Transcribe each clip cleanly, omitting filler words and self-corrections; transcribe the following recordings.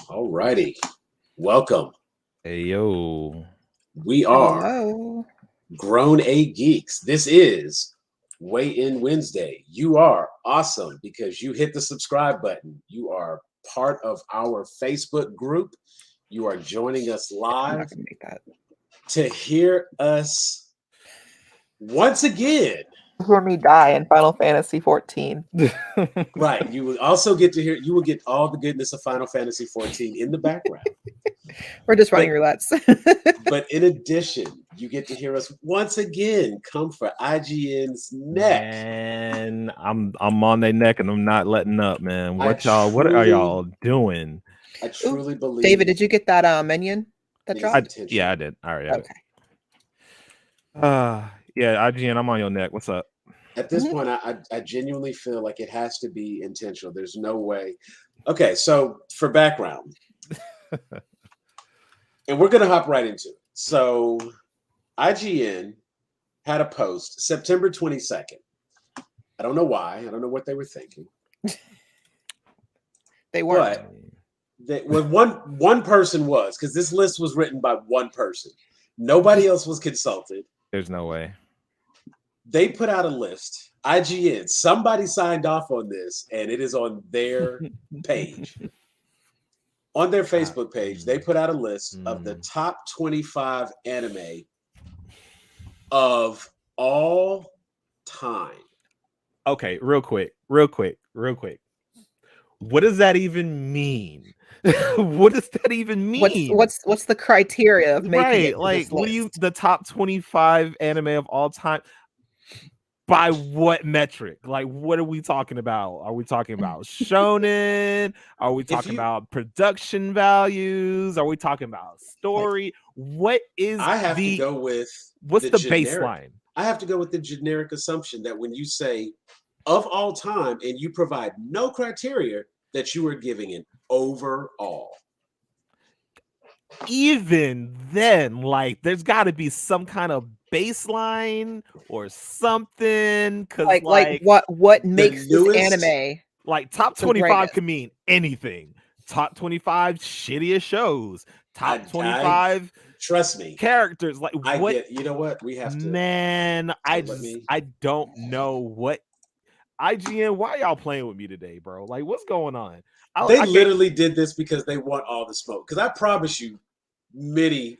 All righty. Welcome. Hey yo. We are Hello. Grown A Geeks. This is Weigh In Wednesday. You are awesome because you hit the subscribe button. You are part of our Facebook group. You are joining us I'm live not gonna make that. to hear us once again. Hear me die in Final Fantasy 14. Right. You will also get to hear, you will get all the goodness of Final Fantasy 14 in the background. We're just running roulettes. But in addition, you get to hear us once again come for IGN's neck. Man, I'm on their neck and I'm not letting up, man. What are truly- y'all doing? I truly believe. David, did you get that minion that It is dropped? intentional. Yeah, I did. All right. Okay. Yeah, IGN, I'm on your neck. What's up? At this point, I genuinely feel like it has to be intentional. There's no way. Okay, so for background, and we're going to hop right into it. So IGN had a post September 22nd. I don't know why. I don't know what they were thinking. They weren't. But one person was, because this list was written by one person. Nobody else was consulted. There's no way. They put out a list. IGN, somebody signed off on this, and it is on their page. On their Facebook page, they put out a list of the top 25 anime of all time. Okay, real quick. What does that even mean? What does that even mean? What's the criteria of making it to like this what do you list? the top 25 anime of all time? By what metric? Like, what are we talking about? Are we talking about shonen? Are we talking about production values? Are we talking about story? What is I have to go with what's the generic baseline? I have to go with the generic assumption that when you say of all time and you provide no criteria, that you are giving an overall. Even then, like, there's got to be some kind of baseline or something, because like what makes this anime like top 25 can mean anything. Top 25 shittiest shows, top 25 trust me characters, like I what get, you know what we have to, man. I don't know what IGN, why y'all playing with me today, bro? Like, what's going on? They literally did this because they want all the smoke, because I promise you many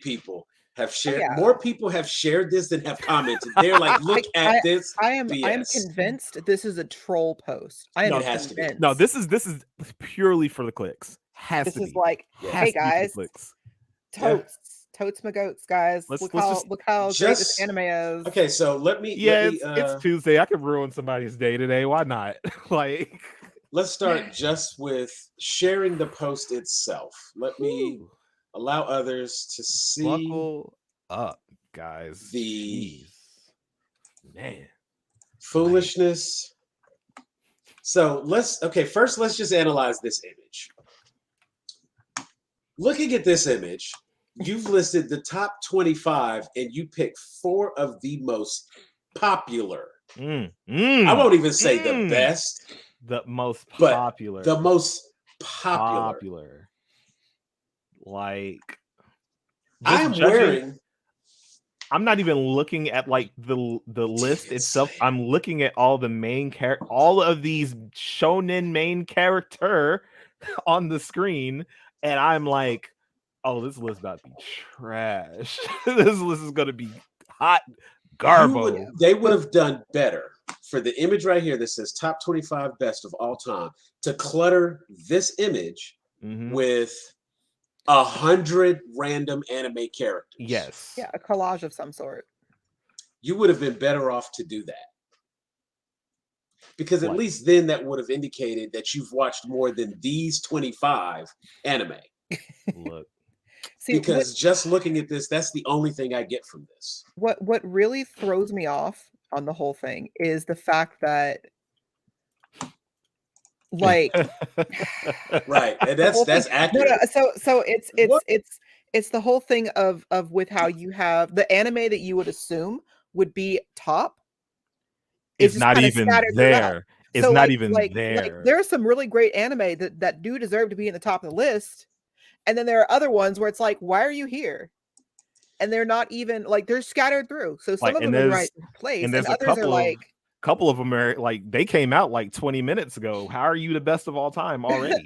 people have shared. More people have shared this than have commented. They're like, look at this. I am convinced this is a troll post. I am convinced. No, this is purely for the clicks. This is like, hey guys, totes my goats, guys. Look how great this anime is. Okay, so let me. It's Tuesday. I could ruin somebody's day today. Why not? Like, let's start just with sharing the post itself. Let me allow others to see. Buckle up, guys. The man foolishness. So first let's just analyze this image. Looking at this image, you've listed the top 25 and you pick 4 of the most popular. I won't even say the best. The most popular. The most popular. Like, I'm wearing. I'm not even looking at like the list itself. I'm looking at all the main all of these shonen main character on the screen, and I'm like, oh, this list about to be trash. This list is gonna be hot garbo. They would have done better for the image right here that says top 25 best of all time to clutter this image with 100 random anime characters. Yes. Yeah, a collage of some sort. You would have been better off to do that. Because at least then that would have indicated that you've watched more than these 25 anime. Look. Because just looking at this, that's the only thing I get from this. What really throws me off on the whole thing is the fact that, like, right, and that's accurate. So it's the whole thing of with how you have the anime that you would assume would be top is not even there. is So, not like even like there. there's some really great anime that do deserve to be in the top of the list, and then there are other ones where it's like, why are you here? And they're not even like they're scattered through. So some Like, of and them are in the right place, and there's a others are like, couple of them are like they came out like 20 minutes ago. How are you the best of all time already?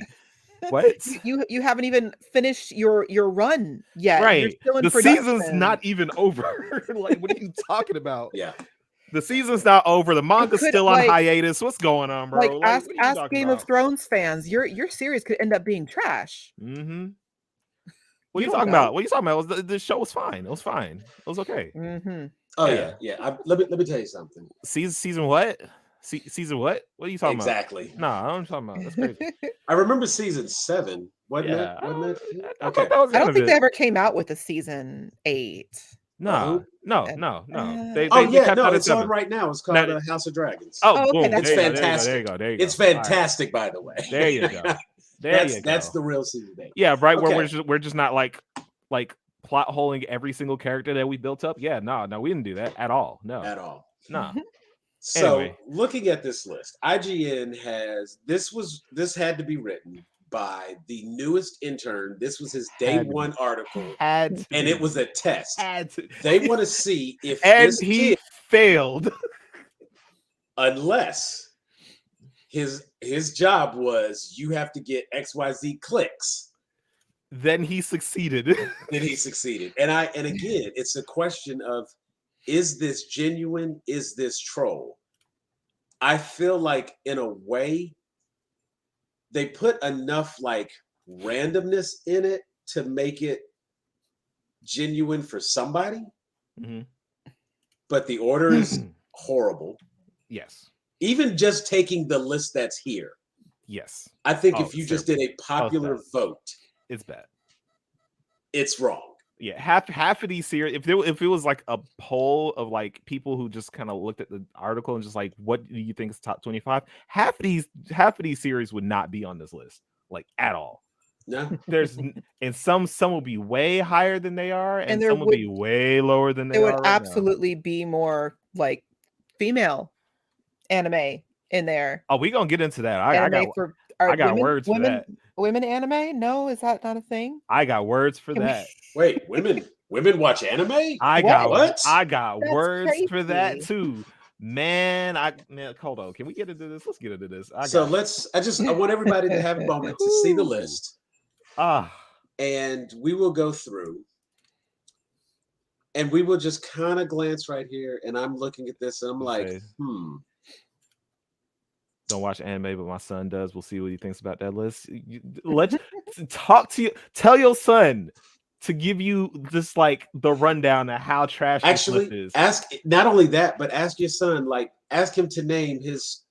What? you haven't even finished your run yet. You're Right. still in The season's production. not even over. Like, what are you talking about? Yeah. The season's not over. The manga's could, still on like- hiatus. What's going on, bro? Like Like, what are you ask talking Game about? of Thrones fans, your series could end up being trash. Mm-hmm. What are you don't talking know. about? What are you talking about? The show was fine. It was fine. It was okay. Mm-hmm. Oh Yeah. yeah. Let me tell you something. Season what? Season what? What are you talking Exactly. about? No, I don't know what I'm talking about. That's crazy. I remember season 7, wasn't Yeah. it? Wasn't it? I Okay. thought that was the I end don't of think they it. ever came out with a season 8. No. They Oh yeah, kept no, that at it's on 7. right now. It's called House of Dragons. Oh, Oh, okay, boom. that's It's There you go, fantastic. There you go. There you go. It's fantastic, by the way. There you go. That's the real season 8. Yeah, right. Okay. Where we're just not like plot holing every single character that we built up. Yeah, no, we didn't do that at all. No, At all. no. So Anyway. looking at this list, IGN has this had to be written by the newest intern. This was his day Had to be. one article, Had to and be. it was a test. Had to. They want to see if And this he kid, failed. unless his job was you have to get XYZ clicks. Then he succeeded. Then he succeeded. And again, it's a question of, is this genuine? Is this troll? I feel like in a way they put enough like randomness in it to make it genuine for somebody. Mm-hmm. But the order is horrible. Yes. Even just taking the list that's here. Yes. I think if you just did a popular vote, it's bad. It's wrong. Yeah, half of these series, if it was like a poll of like people who just kind of looked at the article and just like, what do you think is top 25? Half of these series would not be on this list, like at all. No, there's and some will be way higher than they are, and some will be way lower than they are. It would absolutely be more like female anime in there. Oh, we gonna get into that. I got words for that. Women anime? No, is that not a thing? I got words for that. Wait, women watch anime? I got That's words crazy. for that too. Man, hold on. Can we get into this? Let's get into this. I want everybody to have a moment to see the list. And we will go through and we will just kind of glance right here. And I'm looking at this and I'm like, Don't watch anime, but my son does. We'll see what he thinks about that list. Let's talk to you. Tell your son to give you just like the rundown of how trash this list is. Ask not only that, but ask your son, like ask him to name his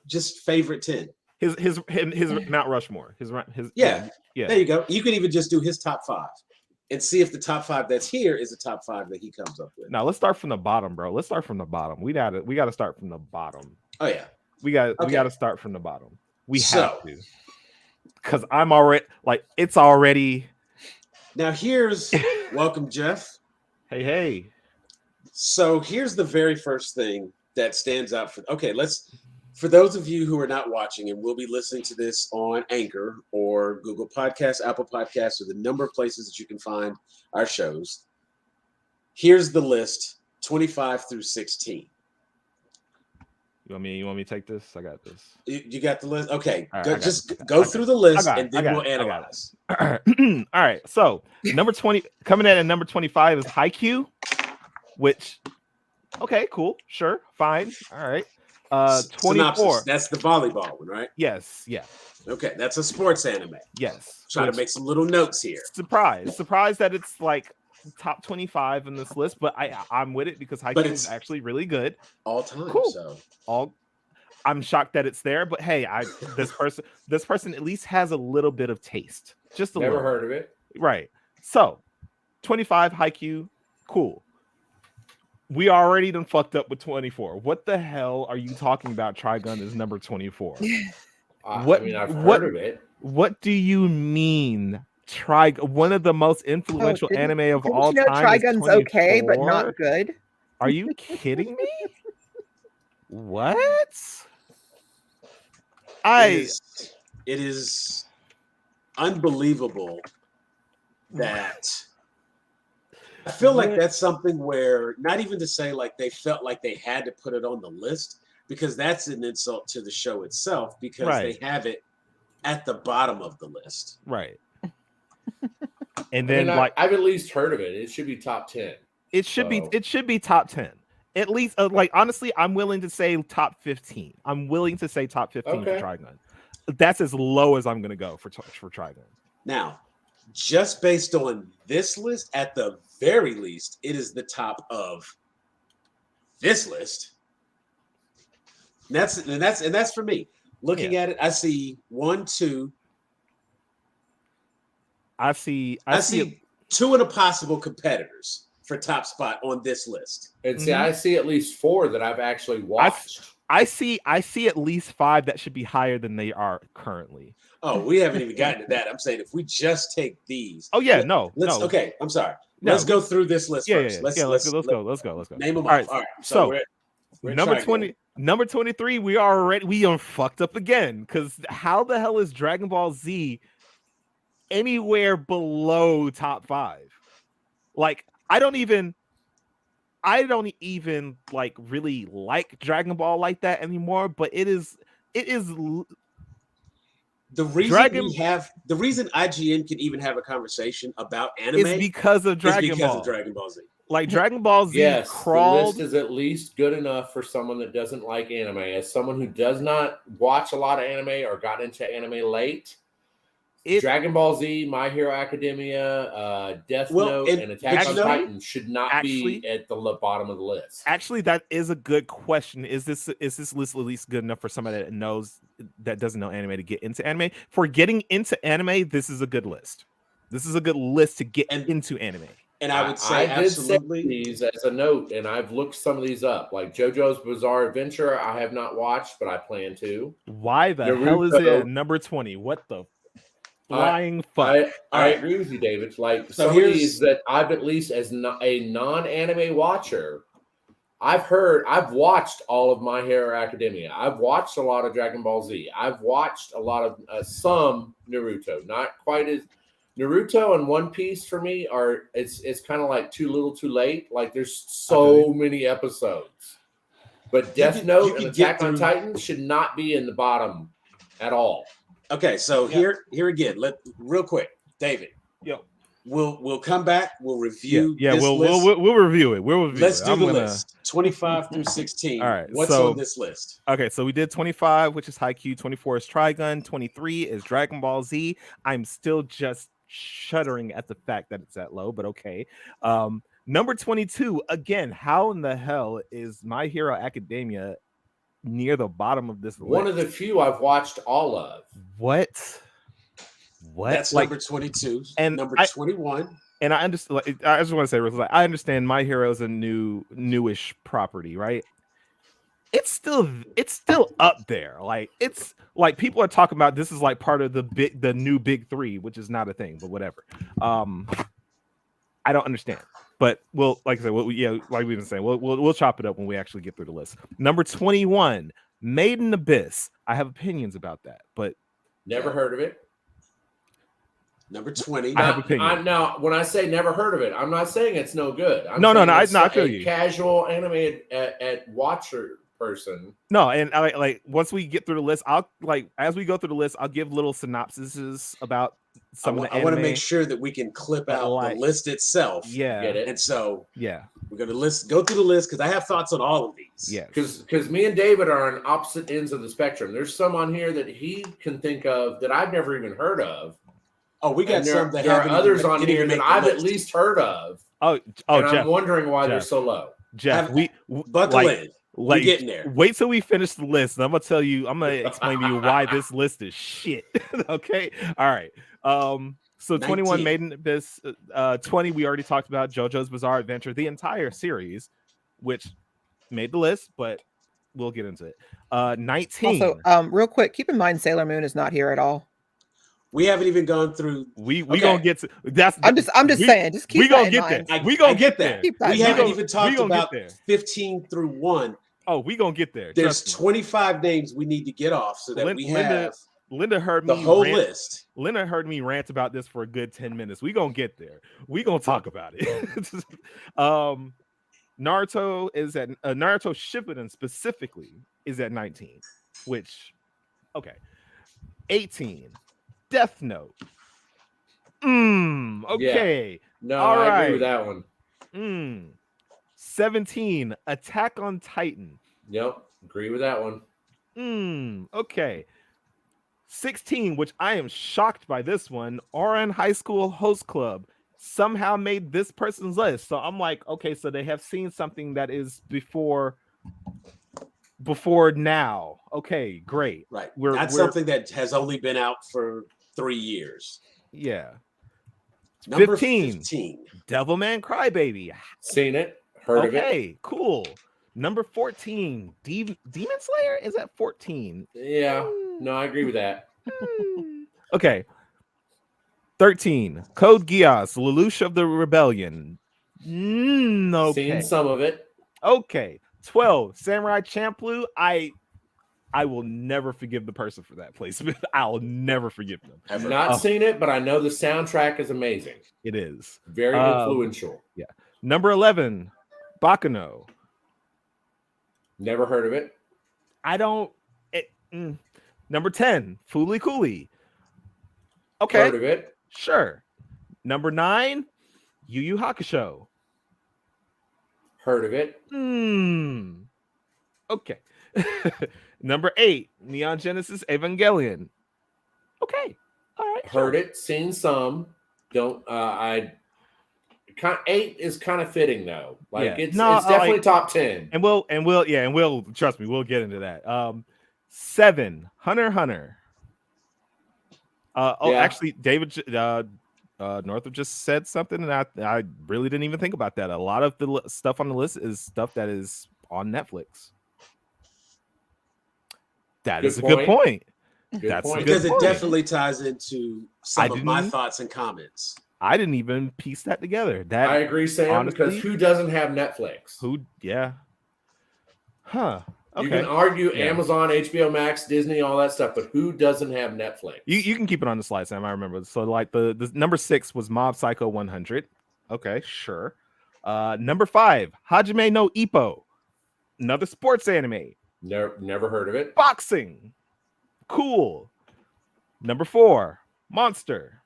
just favorite 10. His Mount Rushmore. Yeah. There you go. You can even just do his top 5 and see if the top 5 that's here is the top 5 that he comes up with. Now let's start from the bottom, bro. Let's start from the bottom. We gotta start from the bottom. Oh yeah. We gotta start from the bottom. We have to. Because I'm already like it's already. Now here's welcome, Jeff. Hey. So here's the very first thing that stands out for those of you who are not watching and will be listening to this on Anchor or Google Podcasts, Apple Podcasts, or the number of places that you can find our shows. Here's the list, 25 through 16. You want me to take this? I got this. You got the list? Okay. Right, go through the list and then we'll analyze. All right. So number 20 coming in at number 25 is Haikyuu, which okay, cool, sure, fine. All right. 24. Synopsis. That's the volleyball one, right? Yes, yeah. Okay, that's a sports anime. Yes. Try to make some little notes here. Surprise that it's like top 25 in this list, but I'm with it because Haikyuu is actually really good. All time. Cool. So I'm shocked that it's there, but hey, this person at least has a little bit of taste. Just a little. Never heard of it. Right. So 25 Haikyuu, cool. We already done fucked up with 24. What the hell are you talking about? Trigun is number 24. I've heard of it. What do you mean? One of the most influential anime of all time. Trigun's okay, but not good. Are you kidding me? What? It is unbelievable that I feel like that's something where not even to say like they felt like they had to put it on the list, because that's an insult to the show itself, because they have it at the bottom of the list. Right. And then I've at least heard of it. It should be top 10. It should be top 10. At least like honestly, I'm willing to say top 15. I'm willing to say top 15 for Trigun. That's as low as I'm gonna go for Trigun. Now, just based on this list, at the very least, it is the top of this list. And that's for me. Looking at it, I see 1, 2. I see 2 of the possible competitors for top spot on this list. And see, I see at least 4 that I've actually watched. I see at least 5 that should be higher than they are currently. Oh, we haven't even gotten to that. I'm saying if we just take these. Oh yeah, no. Okay, I'm sorry. Let's go through this list first. Let's go. Name them off. All right. So we're number 20, number 23. We fucked up again, because how the hell is Dragon Ball Z anywhere below top 5? Like I don't even like really like Dragon Ball like that anymore, but it is the reason IGN can even have a conversation about anime is because of Dragon Ball Z. Like Dragon Ball Z crawled. The list is at least good enough for someone that doesn't like anime. As someone who does not watch a lot of anime or got into anime late, Dragon Ball Z, My Hero Academia, Death Note, and Attack on Titan should not be at the bottom of the list. Actually, that is a good question. Is this list at least good enough for somebody that doesn't know anime to get into anime? For getting into anime, this is a good list. This is a good list to get into anime. And I would say absolutely. I did say these as a note, and I've looked some of these up. Like JoJo's Bizarre Adventure, I have not watched, but I plan to. Why the hell is it at number 20? What the flying fuck? I agree with you, David. Like some of these that I've at least as a non-anime watcher, I've watched all of My Hero Academia. I've watched a lot of Dragon Ball Z. I've watched a lot of some Naruto. Not quite as Naruto and One Piece for me are it's kind of like too little, too late. Like there's so many episodes. But Death Note and Attack on Titan should not be in the bottom at all. Okay, so here again, real quick, David. Yo, we'll come back. We'll review. We'll review it. Let's do the list. 25 through 16. All right, what's on this list? Okay, so we did 25, which is Haikyuu. 24 is Trigun. 23 is Dragon Ball Z. I'm still just shuddering at the fact that it's that low, but okay. Number 22 again. How in the hell is My Hero Academia near the bottom of this list? One of the few I've watched all of. What? That's like, number 22 and number 21. And I understand. I just want to say, I understand My Hero is a newish property, right? It's still up there. Like it's like people are talking about this is like part of the new big 3, which is not a thing, but whatever. I don't understand. But like I said, like we've been saying, we'll chop it up when we actually get through the list. Number 21, Made in Abyss. I have opinions about that, but never heard of it. Number 20. I have opinions. Now, when I say never heard of it, I'm not saying it's no good. I feel you. Casual anime at watcher person. No, and I like once we get through the list, I'll like as we go through the list, I'll give little synopsises about some of the anime. I want to make sure that we can clip out the list itself. Yeah. Get it? And so we're gonna go through the list because I have thoughts on all of these. Yeah. Because me and David are on opposite ends of the spectrum. There's some on here that he can think of that I've never even heard of. Oh, we got some that there are others on here that I've at least heard of. Oh, and Jeff, I'm wondering why they're so low. Jeff, buckle in. We're getting there. Wait till we finish the list, and I'm gonna explain to you why this list is shit. Okay, all right. So 19. 21 Made in Abyss, 20 we already talked about, JoJo's Bizarre Adventure, the entire series, which made the list, but we'll get into it. 19. Also, real quick, keep in mind Sailor Moon is not here at all. We haven't even gone through. We gonna get to that's. I'm just saying. Just keep. We gonna get there. We gonna get there. We haven't even talked about 15 through 1, Oh, we gonna get there. There's 25 names we need to get off so that we have Linda heard the me whole rant, list. Linda heard me rant about this for a good 10 minutes. We gonna get there. We gonna talk about it. Naruto is at Naruto Shippuden specifically is at 19, which okay. 18, Death Note. Okay. Yeah. No, all I right. agree with that one. 17, Attack on Titan. Yep, agree with that one. Okay. 16, which I am shocked by this one, RN High School Host Club somehow made this person's list. So I'm like, okay, so they have seen something that is before now. Okay, great. Right. That's something that has only been out for 3 years. Yeah. Number 15. Devilman Crybaby. Seen it. Heard of it. Okay, cool. Number 14, Demon Slayer is at 14. Yeah. No, I agree with that. Okay. 13, Code Geass, Lelouch of the Rebellion. Okay. Seen some of it. Okay. 12, Samurai Champloo. I will never forgive the person for that placement. I'll never forgive them. I've not seen it, but I know the soundtrack is amazing. It is. Very influential. Yeah. Number 11, Baccano. Never heard of it. Number 10, Fooly Cooly. Okay. Heard of it. Sure. Number 9, Yu Yu Hakusho. Heard of it. Okay. Number 8, Neon Genesis Evangelion. Okay. All right. Heard it. Seen some. Don't. 8 is kind of fitting though. Like it's definitely top 10. And we'll trust me. We'll get into that. 7, Hunter x Hunter. Actually, David Northrup just said something, and I really didn't even think about that. A lot of the stuff on the list is stuff that is on Netflix. That is a good point. Because it definitely ties into some of my thoughts and comments. I didn't even piece that together. I agree, Sam, honestly, because who doesn't have Netflix? Yeah. Huh. Okay. You can argue Amazon, HBO Max, Disney, all that stuff, but who doesn't have Netflix? You can keep it on the slide, Sam. I remember. So like the number 6 was Mob Psycho 100. Okay, sure. Number 5, Hajime no Ippo. Another sports anime. Never heard of it. Boxing. Cool. Number 4, Monster.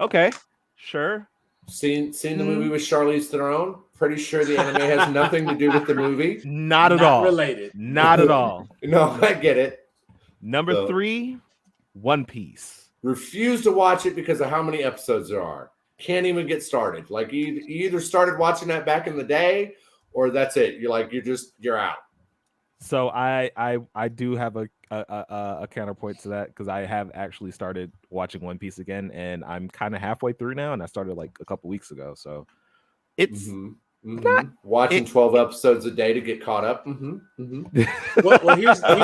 Okay, sure. Seen the movie with Charlize Theron? Pretty sure the anime has nothing to do with the movie. Not at all. Related. Not at all. No, I get it. Number 3, One Piece. Refuse to watch it because of how many episodes there are. Can't even get started. Like you either started watching that back in the day, or that's it. You're out. So I do have a counterpoint to that because I have actually started watching One Piece again, and I'm kind of halfway through now, and I started like a couple weeks ago. So it's not watching 12 episodes a day to get caught up. Well, here's the thing.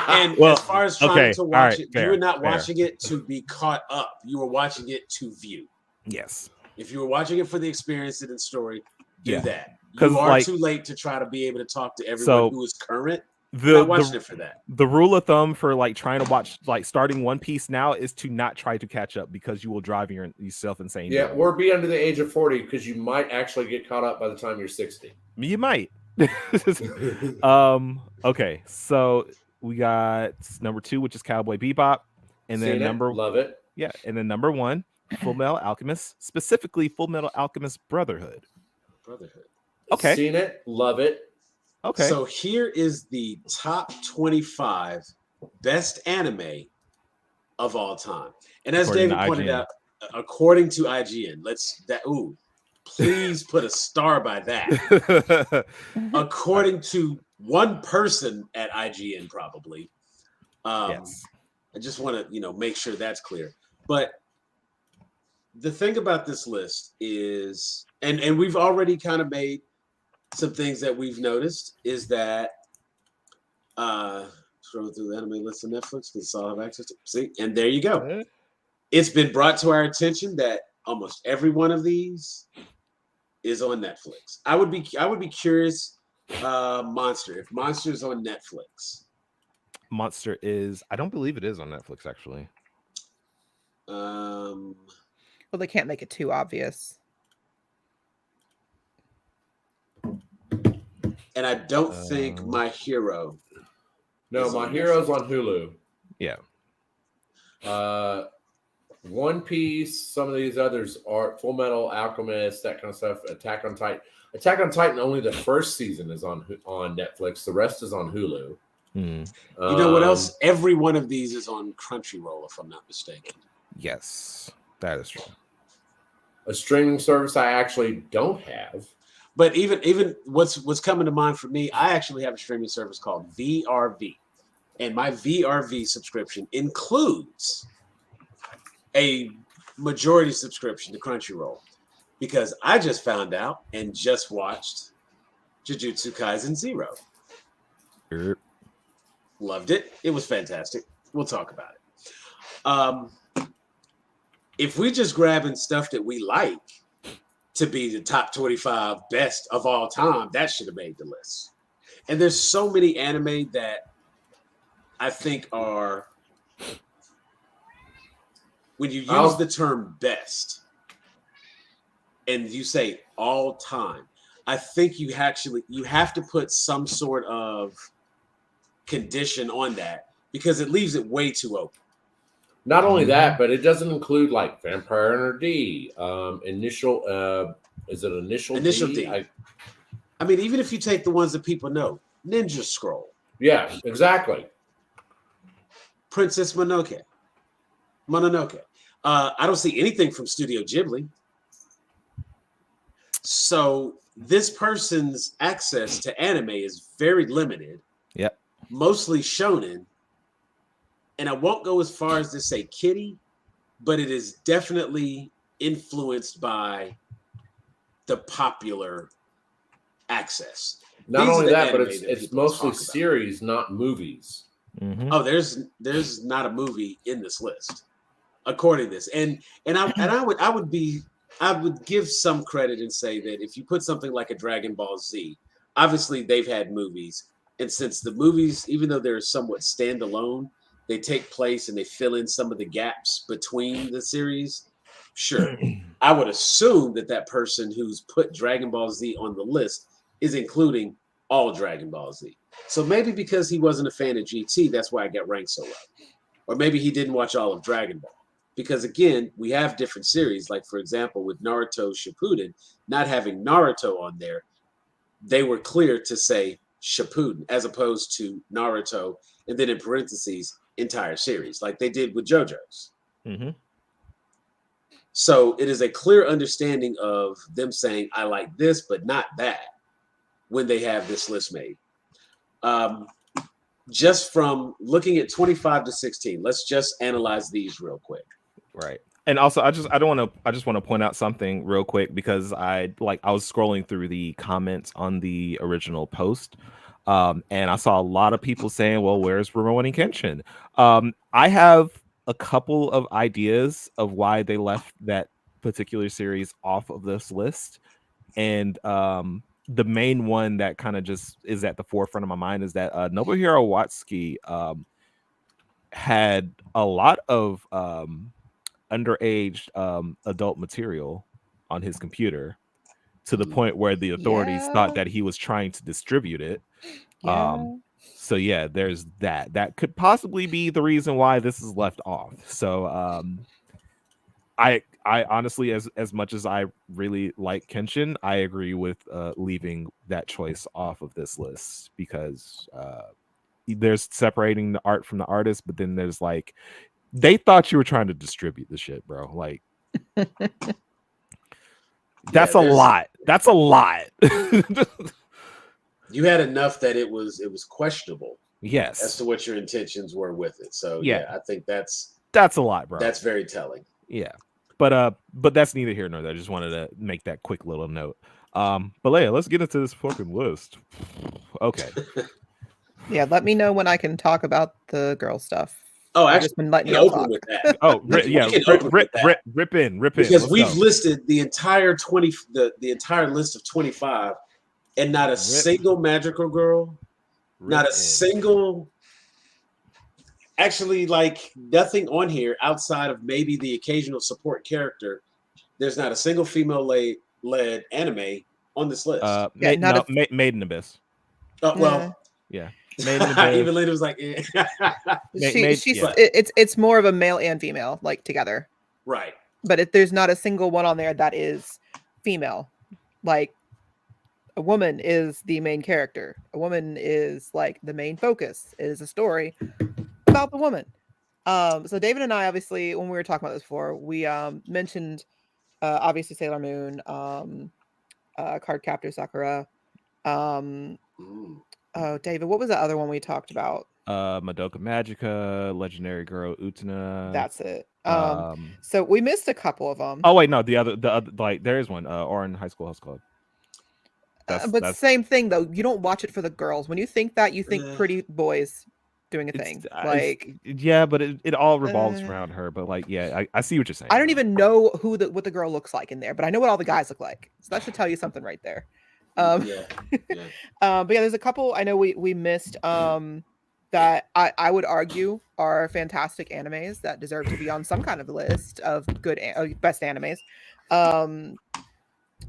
And as far as trying to watch it, you were not watching it to be caught up. You were watching it to view. Yes. If you were watching it for the experience and the story, do that. You are too late to try to be able to talk to everyone who is current. Not watching it for that. The rule of thumb for like trying to watch like starting One Piece now is to not try to catch up because you will drive yourself insane. Yeah, or be under the age of 40 because you might actually get caught up by the time you're 60. You might. Okay, so we got number 2, which is Cowboy Bebop, and then love it. Yeah, and then number 1, Full Metal Alchemist, specifically Full Metal Alchemist Brotherhood. Okay. Seen it, love it. Okay. So here is the top 25 best anime of all time. And as David pointed out, according to IGN, please put a star by that. According to one person at IGN, probably. Yes. I just want to, make sure that's clear. But the thing about this list is, and we've already kind of made some things that we've noticed is that scrolling through the anime list on Netflix because all have access to see, and there you go. It's been brought to our attention that almost every one of these is on Netflix. I would be curious Monster. If Monster's on Netflix. Monster is. I don't believe it is on Netflix actually. Well, they can't make it too obvious. And I don't think My Hero. No, My Hero's on Hulu. Yeah. One Piece, some of these others are Full Metal Alchemist, that kind of stuff. Attack on Titan. Attack on Titan, only the first season is on Netflix. The rest is on Hulu. Mm. You know what else? Every one of these is on Crunchyroll, if I'm not mistaken. Yes, that is true. A streaming service I actually don't have. But even what's coming to mind for me, I actually have a streaming service called VRV. And my VRV subscription includes a majority subscription to Crunchyroll. Because I just found out and just watched Jujutsu Kaisen 0. Loved it. It was fantastic. We'll talk about it. If we just grabbing stuff that we like to be the top 25 best of all time, that should have made the list. And there's so many anime that I think are, when you use the term best and you say all time, I think you have to put some sort of condition on that because it leaves it way too open. Not only that, but it doesn't include like Vampire Hunter D, Initial. Is it Initial D? I mean, even if you take the ones that people know, Ninja Scroll. Yeah, exactly. Princess Mononoke. I don't see anything from Studio Ghibli. So this person's access to anime is very limited. Yep. Mostly shonen. And I won't go as far as to say kiddie, but it is definitely influenced by the popular access. Not only that, but it's mostly series, not movies. Mm-hmm. Oh, there's not a movie in this list, according to this. And I would give some credit and say that if you put something like a Dragon Ball Z, obviously they've had movies, and since the movies, even though they're somewhat standalone, they take place and they fill in some of the gaps between the series. Sure, I would assume that person who's put Dragon Ball Z on the list is including all Dragon Ball Z. So maybe because he wasn't a fan of GT, that's why I got ranked so low. Or maybe he didn't watch all of Dragon Ball. Because again, we have different series. Like, for example, with Naruto Shippuden, not having Naruto on there, they were clear to say Shippuden as opposed to Naruto, and then in parentheses, entire series, like they did with JoJo's. Mm-hmm. So it is a clear understanding of them saying, I like this, but not that, when they have this list made. Just from looking at 25 to 16, let's just analyze these real quick. Right. And also, I just want to point out something real quick because I was scrolling through the comments on the original post, and I saw a lot of people saying, "Well, where's Rurouni Kenshin?" I have a couple of ideas of why they left that particular series off of this list, and the main one that kind of just is at the forefront of my mind is that Nobuhiro Watsuki had a lot of underage adult material on his computer to the point where the authorities thought that he was trying to distribute it. So yeah, there's that could possibly be the reason why this is left off. So I honestly, as much as I really like Kenshin, I agree with leaving that choice off of this list because there's separating the art from the artist, but then there's like, they thought you were trying to distribute the shit, bro. Like, that's a lot. That's a lot. You had enough that it was questionable. Yes. As to what your intentions were with it. So yeah, I think that's a lot, bro. That's very telling. Yeah. But that's neither here nor there. I just wanted to make that quick little note. But Leia, let's get into this fucking list. Okay. Yeah, let me know when I can talk about the girl stuff. Oh, I've actually, just been letting you you open talk. with that. Oh, rip in. Because Let's we've go. listed the entire the entire list of 25 and not a single magical girl, not a single. Actually, like nothing on here outside of maybe the occasional support character. There's not a single female-led anime on this list. Made in Abyss. Oh well, yeah. Even Lena was like, eh. It's more of a male and female like together, right? But there's not a single one on there that is female. Like a woman is the main character. A woman is like the main focus. It is a story about the woman. So David and I, obviously, when we were talking about this before, we mentioned obviously Sailor Moon, Cardcaptor Sakura. Oh, David, what was the other one we talked about? Madoka Magica, Legendary Girl Utena. That's it. So we missed a couple of them. Oh wait, no, the other like there is one. Oran High School House Club. But same thing though. You don't watch it for the girls. When you think that, you think pretty boys doing a thing. Like yeah, but it all revolves around her. But like, yeah, I see what you're saying. I don't even know what the girl looks like in there, but I know what all the guys look like. So that should tell you something right there. But yeah, there's a couple I know we missed that I would argue are fantastic animes that deserve to be on some kind of list of good best animes.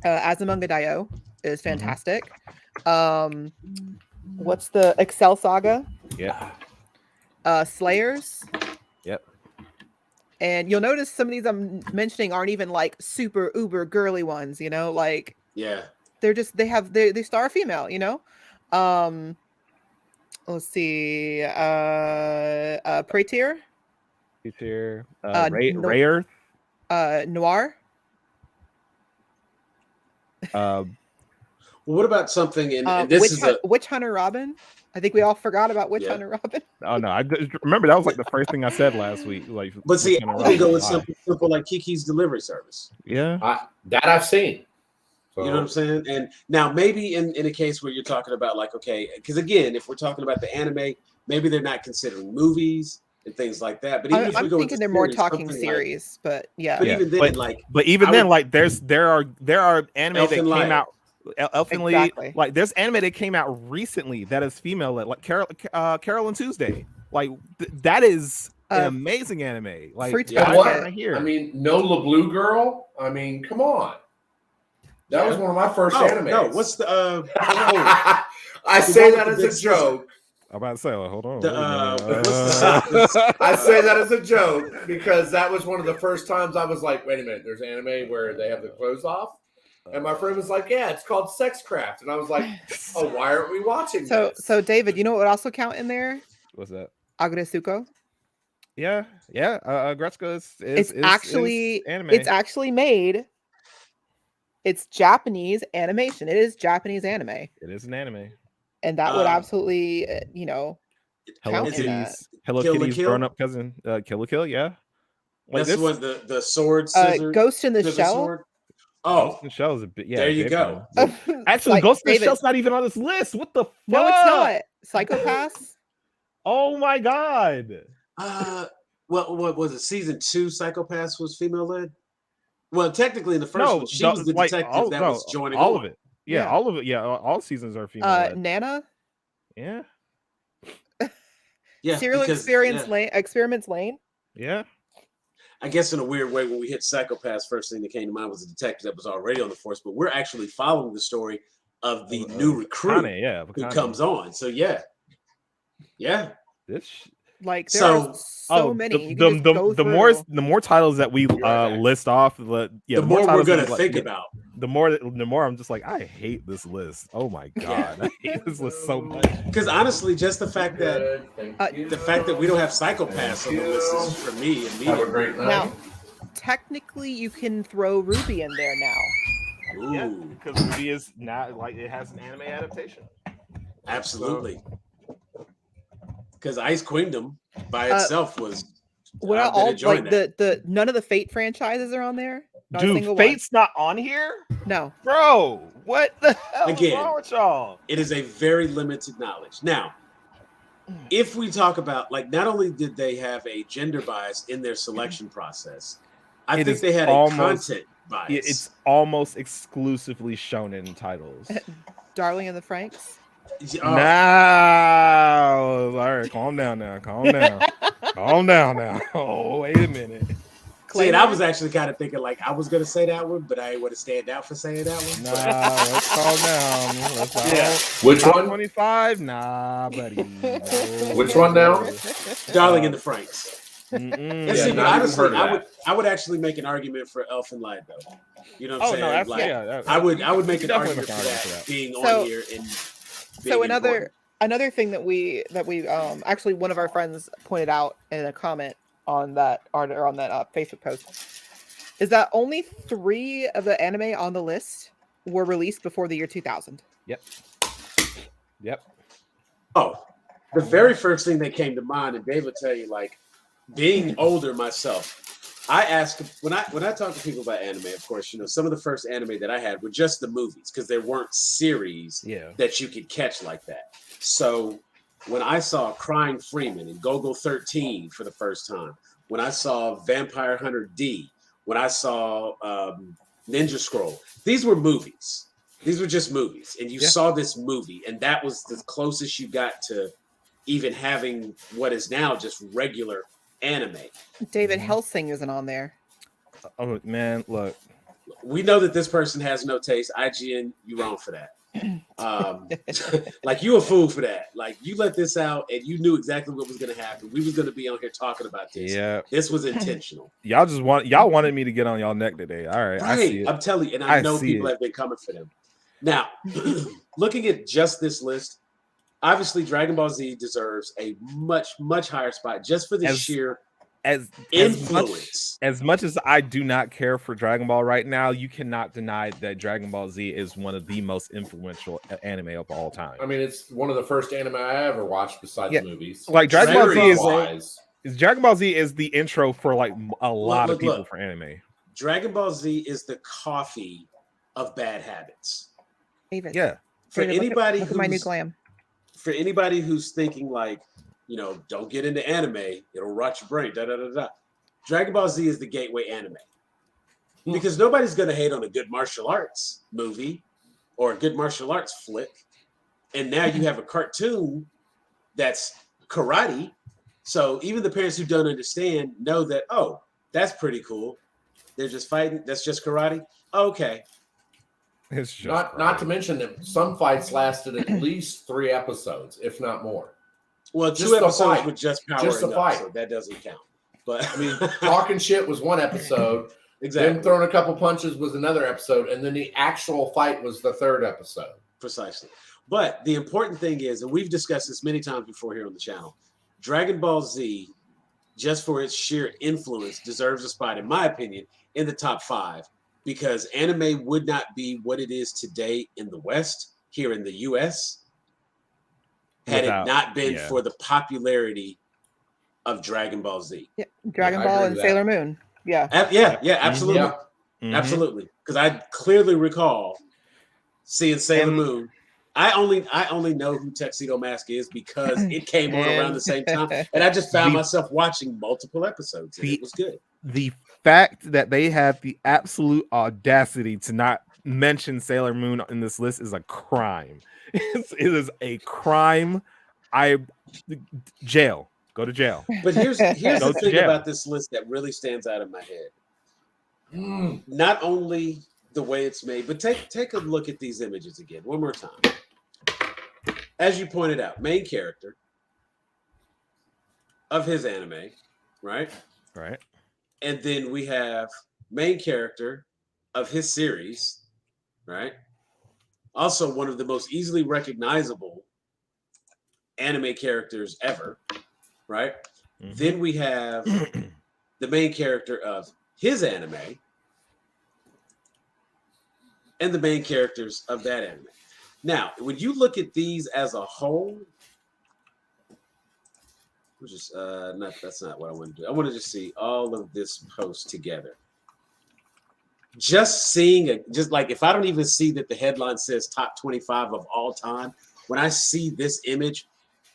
Azumanga Daioh is fantastic. What's the Excel Saga? Yeah. Slayers. Yep. And you'll notice some of these I'm mentioning aren't even like super uber girly ones, you know, like they're just they star a female, you know. Let's see. Praetor. Ray Earth. Noir. What about something in this Witch Hunter Robin? I think we all forgot about Witch Hunter Robin. Oh no, I remember that was like the first thing I said last week. Like, but see, I can go with simple like Kiki's Delivery Service. Yeah, that I've seen. So. You know what I'm saying? And now maybe in a case where you're talking about like, okay, because again, if we're talking about the anime, maybe they're not considering movies and things like that. But even if we go thinking they're more talking series, but yeah. But even then, there are anime that came out. Elfen Lied, like there's anime that came out recently that is female led, like Carol and Tuesday. Like that is an amazing anime. Like I mean, Nola Blue Girl. I mean, come on. That was one of my first animes. No, what's the I say that as a joke. I'm about to say, hold on. I say that as a joke because that was one of the first times I was like, wait a minute, there's anime where they have the clothes off. And my friend was like, yeah, it's called Sex Craft. And I was like, oh, why aren't we watching this? So David, you know what would also count in there? What's that? Agretsuko. Yeah. Agretsuko is anime. It's actually made. It's Japanese animation. It is Japanese anime. It is an anime. And that would absolutely, Hello Kitty's grown-up cousin, Kill la Kill, yeah. Like that's what the sword scissor. Ghost in the Shell. Sword? Oh, Ghost in the Shell is a bit. Yeah, there you go. Actually, like, Ghost in the Shell's not even on this list. What the fuck? No, it's not. Psychopaths. Oh my god. Well, what was it? Season 2, Psychopaths was female led. Well, technically, in the first one, she was the detective that was joining all of it. Yeah, all of it. Yeah, all seasons are female led. Nana. Yeah. Yeah. Serial Experiments Lane. Yeah. I guess in a weird way, when we hit Psychopaths, first thing that came to mind was a detective that was already on the force, but we're actually following the story of the new recruit who comes on. So yeah. Like there are so many. The more titles that we list off, the more we're gonna think about. The more I'm just like, I hate this list. Oh my god, I hate this list so much. Because honestly, just the fact that we don't have Psychopaths on the list is for me immediately. Have a great night. Now, technically, you can throw Ruby in there now. Ooh. Yeah, because Ruby is not like it has an anime adaptation. Absolutely. Because Ice Queendom by itself was. Well, all like the none of the Fate franchises are on there. Dude, Fate's not on here. No, bro. What the hell is wrong with y'all? It is a very limited knowledge. Now, if we talk about like, not only did they have a gender bias in their selection process, I think they had a content bias. It's almost exclusively shonen titles. Darling in the Franks. No, all right, calm down now. Calm down. Calm down now. Oh, wait a minute. See, and I was actually kind of thinking like I was gonna say that one, but I ain't want to stand out for saying that one. Nah, let's calm down. Which Top one? 25? Nah, buddy. No. Which one now? Darling in the Franks. Mm-mm. And see, but not even honestly, heard of I would actually make an argument for Elf and Light though. You know what I'm Oh saying? no, that's Like, yeah. I would make an definitely argument make for an that, argument being So- on here and being So important. another thing that we actually one of our friends pointed out in a comment on that Facebook post is that only 3 of the anime on the list were released before the year 2000. Yep. Oh, the very first thing that came to mind, and Dave will tell you, like being older myself, I ask when I talk to people about anime, of course, you know, some of the first anime that I had were just the movies because there weren't series that you could catch like that. So when I saw Crying Freeman and Gogol 13 for the first time, when I saw Vampire Hunter D, when I saw Ninja Scroll, these were movies. These were just movies. And you saw this movie, and that was the closest you got to even having what is now just regular anime. David Helsing isn't on there. Oh man, look. We know that this person has no taste. IGN, you wrong for that. Like you a fool for that. Like you let this out and you knew exactly what was going to happen. We was going to be on here talking about this. Yeah, this was intentional. Y'all wanted me to get on y'all neck today. All right, I see it. I'm telling you, and I know people have been coming for them. Now, looking at just this list, obviously Dragon Ball Z deserves a much higher spot just for the sheer influence. As much as I do not care for Dragon Ball right now, you cannot deny that Dragon Ball Z is one of the most influential anime of all time. I mean, it's one of the first anime I ever watched besides movies. Like Dragon Ball Z is the intro for like a lot of people for anime. Dragon Ball Z is the coffee of bad habits. David, yeah. For David, anybody look at my new glam. For anybody who's thinking like, you know, don't get into anime, it'll rot your brain. Dragon Ball Z is the gateway anime. Because nobody's gonna hate on a good martial arts movie or a good martial arts flick. And now you have a cartoon that's karate. So even the parents who don't understand know that, oh, that's pretty cool. They're just fighting. That's just karate. Okay. It's just not to mention that some fights lasted at least 3 episodes, if not more. Well, just 2 episodes with just powering just a up, fight. so that doesn't count. But I mean, talking shit was 1 episode. Exactly. Then throwing a couple punches was another episode, and then the actual fight was the 3rd episode. Precisely. But the important thing is, and we've discussed this many times before here on the channel, Dragon Ball Z, just for its sheer influence, deserves a spot, in my opinion, in the top 5. Because anime would not be what it is today in the West, here in the US, had it not been for the popularity of Dragon Ball Z. Yeah, Dragon Ball and Sailor Moon. Yeah. Absolutely. Yeah. Mm-hmm. Absolutely. Because I clearly recall seeing Sailor Moon. I only know who Tuxedo Mask is because it came on around the same time. And I just found myself watching multiple episodes. And it was good. The fact that they have the absolute audacity to not mention Sailor Moon in this list is a crime. It is a crime. Jail. Go to jail. But here's the thing about this list that really stands out in my head. Not only the way it's made, but take a look at these images again one more time. As you pointed out, main character of his anime, right? Right. And then we have main character of his series, right? Also one of the most easily recognizable anime characters ever, right? Mm-hmm. Then we have the main character of his anime and the main characters of that anime. Now, when you look at these as a whole, which is that's not what I want to do. I want to just see all of this post together. Just seeing just like if I don't even see that the headline says top 25 of all time, when I see this image,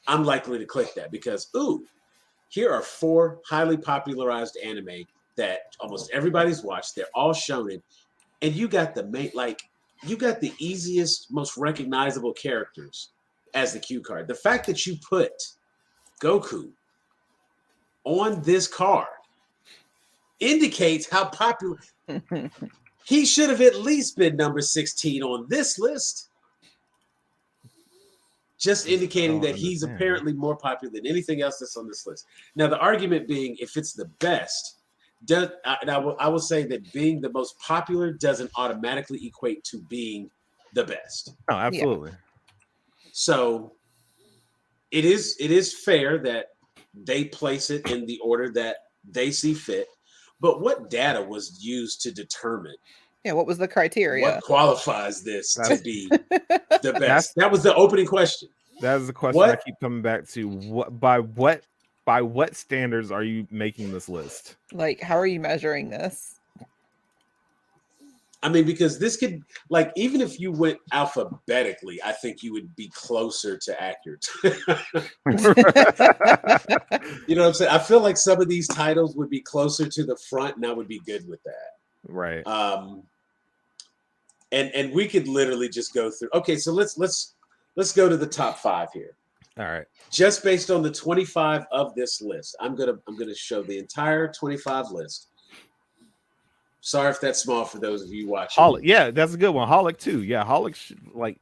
I'm likely to click that because here are 4 highly popularized anime that almost everybody's watched. They're all shonen, and you got the main you got the easiest, most recognizable characters as the cue card. The fact that you put Goku on this card indicates how popular. He should have at least been number 16 on this list. Just indicating that he's apparently more popular than anything else that's on this list. Now, the argument being, if it's the best, I will say that being the most popular doesn't automatically equate to being the best. Oh, absolutely. Yeah. So it is fair that they place it in the order that they see fit. But what data was used to determine? Yeah, what was the criteria? What qualifies this to be the best? That was the opening question. That is the question I keep coming back to. By what standards are you making this list? Like, how are you measuring this? I mean, because this could, like, even if you went alphabetically, I think you would be closer to accurate. You know what I'm saying? I feel like some of these titles would be closer to the front, and I would be good with that. Right. And we could literally just go through. Okay, so let's go to the top 5 here. All right. Just based on the 25 of this list, I'm gonna show the entire 25 list. Sorry if that's small for those of you watching. Holic, yeah, that's a good one. Holic too. Yeah, Holic. Like,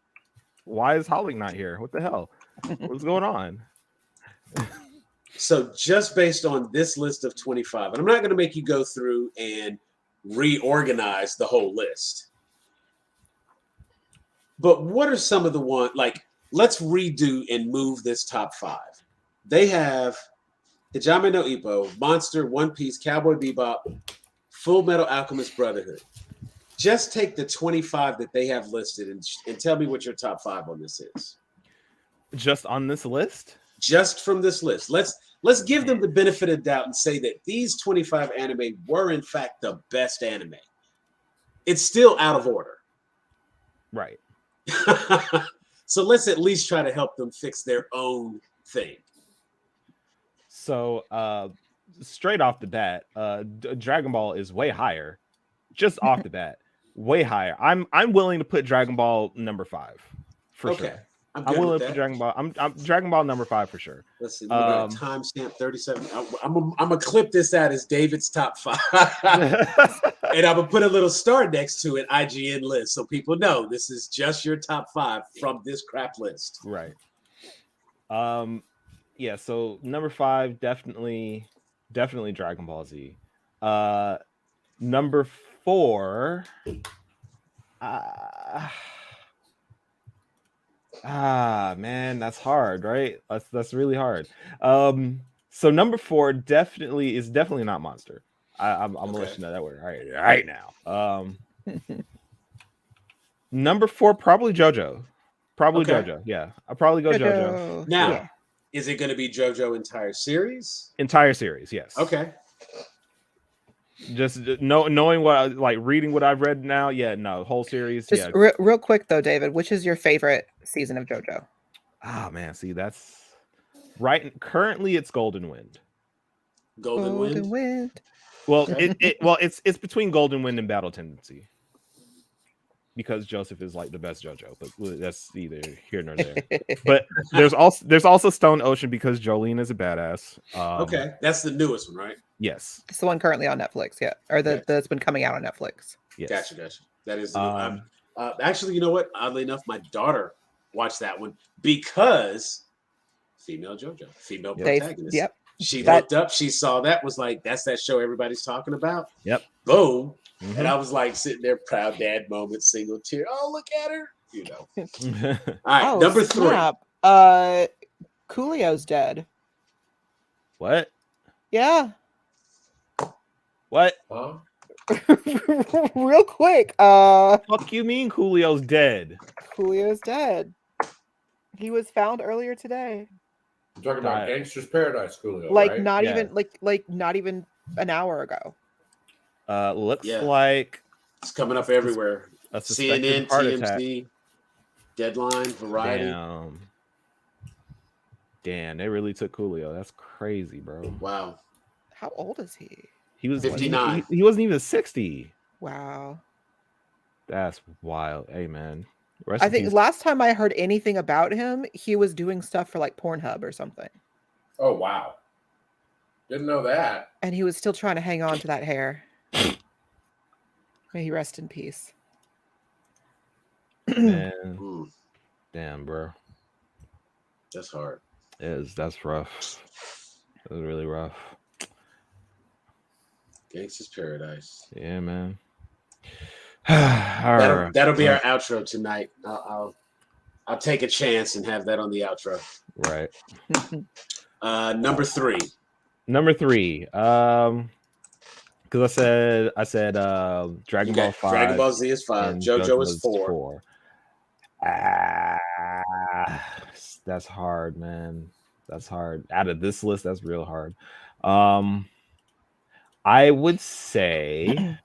why is Holic not here? What the hell? What's going on? So just based on this list of 25, and I'm not going to make you go through and reorganize the whole list. But what are some of the ones, like, let's redo and move this top 5. They have Hajime no Ippo, Monster, One Piece, Cowboy Bebop, Full Metal Alchemist Brotherhood. Just take the 25 that they have listed and tell me what your top 5 on this is. Just on this list? Just from this list. Let's give them the benefit of doubt and say that these 25 anime were in fact the best anime. It's still out of order. Right. So let's at least try to help them fix their own thing. So straight off the bat, Dragon Ball is way higher. Just off the bat, way higher. I'm willing to put Dragon Ball number 5 for sure. I'm willing to put Dragon Ball. I'm Dragon Ball number 5 for sure. Let's see. We got a timestamp 37. I'm gonna clip this out as David's top 5, and I'm gonna put a little star next to it. IGN list, so people know this is just your top 5 from this crap list. Right. Yeah. So number 5, definitely Dragon Ball Z. Number 4. Man, that's hard, right? That's really hard. So number 4 is definitely not Monster. I'm gonna let you know that word right now. Number 4, probably JoJo. JoJo. Yeah, I'll probably go JoJo. Now, is it going to be JoJo entire series? Entire series, yes. Okay. Just knowing what, like, reading what I've read now, whole series. Just real quick though, David, which is your favorite season of JoJo? Oh man, see, that's right. Currently, it's Golden Wind. Golden Wind. Well, it's between Golden Wind and Battle Tendency, because Joseph is like the best JoJo, but that's neither here nor there. But there's also Stone Ocean, because Jolene is a badass. Okay, that's the newest one, right? Yes, it's the one currently on Netflix. Yeah, or that's been coming out on Netflix. Yes. Gotcha. That is actually, you know what? Oddly enough, my daughter watched that one because female JoJo, female protagonist. Yep. She looked up, she saw that, was like, that's that show everybody's talking about. Yep. Boom. Mm-hmm. And I was like sitting there, proud dad moment, single tear. Oh, look at her. You know. All right, number 3. Coolio's dead. What? Yeah. What? Huh? Real quick. Fuck you mean Coolio's dead? Coolio's dead. He was found earlier today. I'm talking about Gangster's Paradise, Coolio. Like, right? not even like not even an hour ago. Looks like it's coming up everywhere. A CNN, TMZ, Deadline, Variety. Damn, they really took Coolio. That's crazy, bro. Wow. How old is he? He was 59. He wasn't even 60. Wow. That's wild. Hey, man. Rest I in think peace. last time I heard anything about him, he was doing stuff for like Pornhub or something. Oh wow, didn't know that. And he was still trying to hang on to that hair. May he rest in peace. Man. Damn, bro. That's hard. That's rough. That's really rough. Gangsta's Paradise. Yeah, man. That'll be our outro tonight. I'll take a chance and have that on the outro. Right. Number three. Because I said Dragon Ball 5. Dragon Ball Z is 5. JoJo is 4. That's hard, man. That's hard. Out of this list, that's real hard. I would say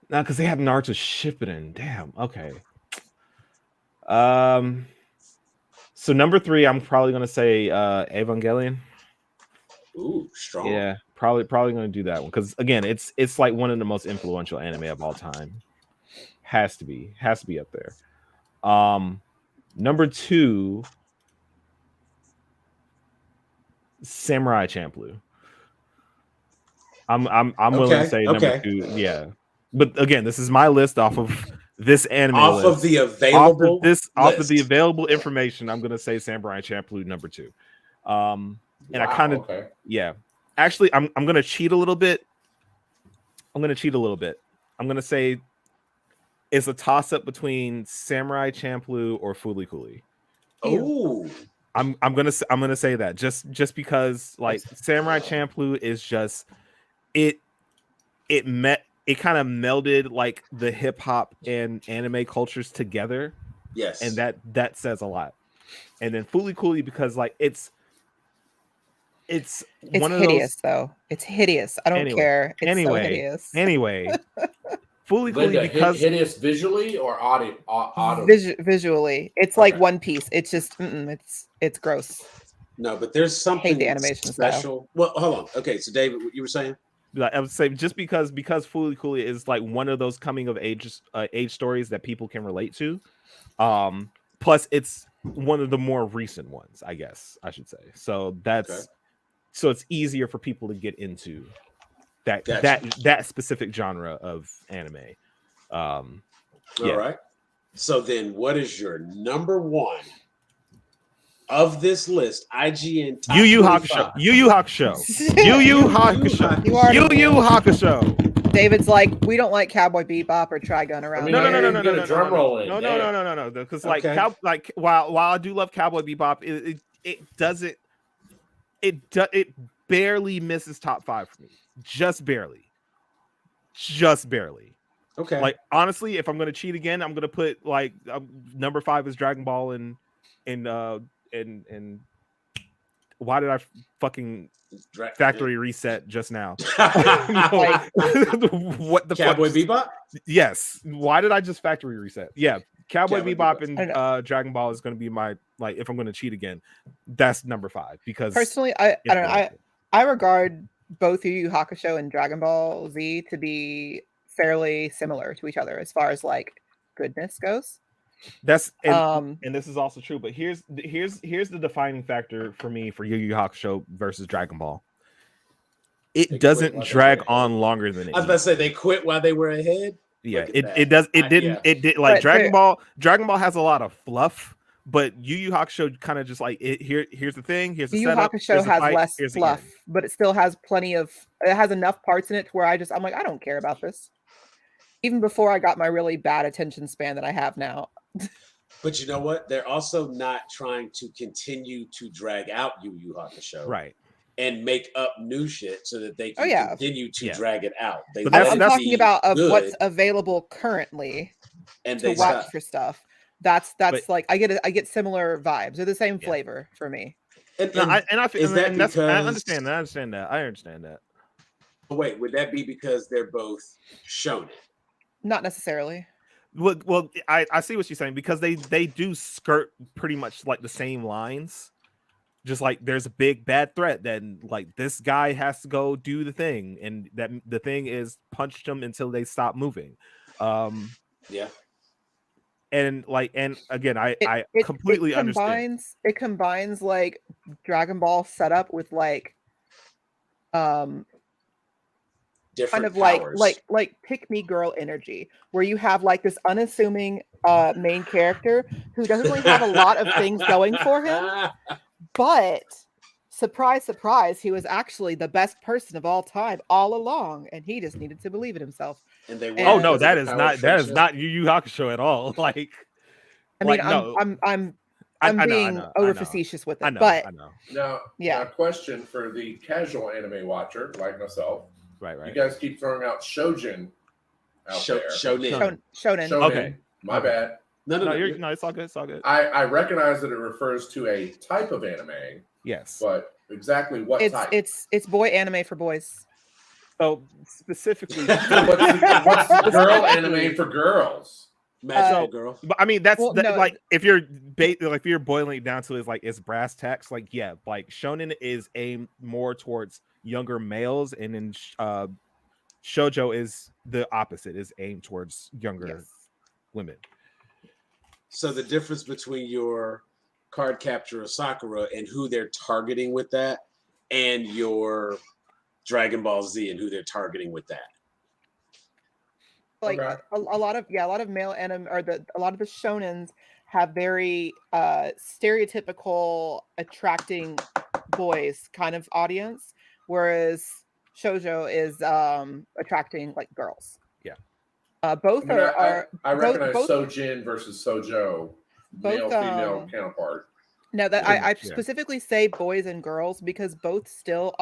now because they have Naruto Shippuden. Damn. Okay. So number 3, I'm probably gonna say Evangelion. Ooh, strong. Yeah, probably gonna do that one because again, it's like one of the most influential anime of all time. Has to be up there. Number 2, Samurai Champloo. I'm willing to say number 2. Yeah, but again, this is my list off of this anime off list. Of the available off of the available information. I'm gonna say Samurai Champloo number 2. And I kind of yeah. Actually, I'm gonna cheat a little bit. I'm gonna say it's a toss up between Samurai Champloo or Fooly Cooly. Oh, I'm gonna say that just because like Samurai Champloo is just it kind of melded like the hip hop and anime cultures together. Yes, and that says a lot. And then Fooly Cooly because like it's one of hideous those, though. It's hideous. I don't care. It's so hideous. Anyway, Fooly Cooly because hideous visually or audio. Visually, it's like One Piece. It's just it's gross. No, but there's something the animation special. style. Well, hold on. Okay, so David, what you were saying? I would say just because Fooly Cooly is like one of those coming of age stories that people can relate to. Plus, it's one of the more recent ones, I guess I should say. So so it's easier for people to get into that specific genre of anime. All right. So then, what is your number 1 of this list? IGN top Yu Yu 25. Hakusho. Yu Yu Hakusho. Yu Yu Hakusho. Yu Yu Hakusho. David's like, we don't like Cowboy Bebop or Trigun around. No. Because like while I do love Cowboy Bebop, it barely misses top 5 for me. Just barely. Okay. Like honestly, if I'm gonna cheat again, I'm gonna put like number 5 is Dragon Ball and why did I fucking factory reset just now? What the Cowboy Bebop? Yes. Why did I just factory reset? Yeah. Cowboy Bebop and Dragon Ball is going to be my, like, if I'm going to cheat again, that's number 5 because personally, I don't know. I regard both Yu Yu Hakusho and Dragon Ball Z to be fairly similar to each other as far as like goodness goes. That's and this is also true, but here's the defining factor for me for Yu Yu Hakusho versus Dragon Ball. It doesn't drag on longer than it. I was about to say they quit while they were ahead. Yeah, it does. It did like Dragon Ball. Dragon Ball has a lot of fluff, but Yu Yu Hakusho kind of just like here's the thing. Here's the setup. Yu Yu Hakusho has less fluff, but it still has it has enough parts in it to where I'm like, I don't care about this. Even before I got my really bad attention span that I have now. But you know what? They're also not trying to continue to drag out Yu Yu Hakusho, right? And make up new shit so that they can continue to drag it out. I'm talking about what's available currently and to watch for stuff. That's like I get similar vibes. They're the same flavor for me. I understand that. But wait, would that be because they're both shonen? Not necessarily. Well, I see what you're saying because they do skirt pretty much like the same lines. just like there's a big bad threat, then like this guy has to go do the thing, and that the thing is punch them until they stop moving. Yeah. And like, and again, I completely understand. It combines like Dragon Ball setup with like Different kind of powers. like pick me girl energy, where you have like this unassuming main character who doesn't really have a lot of things going for him, but surprise, surprise, he was actually the best person of all time all along, and he just needed to believe in himself. And they Oh no, because of that the is power not friendship. Yu Yu Hakusho at all. Like, I mean, no. I'm being over facetious with it, but I know. Now, yeah. Now, question for the casual anime watcher like myself. Right. You guys keep throwing out Shojin out there. Shonen. Shonen. Okay. My bad. No, No, it's all good. It's all good. I recognize that it refers to a type of anime, Yes. but exactly what type? It's boy anime for boys. So specifically, what's the girl anime for girls? Magical girl. But I mean, that's Well, no. like if you're if you're boiling it down to is like it's brass tacks. Like yeah, like shonen is aimed more towards younger males, and then shoujo is the opposite, is aimed towards younger women. So the difference between your card capture of Sakura and who they're targeting with that, and your Dragon Ball Z and who they're targeting with that. Like Okay. a lot of male anime, or a lot of the shonens have very stereotypical attracting boys kind of audience, whereas shoujo is attracting like girls. Yeah. Both I recognize both, Sojin versus Sojo, male female counterpart. No, that I specifically say boys and girls because both still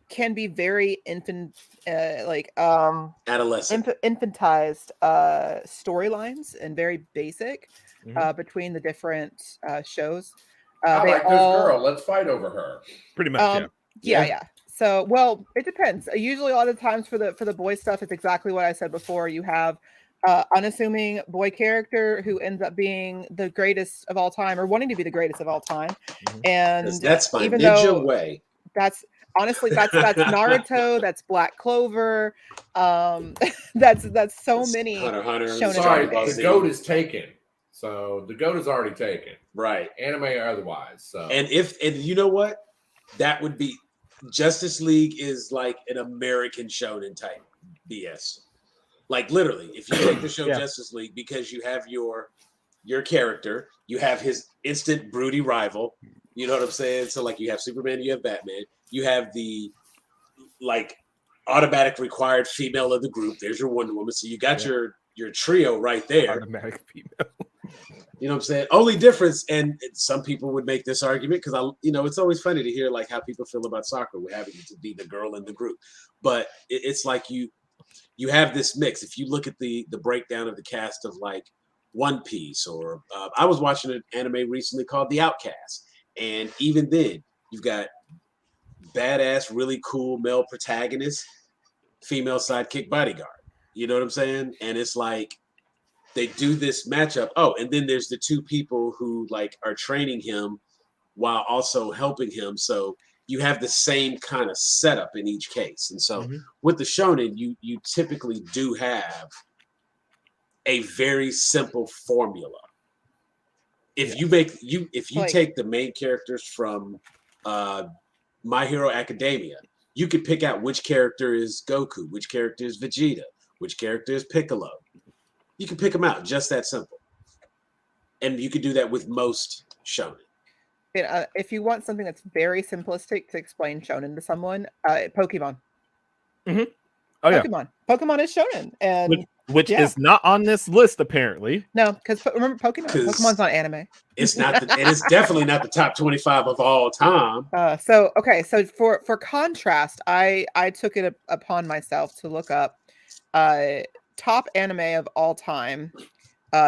can be very adolescent, infantized storylines and very basic between the different shows. I like this girl. Let's fight over her. Pretty much. Yeah. So, well, it depends. Usually, a lot of times for the boy stuff, it's exactly what I said before. You have unassuming boy character who ends up being the greatest of all time, or wanting to be the greatest of all time, and that's my even ninja way. That's honestly that's Naruto, that's Black Clover, that's so many. Hunter. Sorry, the goat is taken. So the goat is already taken, right? Anime or otherwise. So and you know what, that would be Justice League is like an American shonen type BS. Like literally, if you take the show Justice League, because you have your character, you have his instant broody rival. You know what I'm saying? So like you have Superman, you have Batman, you have the like automatic required female of the group. There's your Wonder Woman. So you got your trio right there. Automatic female. You know what I'm saying? Only difference, and some people would make this argument because it's always funny to hear like how people feel about soccer. We're having to be the girl in the group, but it's like you have this mix. If you look at the breakdown of the cast of like One Piece, or I was watching an anime recently called The Outcast. And even then, you've got badass, really cool male protagonist, female sidekick bodyguard. You know what I'm saying? And it's like they do this matchup. Oh, and then there's the two people who like are training him while also helping him. So you have the same kind of setup in each case. And so with the shonen, you typically do have a very simple formula. If you take the main characters from My Hero Academia, you could pick out which character is Goku, which character is Vegeta, which character is Piccolo. You can pick them out, just that simple. And you could do that with most shonen. If you want something that's very simplistic to explain shonen to someone, Pokemon. Mm-hmm. Oh yeah, Pokemon is shonen, and which is not on this list apparently. No, because remember Pokemon's not anime. It's not. It is definitely not the top 25 of all time. So for contrast, I took it upon myself to look up top anime of all time,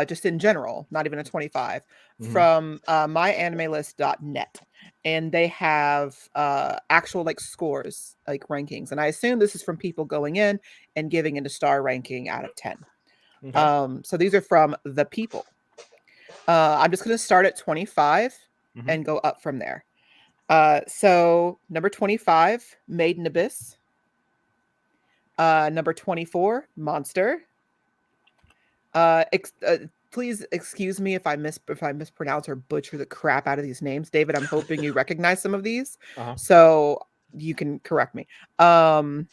just in general, not even a 25, from myanimelist.net. And they have actual like scores, like rankings. And I assume this is from people going in and giving it a star ranking out of 10. Okay. So these are from the people. I'm just going to start at 25 and go up from there. So number 25, Made in Abyss. Number 24, Monster. Please excuse me if I mispronounce or butcher the crap out of these names, David. I'm hoping you recognize some of these, so you can correct me. I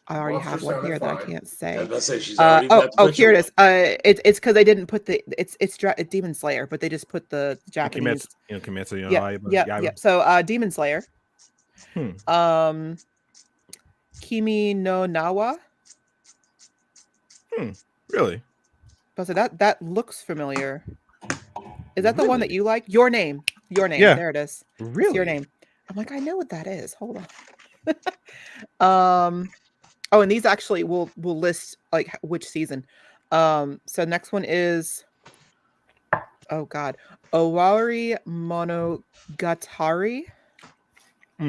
already have one here that I can't say. I was about to say she's already got the here it is. It's because they didn't put the it's Demon Slayer, but they just put the Japanese. Kimetsu, yeah. So Demon Slayer. Kimi no Nawa. Really? So that looks familiar. Is that the one that you like? Your name. Yeah. There it is. Really? It's Your Name. I'm like, I know what that is. Hold on. Oh, and these actually will list like which season. So next one is, oh God, Owari Monogatari.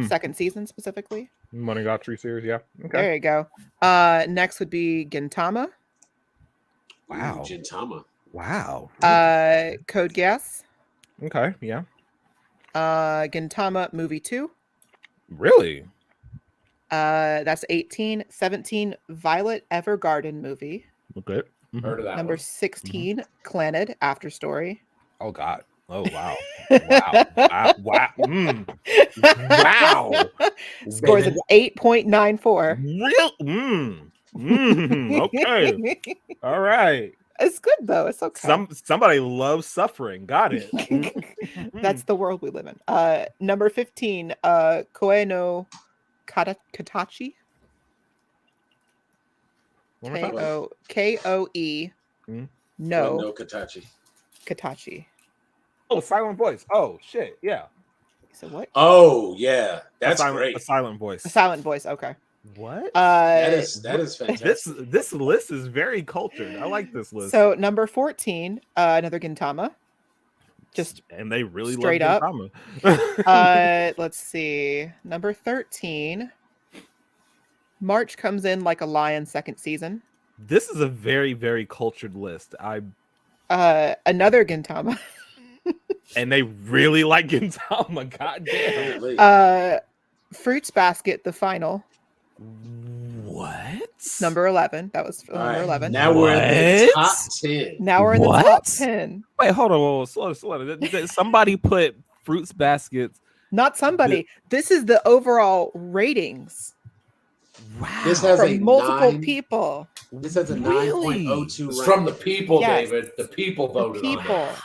Second season specifically. Monogatari series, yeah. Okay. There you go. Next would be Gintama. Wow. Gintama. Wow. Code Geass. Okay, yeah. Gintama Movie 2. Really? That's 18. 17, Violet Evergarden Movie. Okay. Heard of that Number one. 16, Clannad After Story. Oh God. Oh wow. Wow. Wow. Scores an 8.94. Real? Okay. All right. It's good though. It's okay. Somebody loves suffering. Got it. That's the world we live in. Number 15, Koe no Katachi. Koe no Katachi. Oh, Silent Voice. Oh shit. Yeah. So what? Oh yeah, that's great. A Silent Voice. A Silent Voice. Okay. What? That is fantastic. This list is very cultured. I like this list. So number 14, another Gintama. And they really straight love up. Gintama. Let's see. Number 13. March Comes In Like a Lion, second season. This is a very, very cultured list. Another Gintama. And they really like Gintama. Goddamn. Fruits Basket, the final. What? Number 11. That was number 11. Now we're in the top 10. Now we're in the top 10. Wait, hold on. Slow. Somebody put Fruits Baskets. Not somebody. This is the overall ratings. Wow. This has from multiple people. This has a 9.02 It's rank. from the people, Yes. David. The people voted on it.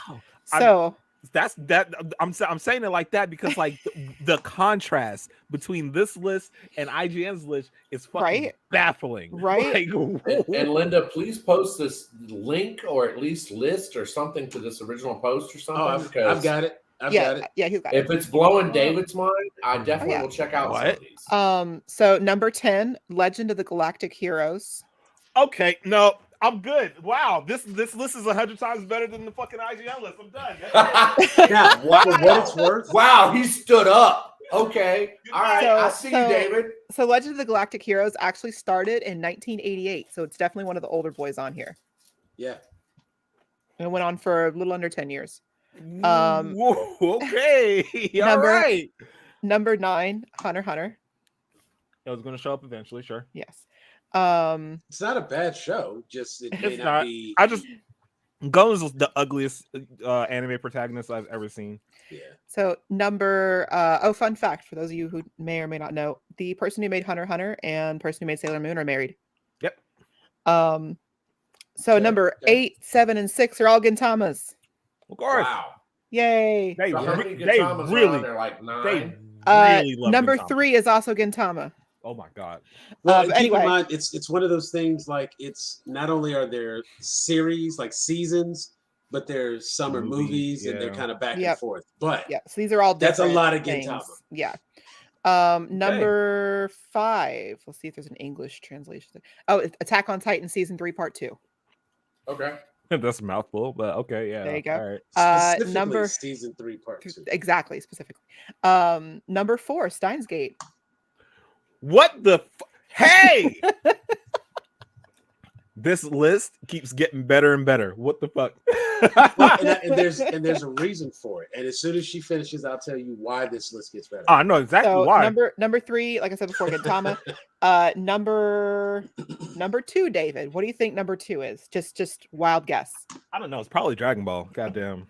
So that's that. I'm saying it like that because like the contrast between this list and IGN's list is fucking baffling. Right. Like, and Linda, please post this link or at least list or something to this original post or something. I've got it. I've got it. Yeah, he's got it. If it's blowing David's mind, I definitely will check out some of these. So number 10, Legend of the Galactic Heroes. Okay, no, I'm good. Wow, this list is 100 times better than the fucking IGN list. I'm done. Yeah, wow. For what it's worth. Wow, he stood up. Okay, all right, I see you, David. So Legend of the Galactic Heroes actually started in 1988, so it's definitely one of the older boys on here. Yeah, and it went on for a little under 10 years. Whoa, okay, all right. Number 9, Hunter x Hunter. It was going to show up eventually, sure. Yes. It's not a bad show. Just it may not be. I just Gon is the ugliest anime protagonist I've ever seen. Yeah. So number fun fact for those of you who may or may not know, the person who made Hunter x Hunter and person who made Sailor Moon are married. Yep. So number 8, 7, and 6 are all Gintamas. Of course. Wow. Yay. They really, they're like 9. They really love number Gintama. 3 is also Gintama. Oh my god. Well, keep anyway. in mind, it's one of those things. Like, it's not only are there series like seasons, but there's summer movies and they're kind of back and forth. But yeah, so these are all that's a lot of things. Gintama. Yeah. Number 5. Let's see if there's an English translation. Oh, Attack on Titan season 3 part 2. Okay. That's a mouthful, but okay, yeah. There you go. All right. Number season 3 part 2. Exactly, specifically. Number 4, Steins Gate. What the hey! This list keeps getting better and better. What the fuck? Well, and there's a reason for it. And as soon as she finishes, I'll tell you why this list gets better. I know exactly So why. number 3, like I said before, Gintama. number 2, David. What do you think number 2 is? Just wild guess. I don't know. It's probably Dragon Ball. Goddamn.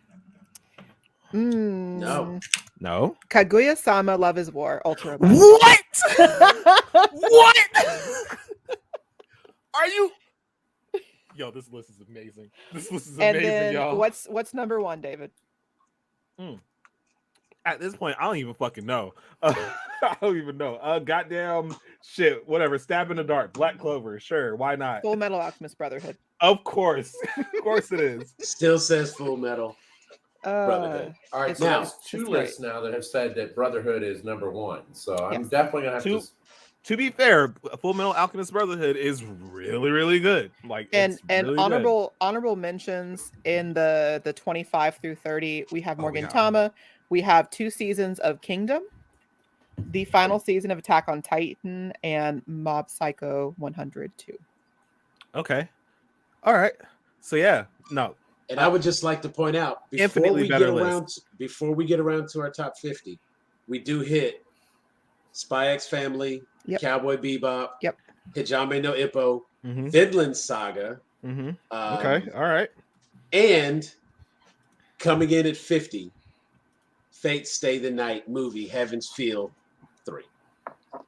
No. No. Kaguya-sama Love is War Ultra. What? What? Are you? Yo, this list is amazing. This list is And amazing, then y'all. what's number 1, David? At this point, I don't even fucking know. I don't even know. Goddamn shit. Whatever. Stab in the dark. Black Clover. Sure. Why not? Full Metal Alchemist Brotherhood. Of course. Of course it is. Still says Full Metal Brotherhood. All right, so Now- there's 2 That's lists now that have said that Brotherhood is number 1. So I'm Yes. definitely gonna have to. To be fair, Full Metal Alchemist Brotherhood is really, really good. Like, And it's really honorable mentions in the 25 through 30. We have Oh, Morgan yeah. Tama. We have 2 seasons of Kingdom, the final season of Attack on Titan, and Mob Psycho 102. good. Okay. All right. So yeah, no. And I would just like to point out Infinitely better before we get around to our top 50, we do hit Spy X Family, Yep. Cowboy Bebop, Yep. Hijame no Ippo, Mm-hmm. Vinland Saga. Mm-hmm. Okay. All right. And coming in at 50, Fate Stay the Night movie, Heaven's Feel 3.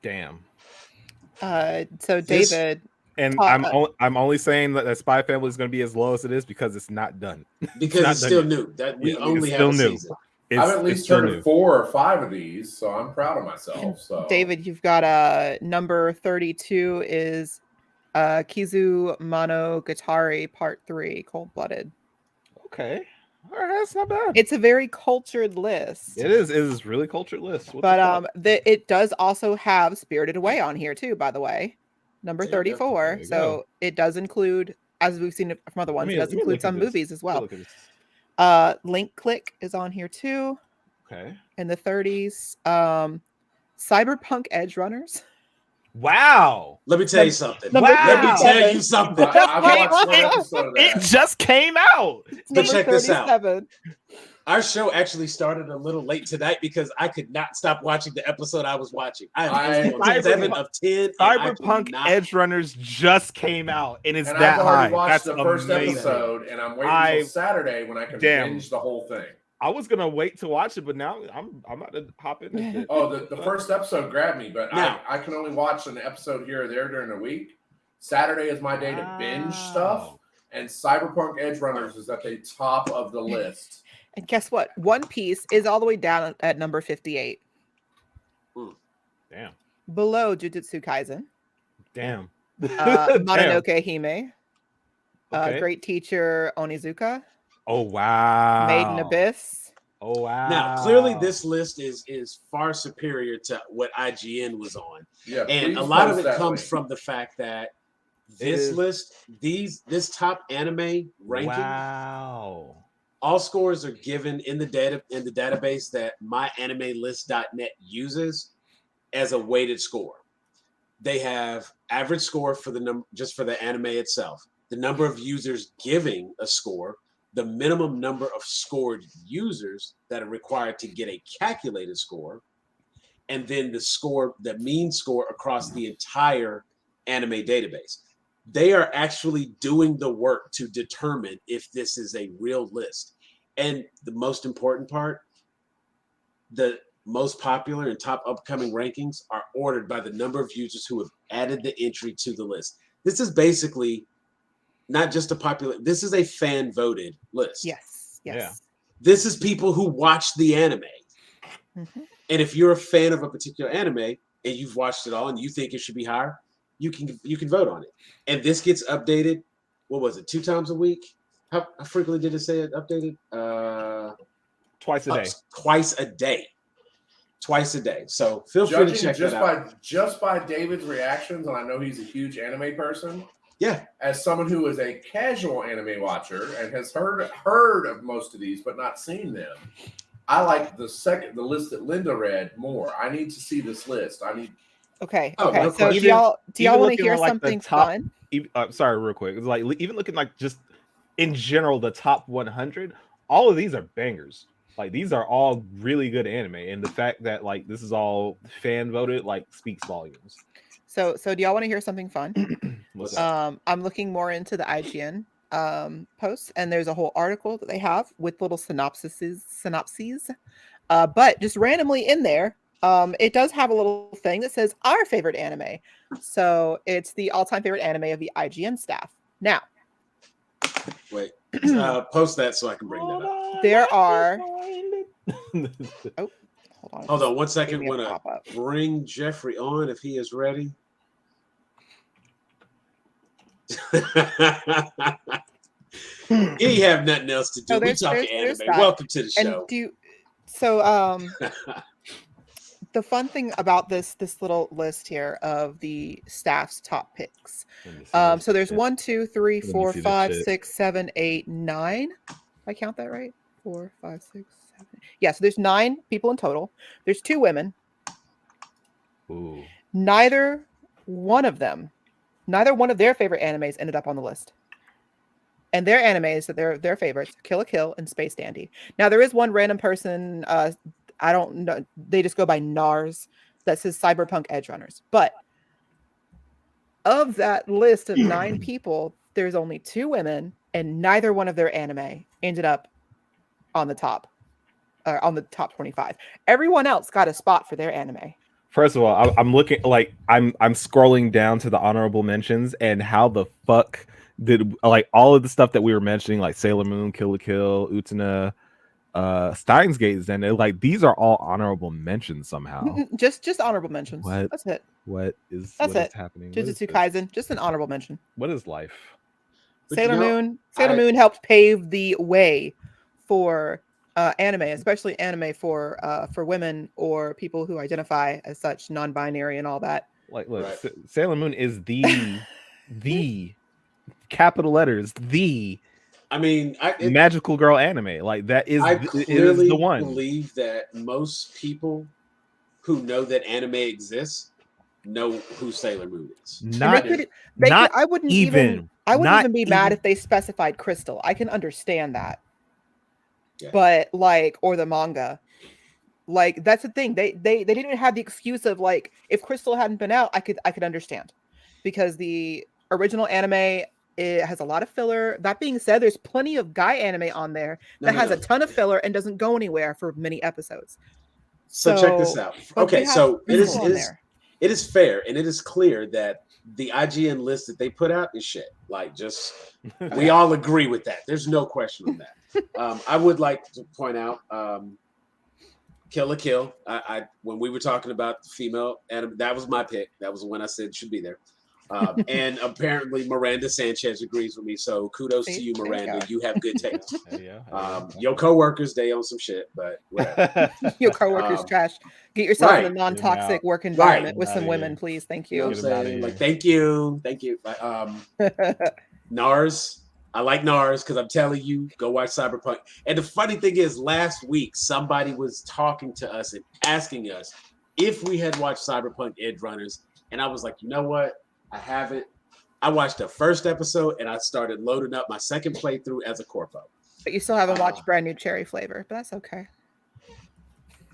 Damn. So This- David, And I'm only saying that Spy Family is going to be as low as it is because it's not done. Because not it's done still yet. new. That we It's only still have a new. season. I've at least still heard new. of 4 or 5 of these, so I'm proud of myself. So David, you've got number 32 is Kizu Monogatari Part 3, Cold Blooded. Okay. All right. That's not bad. It's a very cultured list. It is. It is really cultured list. What the But fuck? it does also have Spirited Away on here too, by the way. Number There you go. 34. There you So it does include, as we've seen it from other ones, it does Let me include look at some this. movies as Let me well. look at this. Link Click is on here too Okay. in the 30s. Cyberpunk Edge Runners. Wow. Let me tell you something. Number Let me 37. tell you something. I watched 1 episode of It that. just came out. It's But number check this out. 37. Our show actually started a little late tonight because I could not stop watching the episode I was watching. I am on Cyberpunk- 7 of 10. and I Cyberpunk cannot- Edge Runners just came out, and it's And that I've high. already watched That's the first amazing. episode, and I'm waiting I- until Saturday when I can Damn. binge the whole thing. I was gonna wait to watch it, but now I'm about to hop in. And shit. Oh, the first episode grabbed me, but Now- I can only watch an episode here or there during the week. Saturday is my day to binge stuff, Wow. and Cyberpunk Edge Runners is at the top of the list. And guess what? One Piece is all the way down at number 58. Damn. Below Jujutsu Kaisen. Damn. Mononoke Hime. Okay. Great Teacher Onizuka. Oh wow. Maiden Abyss. Oh wow. Now, clearly, this list is far superior to what IGN was on. Yeah, And please a lot of post it that comes link. from the fact that It this is- list, this top anime ranking, Wow. all scores are given in the database that myanimelist.net uses as a weighted score. They have average score for the number just for the anime itself, the number of users giving a score, the minimum number of scored users that are required to get a calculated score, and then the mean score across the entire anime database. They are actually doing the work to determine if this is a real list. And the most important part, the most popular and top upcoming rankings are ordered by the number of users who have added the entry to the list. This is basically not just this is a fan voted list. Yes. Yes. Yeah. This is people who watch the anime. Mhm. And if you're a fan of a particular anime and you've watched it all and you think it should be higher, you can vote on it. And this gets updated. What was it? 2 times a week? How frequently did it say it updated? Twice a day. Twice a day. Twice a day. So feel free to Judging check that out. just by David's reactions, and I know he's a huge anime person. Yeah. As someone who is a casual anime watcher and has heard of most of these but not seen them, I like the list that Linda read more. I need to see this list. Okay. Oh, Okay. no So question. do y'all Even want to looking hear at, like, the something top- fun? Sorry, real quick. It's like even looking like just in general, the top 100, all of these are bangers. Like these are all really good anime, and the fact that like this is all fan voted like speaks volumes. So do y'all want to hear something fun? What's that? I'm looking more into the IGN posts, and there's a whole article that they have with little synopses. But just randomly in there, it does have a little thing that says our favorite anime. So it's the all-time favorite anime of the IGN staff. Now, wait, post that so I can bring that up. There are. Oh, hold on 1 second. Want to bring Jeffrey on if he is ready. He have nothing else to do. Oh, we talking anime. Welcome to the show. The fun thing about this little list here of the staff's top picks. So there's 1, 2, 3, 4, 5, 6, 7, 8, 9. I count that right? 4, 5, 6, 7. Yeah, so there's 9 people in total. There's 2 women. Ooh. Neither one of their favorite animes ended up on the list. And their animes that they're their favorites, Kill la Kill and Space Dandy. Now there is one random person, I don't know, they just go by NARS, that says Cyberpunk Edge Runners. But of that list of 9 people, there's only 2 women, and neither one of their anime ended up on the top 25. Everyone else got a spot for their anime. First of all, I'm looking like I'm scrolling down to the honorable mentions, and how the fuck did like all of the stuff that we were mentioning, like Sailor Moon, Kill la Kill, Utena, Steins Gate, and like these are all honorable mentions somehow. Just honorable mentions. What? That's it. What is happening? Jujutsu Kaisen, just an honorable mention. What is life? Sailor Moon helped pave the way for anime, especially anime for women or people who identify as such, non-binary and all that. Like, look, right. Sailor Moon is the capital letters, the magical girl anime. Like that is, I clearly the one. Believe that most people who know that anime exists know who Sailor Moon is. I wouldn't even be mad if they specified Crystal. I can understand that. Yeah. But like, or the manga, like that's the thing. They didn't even have the excuse of like, if Crystal hadn't been out, I could understand, because the original anime, it has a lot of filler. That being said, there's plenty of guy anime on there that has a ton of filler and doesn't go anywhere for many episodes. So check this out. Okay, so it is fair and it is clear that the IGN list that they put out is shit. Like, just we all agree with that. There's no question on that. I would like to point out Kill la Kill. I when we were talking about the female anime, that was my pick. That was the one I said should be there. And apparently Miranda Sanchez agrees with me. So kudos to you, Miranda. You have good taste. Your coworkers, they own some shit, but whatever. Your coworkers trash. Get yourself in a non-toxic work environment with some women, please. Thank you. You know what I'm saying? Like, thank you. NARS. I like NARS because I'm telling you, go watch Cyberpunk. And the funny thing is, last week somebody was talking to us and asking us if we had watched Cyberpunk Edge Runners, and I was like, you know what? I haven't. I watched the first episode and I started loading up my second playthrough as a corpo. But you still haven't watched Brand New Cherry Flavor, but that's okay.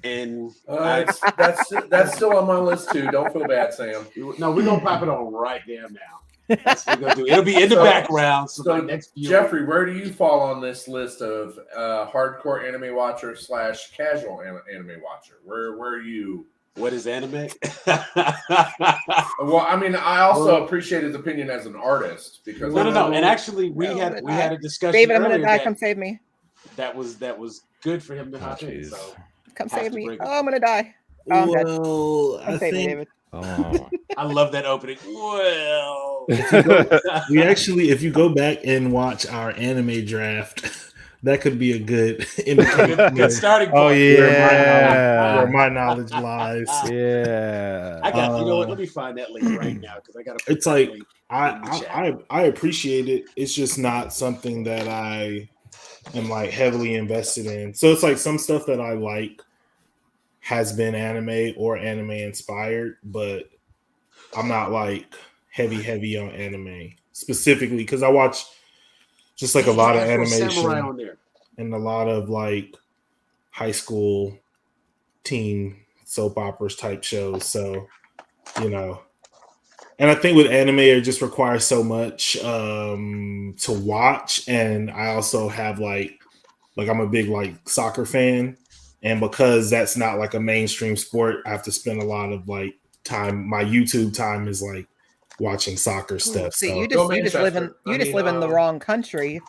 And that's still on my list too. Don't feel bad, Sam. No, we're gonna pop it on right there now. That's what we're gonna do. It'll be in the background. So next Jeffrey, where do you fall on this list of hardcore anime watcher / casual anime watcher? Where are you? What is anime? Well, I mean, I also appreciate his opinion as an artist, because no. And actually, we had a discussion. David, I'm gonna die. Come save me. That was good for him to hop in. So come save me. Oh, I'm gonna die. Oh, well, I think. David. Oh. I love that opening. Well, if you go back and watch our anime draft. That could be a good starting point. Oh yeah, where my knowledge lies. Yeah, I got. You know what? Let me find that link right now because I got to. It's like I appreciate it. It's just not something that I am like heavily invested in. So it's like some stuff that I like has been anime or anime inspired, but I'm not like heavy on anime specifically because I watch just like a lot of Afro animation Samurai on there. and a lot of like high school teen soap operas type shows. So, you know, and I think with anime, it just requires so much to watch. And I also have like I'm a big like soccer fan. And because that's not like a mainstream sport, I have to spend a lot of like time. My YouTube time is like watching soccer stuff. See, so you just live in the wrong country.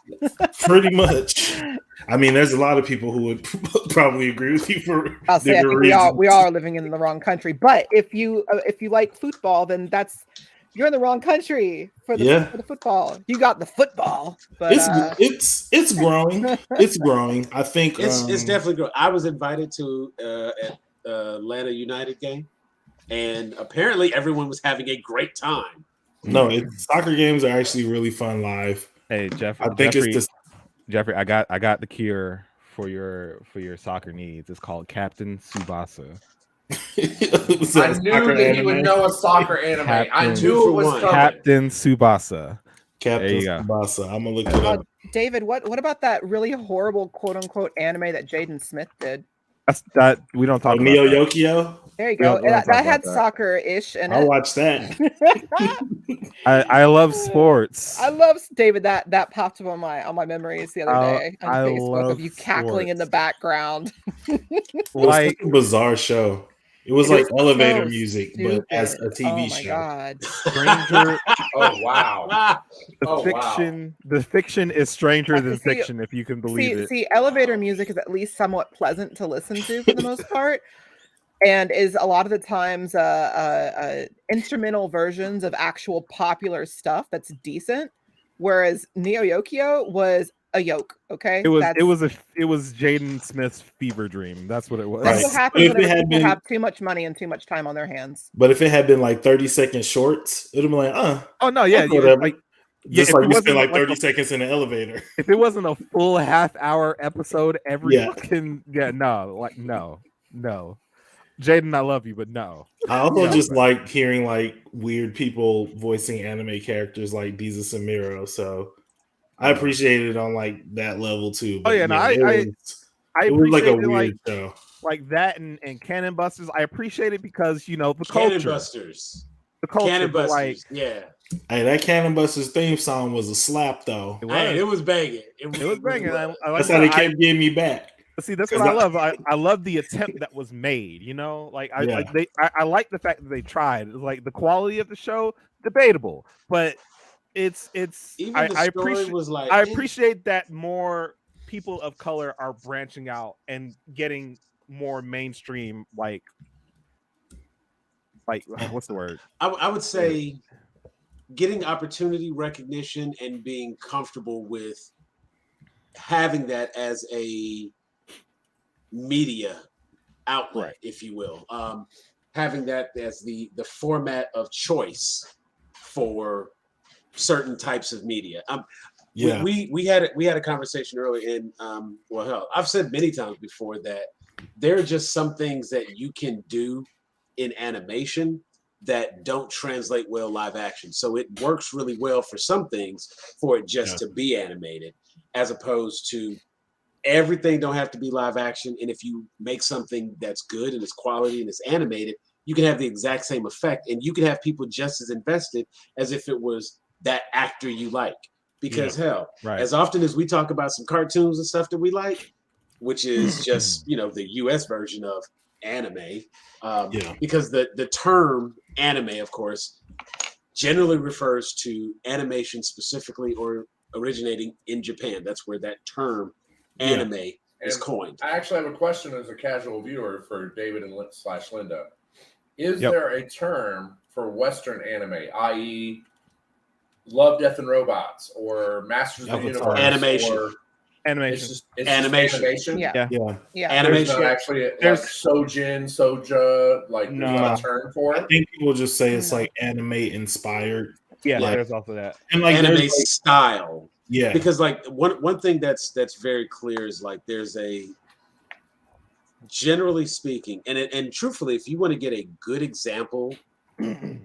pretty much. I mean, there's a lot of people who would probably agree with you for I'll say I different think reasons. we are living in the wrong country. But if you like football, then you're in the wrong country for the football. You got the football, but it's growing. It's growing. I think it's definitely growing. I was invited to an Atlanta United game, and apparently everyone was having a great time. No, soccer games are actually really fun live. Hey, Jeffrey. I think it's just Jeffrey. I got the cure for your soccer needs. It's called Captain Tsubasa. I knew that you would know a soccer anime. I knew it was coming. Captain Tsubasa. Captain Tsubasa. I'm gonna look it up. David, what about that really horrible quote unquote anime that Jaden Smith did? That we don't talk about. Neo Yokio. There you go. That had soccer-ish in it. I'll watch that. I love sports. I love David. That popped up on my memories the other day on Facebook of you cackling in the background. Like a bizarre show. It was like elevator music, stupid. but as a TV show. Oh my god! Stranger. Oh wow! The fiction is stranger than fiction, if you can believe it. See, elevator music is at least somewhat pleasant to listen to for the most part, and is a lot of the times instrumental versions of actual popular stuff that's decent. Whereas Neo Yokio was a yoke. Okay, it was Jaden Smith's fever dream. That's what it was. That's what happens when people have too much money and too much time on their hands. But if it had been like 30-second shorts, it'd be like, oh no, yeah, whatever. Yeah, just like we spent like 30 seconds in the elevator. If it wasn't a full half-hour episode every no. Jaden, I love you, but no. I also just like hearing like weird people voicing anime characters like Deezus and Miro, so I appreciate it on like that level too. But it was like a weird show. Like that and Cannon Busters. I appreciate it because the culture. Cannon Busters. The culture, Cannon Busters, like, yeah. Hey, that Cannon Busters theme song was a slap though. It was banging. It was banging. I like that's how they kept getting me back. See, that's what I love. I love the attempt that was made. I like the fact that they tried. It's like the quality of the show, debatable, but it's. I appreciate that more people of color are branching out and getting more mainstream. Like what's the word? I would say getting opportunity, recognition, and being comfortable with having that as a media outlet, if you will, having that as the format of choice for certain types of media. We had a conversation earlier, and I've said many times before that there are just some things that you can do in animation that don't translate well live action. So it works really well for some things for it just to be animated, as opposed to everything don't have to be live action. And if you make something that's good and it's quality and it's animated, you can have the exact same effect, and you can have people just as invested as if it was that actor you like. Because as often as we talk about some cartoons and stuff that we like, which is just the US version of anime, because the term anime, of course, generally refers to animation specifically or originating in Japan. That's where that term anime is coined. I actually have a question as a casual viewer for David and /Linda. Is there a term for Western anime, i.e., Love, Death, and Robots, or Masters of the Universe? Animation. Animation. It's animation. Yeah. Animation. There's actually like Sojin, Soja, like a term for it. I think people just say it's like anime inspired. Yeah, there's also that. And like anime style. Yeah. Because like one thing that's very clear is like there's a, generally speaking, and truthfully, if you want to get a good example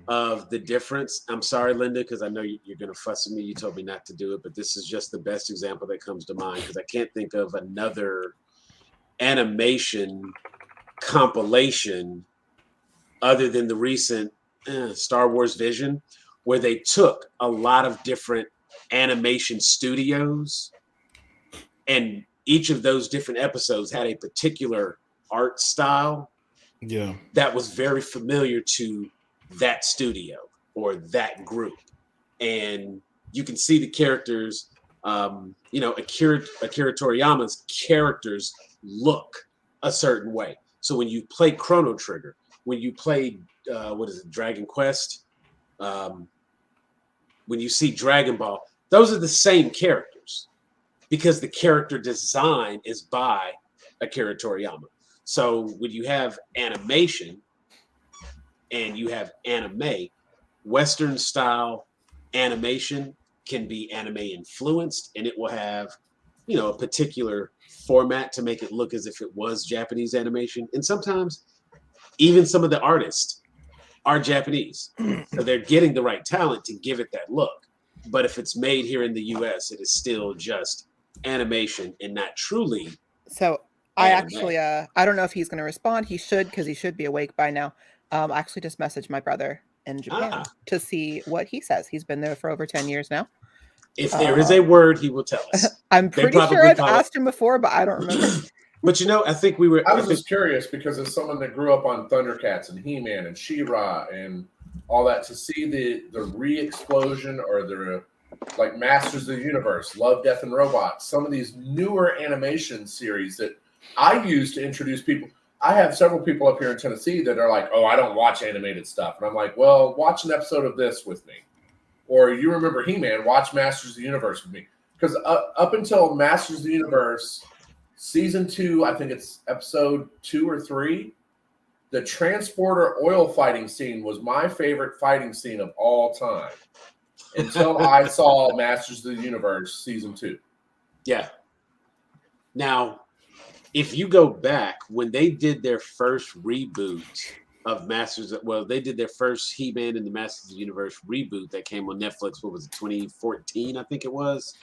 of the difference. I'm sorry, Linda, because I know you're going to fuss at me. You told me not to do it, but this is just the best example that comes to mind because I can't think of another animation compilation other than the recent Star Wars Vision, where they took a lot of different animation studios, and each of those different episodes had a particular art style that was very familiar to that studio or that group. And you can see the characters, Akira Toriyama's characters look a certain way. So when you play Chrono Trigger, when you play, Dragon Quest, when you see Dragon Ball, those are the same characters because the character design is by Akira Toriyama. So when you have animation and you have anime, Western style animation can be anime influenced, and it will have, a particular format to make it look as if it was Japanese animation. And sometimes even some of the artists are Japanese. So they're getting the right talent to give it that look. But if it's made here in the US, it is still just animation and not truly. So I actually, I don't know if he's going to respond. He should, because he should be awake by now. I actually just messaged my brother in Japan to see what he says. He's been there for over 10 years now. If there is a word, he will tell us. I'm pretty sure I've asked him before, but I don't remember. But I think we were. I was just curious because as someone that grew up on Thundercats and He-Man and She-Ra and all that, to see the re-explosion or the like Masters of the Universe, Love, Death, and Robots, some of these newer animation series that I use to introduce people. I have several people up here in Tennessee that are like, "Oh, I don't watch animated stuff," and I'm like, "Well, watch an episode of this with me." Or you remember He-Man, watch Masters of the Universe with me. Because up until Masters of the Universe, season 2, I think it's episode 2 or 3, the transporter oil fighting scene was my favorite fighting scene of all time. Until I saw Masters of the Universe season 2. Yeah. Now, if you go back, when they did their first reboot of they did their first He-Man and the Masters of the Universe reboot that came on Netflix. What was it, 2014? I think it was.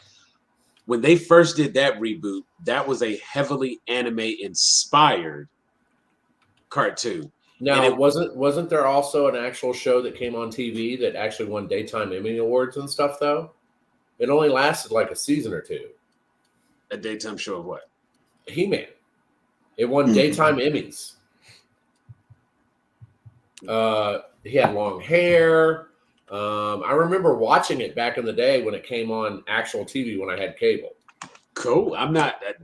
When they first did that reboot, that was a heavily anime-inspired cartoon. Now, wasn't there also an actual show that came on TV that actually won daytime Emmy awards and stuff? Though it only lasted like a season or two. A daytime show of what? He-Man. It won daytime Emmys. He had long hair. I remember watching it back in the day when it came on actual TV when I had cable. Cool.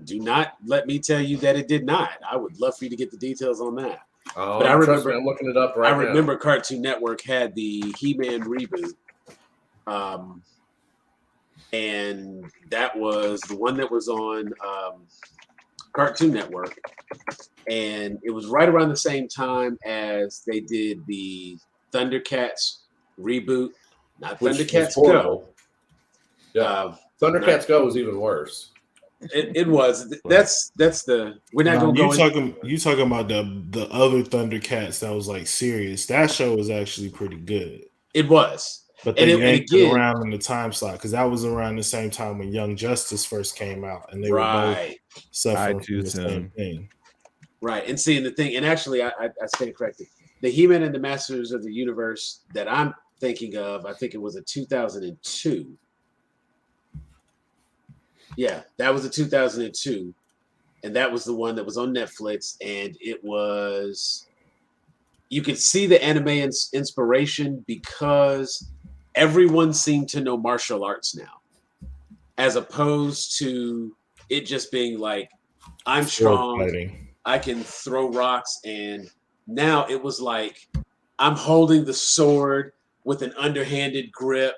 Do not let me tell you that it did not. I would love for you to get the details on that. Oh, but I remember, I'm looking it up right now. I remember Cartoon Network had the He-Man reboot. And that was the one that was on Cartoon Network. And it was right around the same time as they did the Thundercats reboot. Not Thundercats Go. Yeah. Thundercats Go was even worse. It was. That's the. We're not going to go. You talking about the other Thundercats that was like serious? That show was actually pretty good. It was. But they yanked it around in the time slot because that was around the same time when Young Justice first came out, and they were both suffering from the same thing. Right, and seeing the thing, and actually, I stand corrected. The He-Man and the Masters of the Universe that I'm thinking of, I think it was a 2002. Yeah, that was a 2002, and that was the one that was on Netflix, and it was. You could see the anime inspiration because everyone seemed to know martial arts now, as opposed to it just being like, I'm strong, I can throw rocks, and now it was like, I'm holding the sword with an underhanded grip.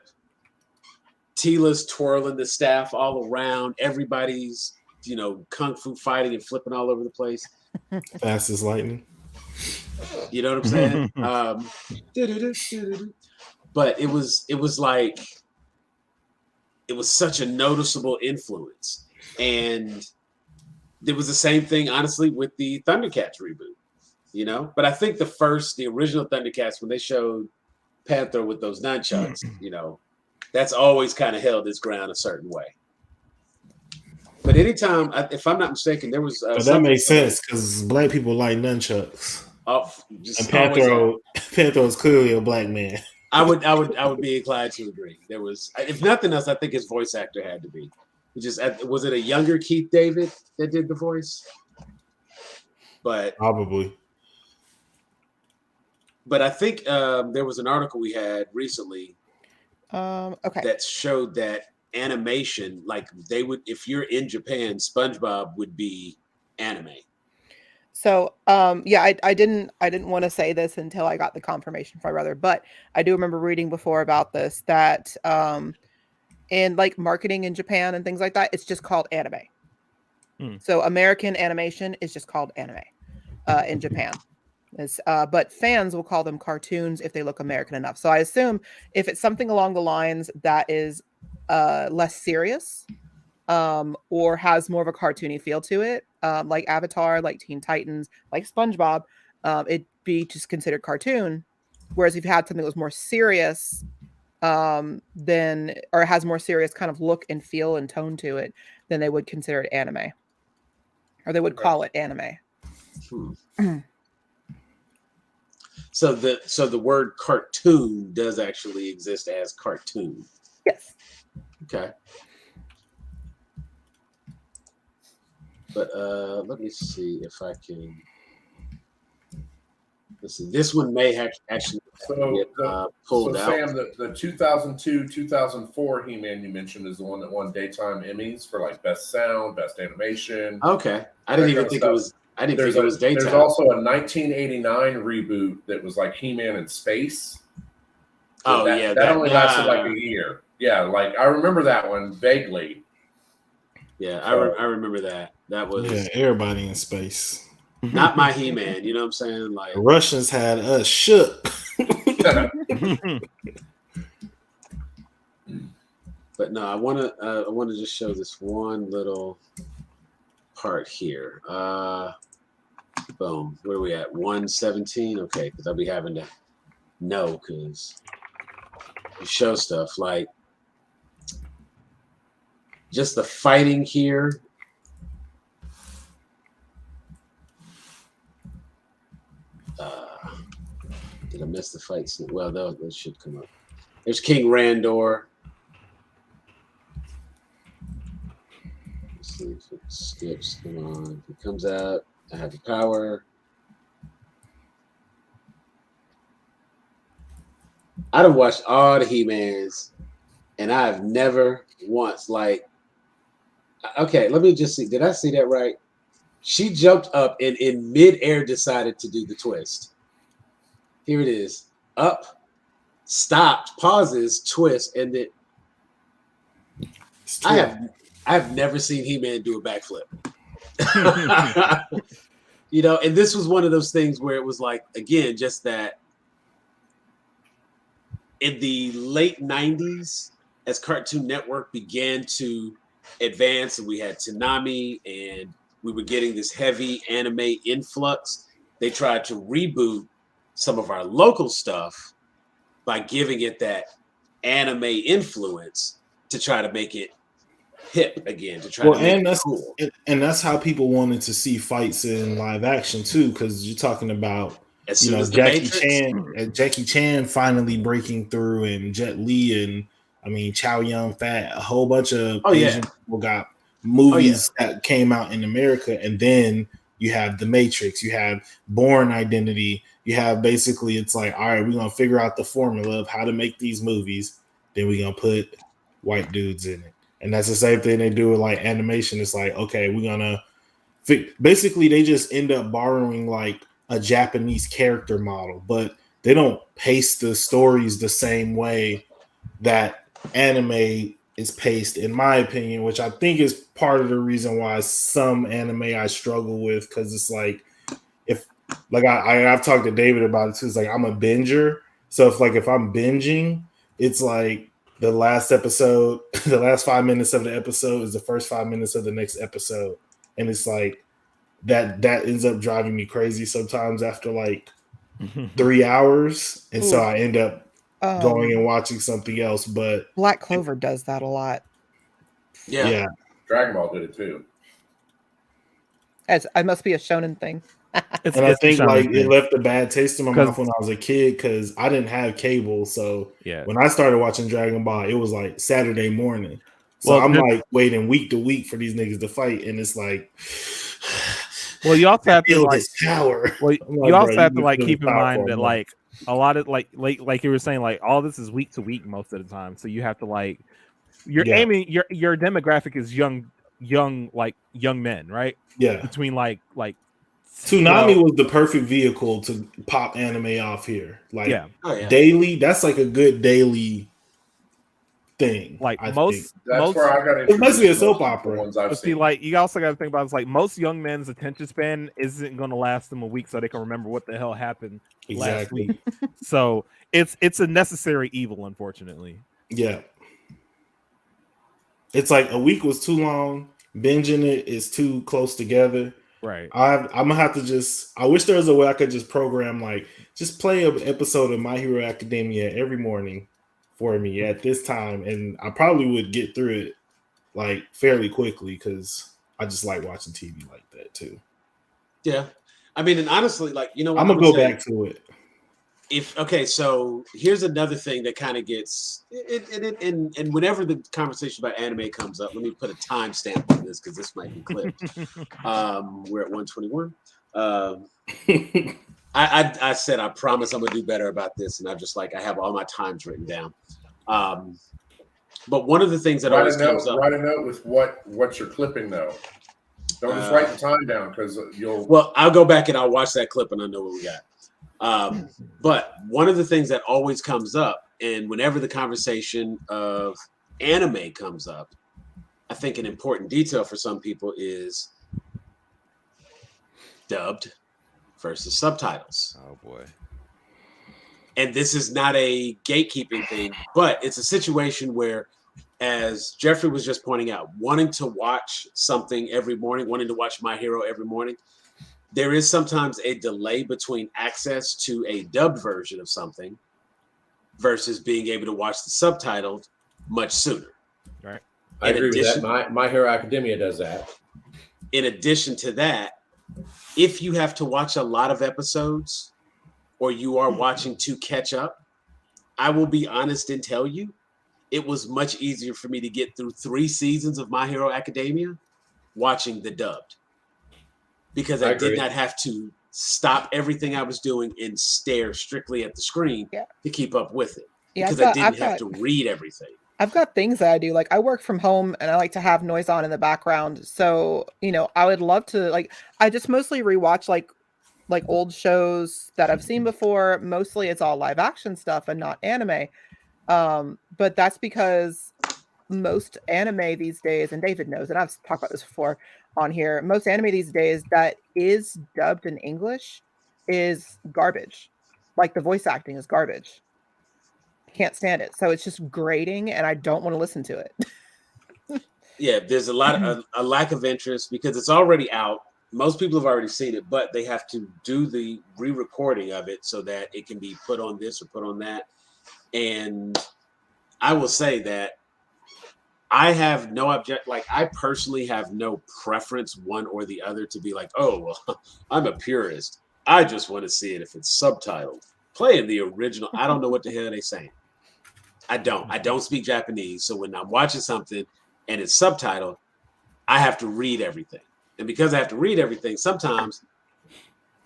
Tila's twirling the staff all around. Everybody's, kung fu fighting and flipping all over the place. Fast as lightning. You know what I'm saying? But it was like, it was such a noticeable influence. And it was the same thing, honestly, with the Thundercats reboot, But I think the original Thundercats, when they showed Panthro with those nunchucks, that's always kind of held its ground a certain way. But anytime, if I'm not mistaken, there was. But that makes sense because black people like nunchucks. And Panthro is clearly a black man. I would be inclined to agree. There was, if nothing else, I think his voice actor had to be. Was it a younger Keith David that did the voice? But probably. But I think there was an article we had recently that showed that animation, like they would, if you're in Japan, SpongeBob would be anime. So I didn't want to say this until I got the confirmation from my brother, but I do remember reading before about this that in like marketing in Japan and things like that, it's just called anime. So American animation is just called anime in Japan. But fans will call them cartoons if they look American enough. So I assume if it's something along the lines that is less serious or has more of a cartoony feel to it, like Avatar, like Teen Titans, like SpongeBob, it'd be just considered cartoon. Whereas if you had something that was more serious, then or has more serious kind of look and feel and tone to it, then they would consider it anime, or they would call it anime. So the word cartoon does actually exist as cartoon. Yes. Okay. But let me see if I can. Let's see. This one may have actually get pulled out. Sam, the 2002-2004 He-Man you mentioned is the one that won daytime Emmys for like best sound, best animation. Okay, I didn't even think it was. I didn't think it was daytime. There's also a 1989 reboot that was like He-Man in space. So that only lasted like a year. Yeah, like I remember that one vaguely. Yeah, I remember that. That was everybody in space. Not my He-Man, you know what I'm saying? Like the Russians had us shook. But no, I want to just show this one little part here. Boom. Where are we at? 117. Okay, because I'll be having to know because you show stuff like just the fighting here. Did I miss the fights? Well, those should come up. There's King Randor. Let's see if it skips. Come on. If it comes out, I have the power. I've watched all the He-Mans, and I've never once okay, let me just see. Did I see that right? She jumped up and in midair decided to do the twist. Here it is. Up, stopped, pauses, twist, and then I have never seen He-Man do a backflip. And this was one of those things where it was like, again, just that in the late 90s, as Cartoon Network began to advance and we had Toonami and we were getting this heavy anime influx, they tried to reboot some of our local stuff by giving it that anime influence to try to make it hip again, to try to make it cool. And that's how people wanted to see fights in live action too, because you're talking about Jackie Chan finally breaking through, and Jet Li, and Chow Yun Fat, a whole bunch of Asian people got movies that came out in America, and then you have The Matrix, you have Bourne Identity, you have basically it's like, all right, we're gonna figure out the formula of how to make these movies, then we're gonna put white dudes in it. And that's the same thing they do with like animation. It's like, okay, we're gonna basically they just end up borrowing like a Japanese character model, but they don't pace the stories the same way that anime is paced, in my opinion, which I think is part of the reason why some anime I struggle with, because it's like, if like I've talked to David about it too. It's like I'm a binger, so if I'm binging, it's like the last episode, the last 5 minutes of the episode is the first 5 minutes of the next episode, and it's like that ends up driving me crazy sometimes after like 3 hours, and so I end up going and watching something else. But Black Clover does that a lot. Yeah. Dragon Ball did it too. It must be a shonen thing. And I think like it left a bad taste in my mouth when I was a kid because I didn't have cable. So when I started watching Dragon Ball, it was like Saturday morning. So I'm like waiting week to week for these niggas to fight, and it's like, well, you also have to like power. Well, you also have to like keep in mind that like a lot of like you were saying, like all this is week to week most of the time. So you have to like you're aiming your demographic is young men, right? Yeah, between like Toonami was the perfect vehicle to pop anime off here. Like daily, that's like a good daily thing. Like that's where I got it's basically a soap opera. But see, like you also got to think about it's like most young men's attention span isn't going to last them a week, so they can remember what the hell happened last week. So it's a necessary evil, unfortunately. Yeah, it's like a week was too long. Binging it is too close together. Right. I'm gonna have to I wish there was a way I could just program like just play an episode of My Hero Academia every morning for me at this time, and I probably would get through it like fairly quickly because I just like watching TV like that too. Yeah, I mean, and honestly, like what I'm gonna go back to it. So here's another thing that kind of gets and whenever the conversation about anime comes up, let me put a timestamp on this because this might be clipped. We're at 121. I said I promise I'm gonna do better about this, and I'm just like I have all my times written down. But one of the things that always comes up. Write a note with what you're clipping though. Don't just write the time down because you'll. Well, I'll go back and I'll watch that clip and I know what we got. But one of the things that always comes up, and whenever the conversation of anime comes up, I think an important detail for some people is dubbed versus subtitles. Oh boy. And this is not a gatekeeping thing, but it's a situation where, as Jeffrey was just pointing out, wanting to watch something every morning, wanting to watch My Hero every morning, there is sometimes a delay between access to a dubbed version of something versus being able to watch the subtitled much sooner. Right. I agree with that. My Hero Academia does that. In addition to that, if you have to watch a lot of episodes or you are watching to catch up, I will be honest and tell you, it was much easier for me to get through 3 seasons of My Hero Academia watching the dubbed. Because I did not have to stop everything I was doing and stare strictly at the screen to keep up with it. Because I didn't have to read everything. I've got things that I do. Like I work from home and I like to have noise on in the background. So, I would love to I just mostly rewatch like old shows that I've seen before. Mostly it's all live action stuff and not anime. But that's because most anime these days, and David knows, and I've talked about this before on here, most anime these days that is dubbed in English is garbage. Like the voice acting is garbage. I can't stand it. So it's just grating and I don't want to listen to it. Yeah, there's a lack of interest because it's already out. Most people have already seen it, but they have to do the re-recording of it so that it can be put on this or put on that. And I will say that I have no I personally have no preference one or the other to be like, oh, well, I'm a purist. I just want to see it if it's subtitled. Play in the original. I don't know what the hell they're saying. I don't speak Japanese. So when I'm watching something and it's subtitled, I have to read everything. And because I have to read everything, sometimes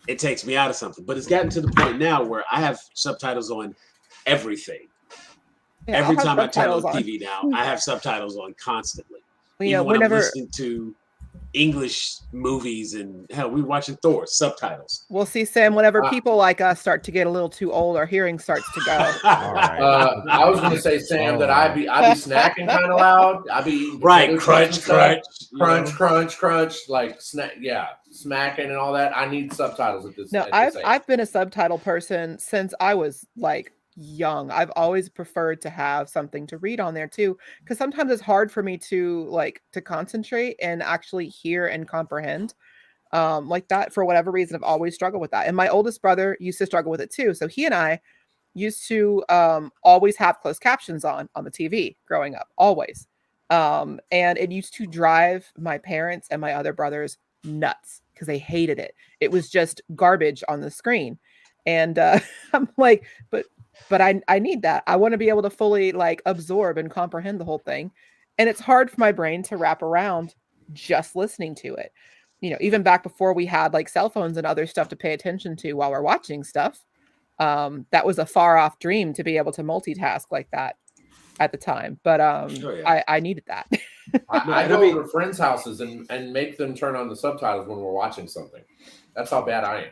it takes me out of something. But it's gotten to the point now where I have subtitles on everything. Yeah, every time I turn on TV now, I have subtitles on constantly. Well, even when I'm listening to English movies and hell, we were watching Thor, subtitles. We'll see, Sam, whenever people like us start to get a little too old, our hearing starts to go. All right. I was going to say, Sam, that I'd be snacking kind of loud. I'd be eating crunch, like snack, smacking and all that. I need subtitles at this. No, I've been a subtitle person since I was like young. I've always preferred to have something to read on there too, because sometimes it's hard for me to concentrate and actually hear and comprehend like that. For whatever reason, I've always struggled with that, and my oldest brother used to struggle with it too. So he and I used to always have closed captions on the TV growing up, always. And it used to drive my parents and my other brothers nuts because they hated it. It was just garbage on the screen. And I'm like, but I need that. I want to be able to fully like absorb and comprehend the whole thing. And it's hard for my brain to wrap around just listening to it. You know, even back before we had like cell phones and other stuff to pay attention to while we're watching stuff, that was a far off dream to be able to multitask like that at the time. But I needed that. I go over to friends' houses and make them turn on the subtitles when we're watching something. That's how bad I am.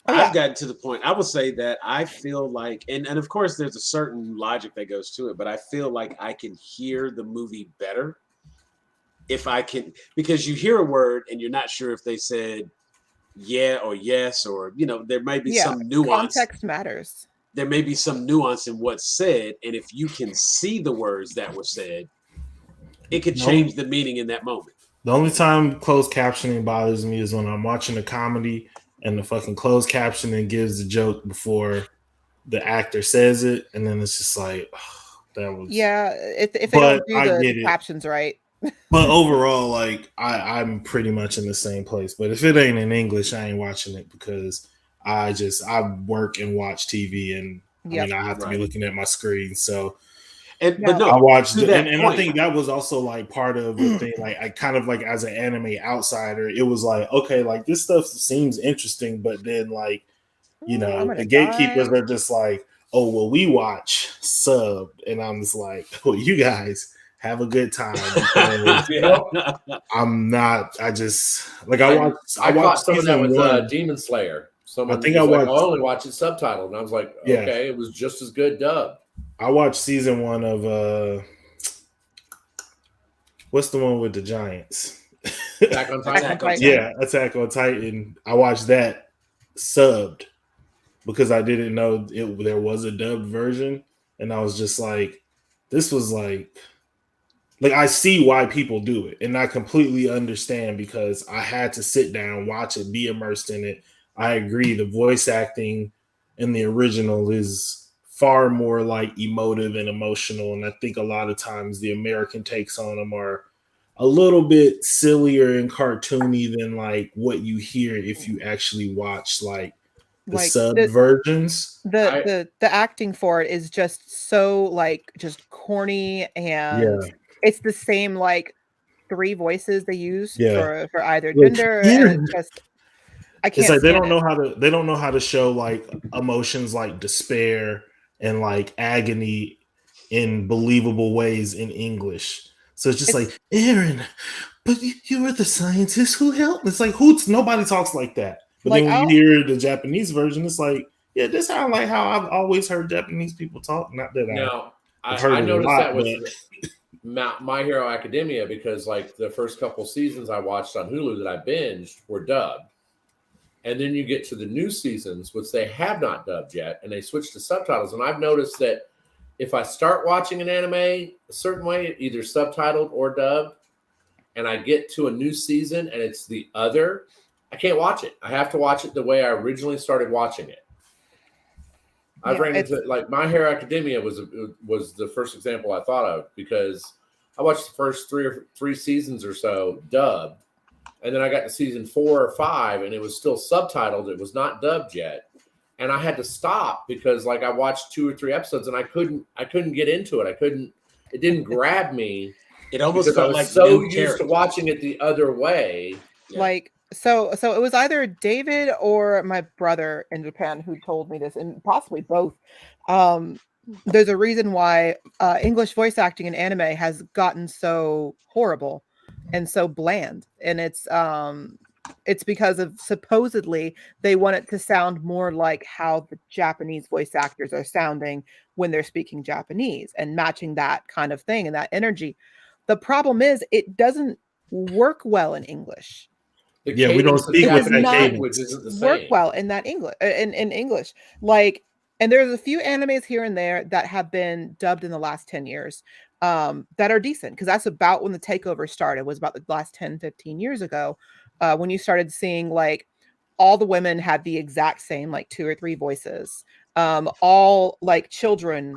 I've gotten to the point, I will say that I feel like, and of course there's a certain logic that goes to it, but I feel like I can hear the movie better if I can, because you hear a word and you're not sure if they said yeah or yes, or, you know, there might be some nuance. Context matters. There may be some nuance in what's said. And if you can see the words that were said, it could change the meaning in that moment. The only time closed captioning bothers me is when I'm watching a comedy and the fucking closed captioning gives the joke before the actor says it, and then it's just like, oh, that was if they don't do the captions right. But overall, like I'm pretty much in the same place. But if it ain't in English, I ain't watching it because I work and watch TV, and I mean I have to be looking at my screen. So but no, I watched it, and I think that was also like part of the thing. Like I kind of like as an anime outsider, it was like, okay, like this stuff seems interesting, but then like, you know, the gatekeepers are just like, oh well, we watch subbed, and I'm just like, oh, you guys have a good time. I'm not. I just like I watched some of that with Demon Slayer. Someone I only watch it subtitled, and I was like, okay, it was just as good dubbed. I watched season 1 of what's the one with the giants? Attack on Titan. Yeah, Attack on Titan. I watched that subbed because I didn't know there was a dubbed version, and I was just like, this was like I see why people do it, and I completely understand because I had to sit down, watch it, be immersed in it. I agree, the voice acting in the original is far more like emotive and emotional, and I think a lot of times the American takes on them are a little bit sillier and cartoony than like what you hear if you actually watch like the sub versions. The acting for it is just so like just corny, and it's the same like 3 voices they use for either gender, and it's just I can't. It's like they don't know how to show like emotions like despair and like agony in believable ways in English. So it's just like, Aaron, but you were the scientist who helped. It's like nobody talks like that. But like, then when you hear the Japanese version, it's like, yeah, this sounds like how I've always heard Japanese people talk. Not that I noticed that with My Hero Academia, because like the first couple seasons I watched on Hulu that I binged were dubbed. And then you get to the new seasons, which they have not dubbed yet, and they switch to subtitles. And I've noticed that if I start watching an anime a certain way, either subtitled or dubbed, and I get to a new season and it's the other, I can't watch it. I have to watch it the way I originally started watching it. I've ran into like My Hero Academia was the first example I thought of, because I watched the first three seasons or so dubbed. And then I got to season 4 or 5 and it was still subtitled. It was not dubbed yet. And I had to stop because like I watched 2 or 3 episodes and I couldn't get into it. It didn't grab me. It almost felt like so used to watching it the other way. Yeah. Like, so it was either David or my brother in Japan who told me this, and possibly both. There's a reason why English voice acting in anime has gotten so horrible and so bland, and it's because of supposedly they want it to sound more like how the Japanese voice actors are sounding when they're speaking Japanese, and matching that kind of thing and that energy. The problem is it doesn't work well in English. We don't speak with that cadence. Work well in that English in English. Like, and there's a few animes here and there that have been dubbed in the last 10 years that are decent, because that's about when the takeover started, was about the last 10, 15 years ago, when you started seeing like all the women had the exact same like 2 or 3 voices. all like children,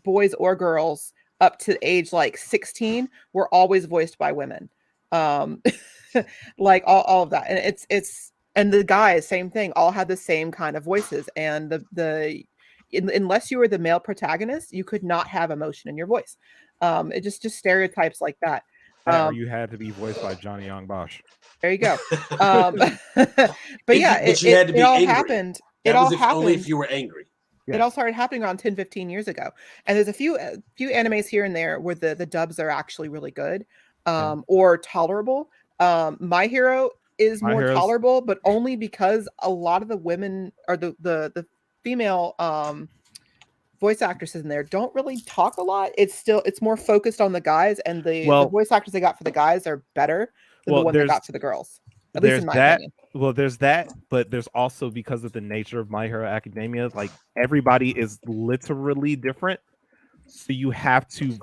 boys or girls, up to age like 16 were always voiced by women. Like all of that. And it's and the guys, same thing, all had the same kind of voices. And unless you were the male protagonist, you could not have emotion in your voice. It just stereotypes like that. Or you had to be voiced by Johnny Young Bosch. There you go. But yeah, it all happened. It all happened only if you were angry. It all started happening around 10-15 years ago. And there's a few animes here and there where the dubs are actually really good, or tolerable. My Hero is more tolerable, but only because a lot of the women or the female voice actresses in there don't really talk a lot. It's more focused on the guys, and the voice actors they got for the guys are better than the one they got for the girls. At least in my opinion. Well, there's that, but there's also, because of the nature of My Hero Academia, like everybody is literally different. So you have to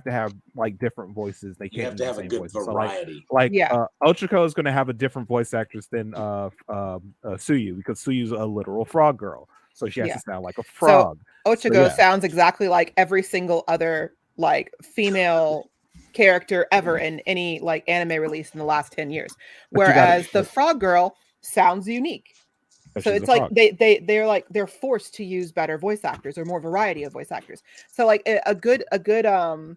have like different voices. They can't have to have a good voices. variety. So like Ochako is going to have a different voice actress than Suyu, because Suyu's a literal frog girl. So she has to sound like a frog. So Ochako sounds exactly like every single other like female character ever in any like anime release in the last 10 years. Whereas the frog girl sounds unique. So it's like they're forced to use better voice actors or more variety of voice actors. So like a good and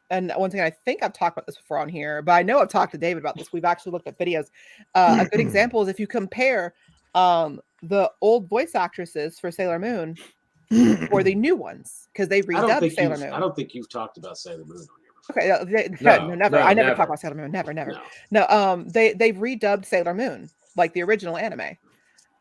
one thing, I think I've talked about this before on here, but I know I've talked to David about this. We've actually looked at videos. A good example is if you compare the old voice actresses for Sailor Moon or the new ones, because they redubbed Sailor Moon. I don't think you've talked about Sailor Moon on here. Okay, no, never. I never talk about Sailor Moon. Never. No, they've redubbed Sailor Moon, like the original anime,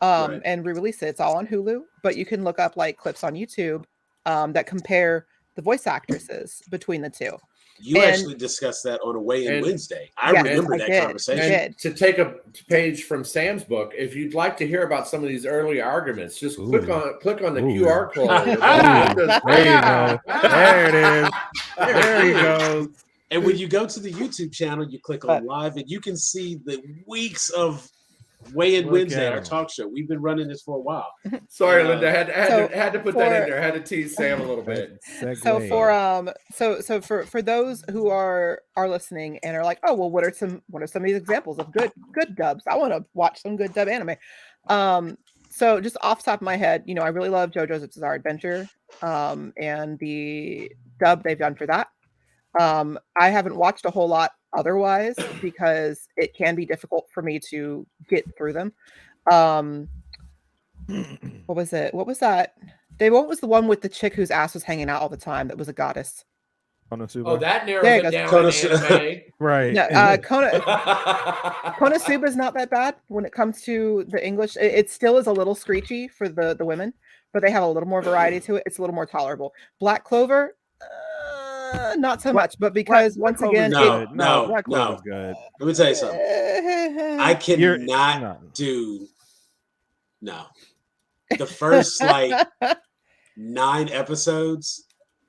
and re-released it. It's all on Hulu, but you can look up like clips on YouTube that compare the voice actresses between the two. You actually discussed that on a Weigh-In Wednesday. I remember that conversation. And to take a page from Sam's book, if you'd like to hear about some of these early arguments, just click on the QR code. There you go. There it is. There you go. And when you go to the YouTube channel, you click on live, and you can see the weeks of Weigh-In Wednesday, our talk show. We've been running this for a while. Sorry, Linda, had to put that in there. I had to tease Sam a little bit. So for those who are listening and are like, oh well, what are some of these examples of good dubs? I want to watch some good dub anime. So just off the top of my head, I really love JoJo's Bizarre Adventure, and the dub they've done for that. I haven't watched a whole lot otherwise because it can be difficult for me to get through them. What was it? What was that? What was the one with the chick whose ass was hanging out all the time that was a goddess? Konosuba. Oh, that narrows it down in anime. Right. No, Konosuba is not that bad when it comes to the English. It still is a little screechy for the women, but they have a little more variety to it. It's a little more tolerable. Black Clover, not so much, but because once again, Black Clover's good. Let me tell you something. I cannot do the first like 9 episodes.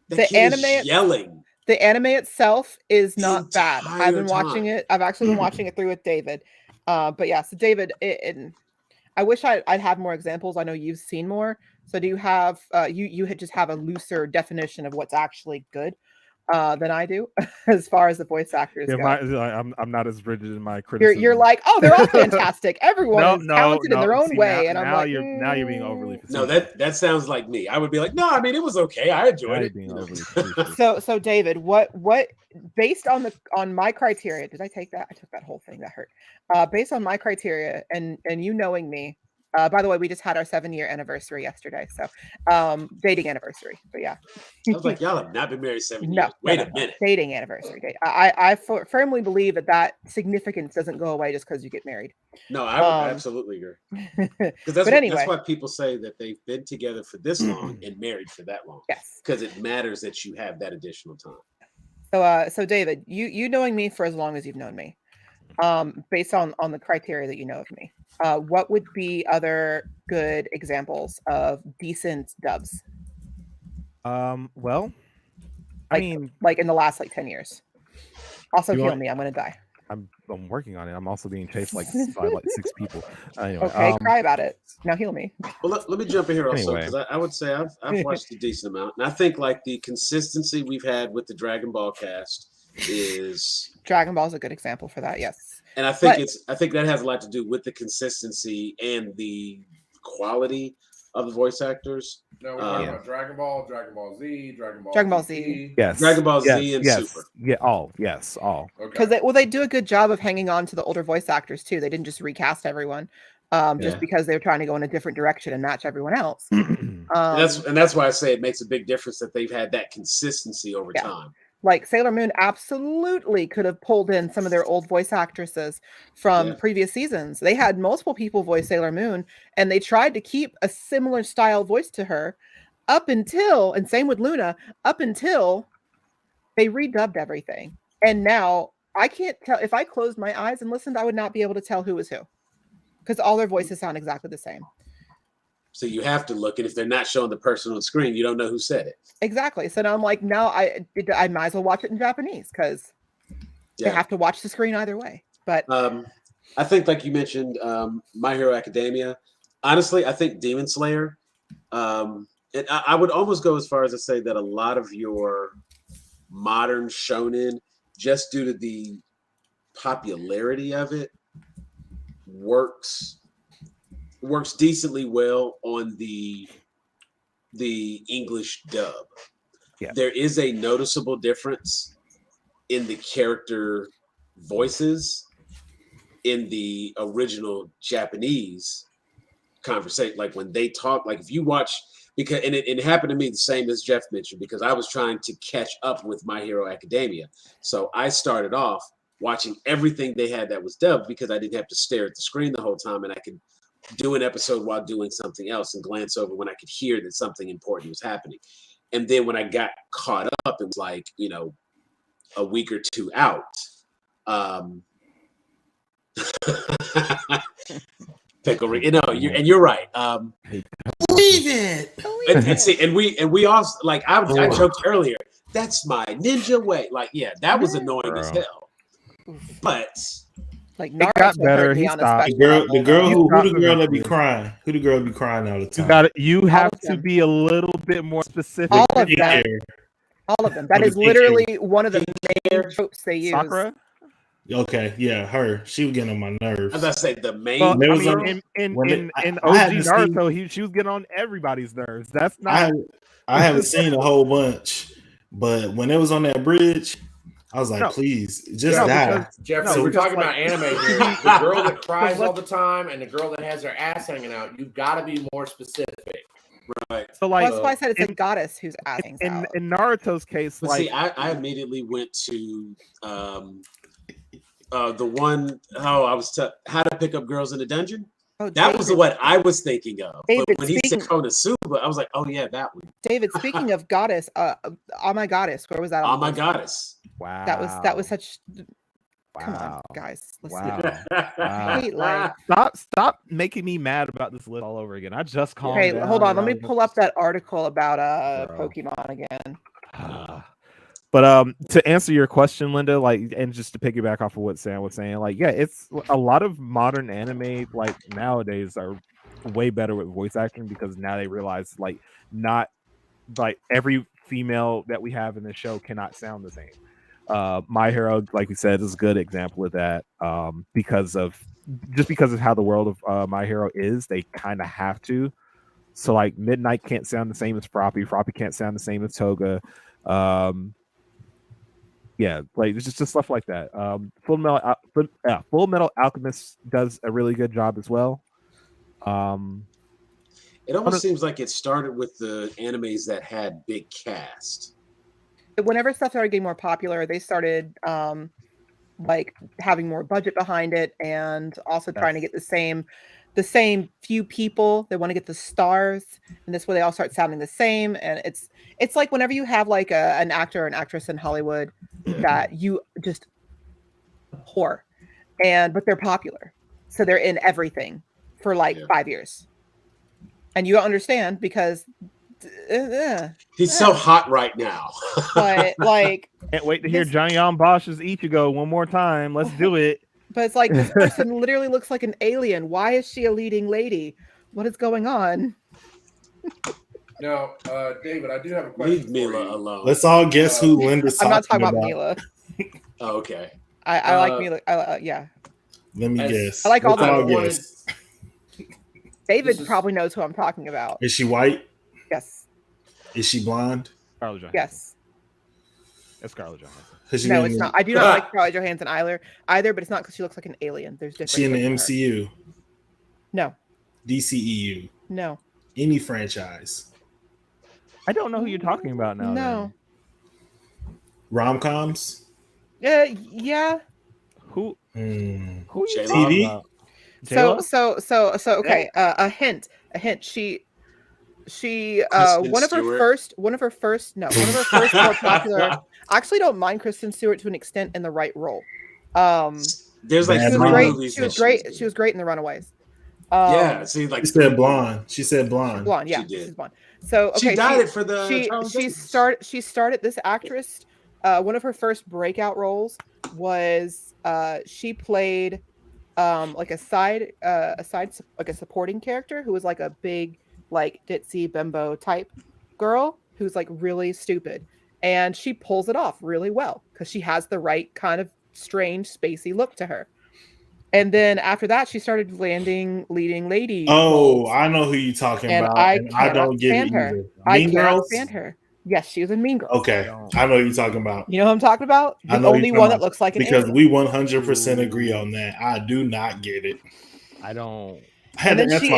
The anime yelling. The anime itself is not bad. I've been watching it. I've actually been watching it through with David. But yeah, so David, I wish I'd have more examples. I know you've seen more. So do you have you just have a looser definition of what's actually good than I do as far as the voice actors go? I'm not as rigid in my criticism. You're like, oh, they're all fantastic. Everyone is talented in their own way. And I'm like, now you're being overly facetious. No, that sounds like me. I would be like, no, I mean, it was okay. I enjoyed it. Being overly facetious. So David, what based on my criteria, did I take that? I took that whole thing. That hurt. Based on my criteria and you knowing me, by the way, we just had our 7-year anniversary yesterday. So dating anniversary. But yeah. I was like, y'all have not been married 7 years. Wait a minute. Dating anniversary date. I firmly believe that significance doesn't go away just because you get married. No, I would absolutely agree. Because that's why people say that they've been together for this long and married for that long. Yes. Because it matters that you have that additional time. So David, you knowing me for as long as you've known me, based on the criteria that you know of me, what would be other good examples of decent dubs? Well, like in the last 10 years. Also, heal me. I'm gonna die. I'm working on it. I'm also being chased by like 6 people. Anyway, Okay, cry about it. Now heal me. Well, let me jump in here also, Anyway. because I would say I've watched a decent amount, and I think like the consistency we've had with the Dragon Ball cast is Dragon Ball is a good example for that. Yes, and I think that has a lot to do with the consistency and the quality of the voice actors. No, we're talking about Dragon Ball, Dragon Ball Z, Dragon Ball Z. Yes. Dragon Ball Z and Super. Yeah, all. Yes, all. Because they do a good job of hanging on to the older voice actors too. They didn't just recast everyone just because they were trying to go in a different direction and match everyone else. And that's why I say it makes a big difference that they've had that consistency over time. Like Sailor Moon absolutely could have pulled in some of their old voice actresses from previous seasons. They had multiple people voice Sailor Moon, and they tried to keep a similar style voice to her up until, and same with Luna, up until they redubbed everything. And now I can't tell, if I closed my eyes and listened, I would not be able to tell who was who because all their voices sound exactly the same. So you have to look, and if they're not showing the person on the screen, you don't know who said it. Exactly. So now I'm like, now I might as well watch it in Japanese because they have to watch the screen either way. But I think, like you mentioned, My Hero Academia. Honestly, I think Demon Slayer. And I would almost go as far as to say that a lot of your modern shonen, just due to the popularity of it, works decently well on the English dub. Yeah. There is a noticeable difference in the character voices in the original Japanese conversation. Like when they talk, like if you watch, because and it happened to me the same as Jeff mentioned, because I was trying to catch up with My Hero Academia. So I started off watching everything they had that was dubbed because I didn't have to stare at the screen the whole time, and I could do an episode while doing something else and glance over when I could hear that something important was happening. And then when I got caught up, it was like, a week or two out. Pickle, you're right. Believe it. And we also, like I joked earlier, that's my ninja way. Like, yeah, that was annoying as hell. But like it got better. He stopped. The girl who the girl that be crying? Who the girl be crying all the time? You have to be a little bit more specific. All of them. All of them. That is literally one of the main tropes they use. Sakura? Okay, yeah, her. She was getting on my nerves. As I say, the main. Well, in OG Naruto, she was getting on everybody's nerves. That's not. I haven't seen a whole bunch, but when it was on that bridge, I was like, please, just die. Jeff, we're talking about anime here. The girl that cries all the time and the girl that has her ass hanging out, you've got to be more specific. Right. So that's why I said it's a goddess who's ass hangs out. In Naruto's case, see, I immediately went to the one, How to Pick Up Girls in a Dungeon. That was what I was thinking of. David, but when he said Konosuba, I was like, oh yeah, that one. David, speaking of goddess, Oh My Goddess, where was that? Oh My Goddess. Wow. That was such. Wow. Come on, guys. Wow. Stop making me mad about this list all over again. I just called. Okay, hold on. Let me pull up that article about Pokemon again. But to answer your question, Linda, like, and just to piggyback off of what Sam was saying, like, yeah, it's a lot of modern anime like nowadays are way better with voice acting because now they realize like not like every female that we have in the show cannot sound the same. My Hero, like we said, is a good example of that because of how the world of My Hero is. They kind of have to. So like Midnight can't sound the same as Froppy. Froppy can't sound the same as Toga. Yeah, like it's just stuff like that. Full Metal Alchemist does a really good job as well. It almost seems like it started with the animes that had big cast. Whenever stuff started getting more popular, they started like having more budget behind it, and also trying to get the same few people. They want to get the stars, and this way they all start sounding the same. And it's like whenever you have like an actor or an actress in Hollywood that you just abhor, but they're popular, so they're in everything for like 5 years, and you don't understand because he's so hot right now. But like Can't wait to hear John Bosch's Ichigo one more time. Let's do it. But it's like, this person literally looks like an alien. Why is she a leading lady? What is going on? Now, David, I do have a question. Leave Mila alone. Let's all guess who Linda's I'm not talking about. Mila. Oh, okay. I like Mila. Yeah. Let me guess. I like all the guess. David probably knows who I'm talking about. Is she white? Yes. Is she blonde? Scarlett Johansson. Yes. It's Scarlett Johansson. No, it's not. I do not like Scarlett Johansson either, but it's not because she looks like an alien. There's different. She in the MCU? No. DCEU? No. Any franchise? I don't know who you're talking about now. No. Rom-coms? Yeah. Who? Who you TV? about? So okay. A hint. She one of her first more popular. I actually don't mind Kristen Stewart to an extent in the right role. There's like she was three great. movies. She was great. She was great in The Runaways. Yeah, see, like she said blonde. She said blonde. Blonde, yeah, she did. She's blonde. So okay, she dyed it for the. She started this actress. One of her first breakout roles was she played like a supporting character who was like a big like ditzy bimbo type girl who's like really stupid, and she pulls it off really well because she has the right kind of strange spacey look to her. And then after that, she started landing leading lady. Oh, I know who you're talking about. I don't get it her. either. I cannot stand her. Yes, she was in Mean Girls. Okay, I know who you're talking about. You know who I'm talking about? The only one that looks like an because alien. we 100% agree on that. I do not get it. I don't. And then she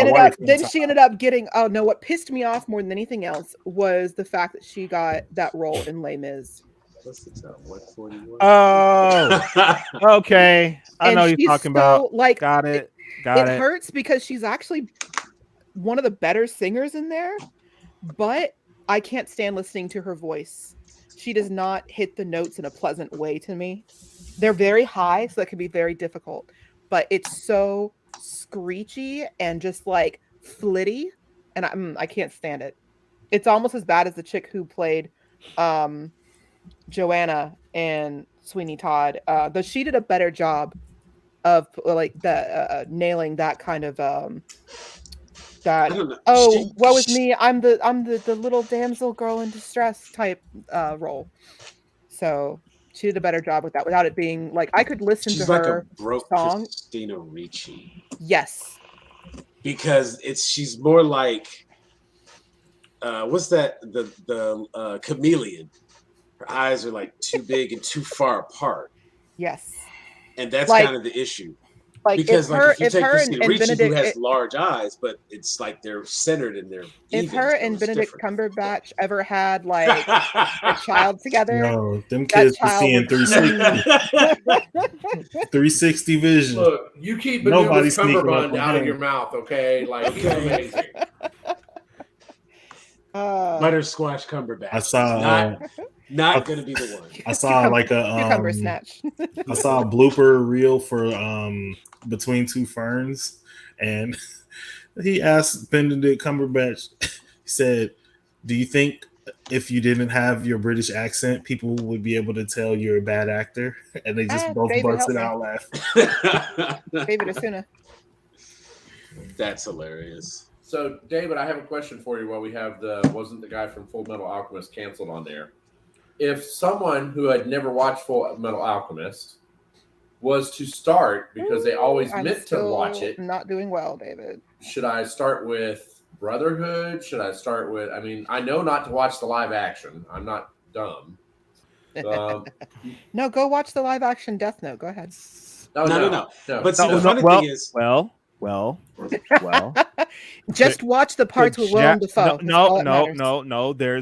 ended up getting. Oh no! What pissed me off more than anything else was the fact that she got that role in Les Mis. Oh, okay. I know you're talking about. Like, got it. It hurts because she's actually one of the better singers in there, but I can't stand listening to her voice. She does not hit the notes in a pleasant way to me. They're very high, so that can be very difficult. But it's so screechy and just like flitty, and I can't stand it. It's almost as bad as the chick who played Joanna and Sweeney Todd, though she did a better job of like the nailing that kind of that woe is me, I'm the little damsel girl in distress type role. So she did a better job with that without it being like I could listen to like her a broke song. Christina Ricci. Yes, because she's more like what's that the chameleon. Her eyes are like too big and too far apart. Yes. And that's like, kind of the issue. Like because if you take Christina Ricci, Benedict, who has large eyes, but it's like they're centered in their. If her and Benedict Cumberbatch ever had like a child together, no, them kids were seeing 360. 360 vision. Look, you keep Benedict Cumberbatch out of your mouth, okay? Like he's amazing. Buttersquash Cumberbatch. I saw. Not gonna be the one. I saw like a cucumber snatch. I saw a blooper reel for Between Two Ferns, and he asked Benedict Cumberbatch. He said, "Do you think if you didn't have your British accent, people would be able to tell you're a bad actor?" And they just both busted out laughing. David Asuna. That's hilarious. So, David, I have a question for you. While we have wasn't the guy from Full Metal Alchemist canceled on there? If someone who had never watched Full Metal Alchemist was to start because they always meant to watch it, not doing well, David. Should I start with Brotherhood? Should I start with? I mean, I know not to watch the live action. I'm not dumb. No, go watch the live action Death Note. Go ahead. No. But see, the funny thing is, well. Just watch the parts with Willem Dafoe. No. There are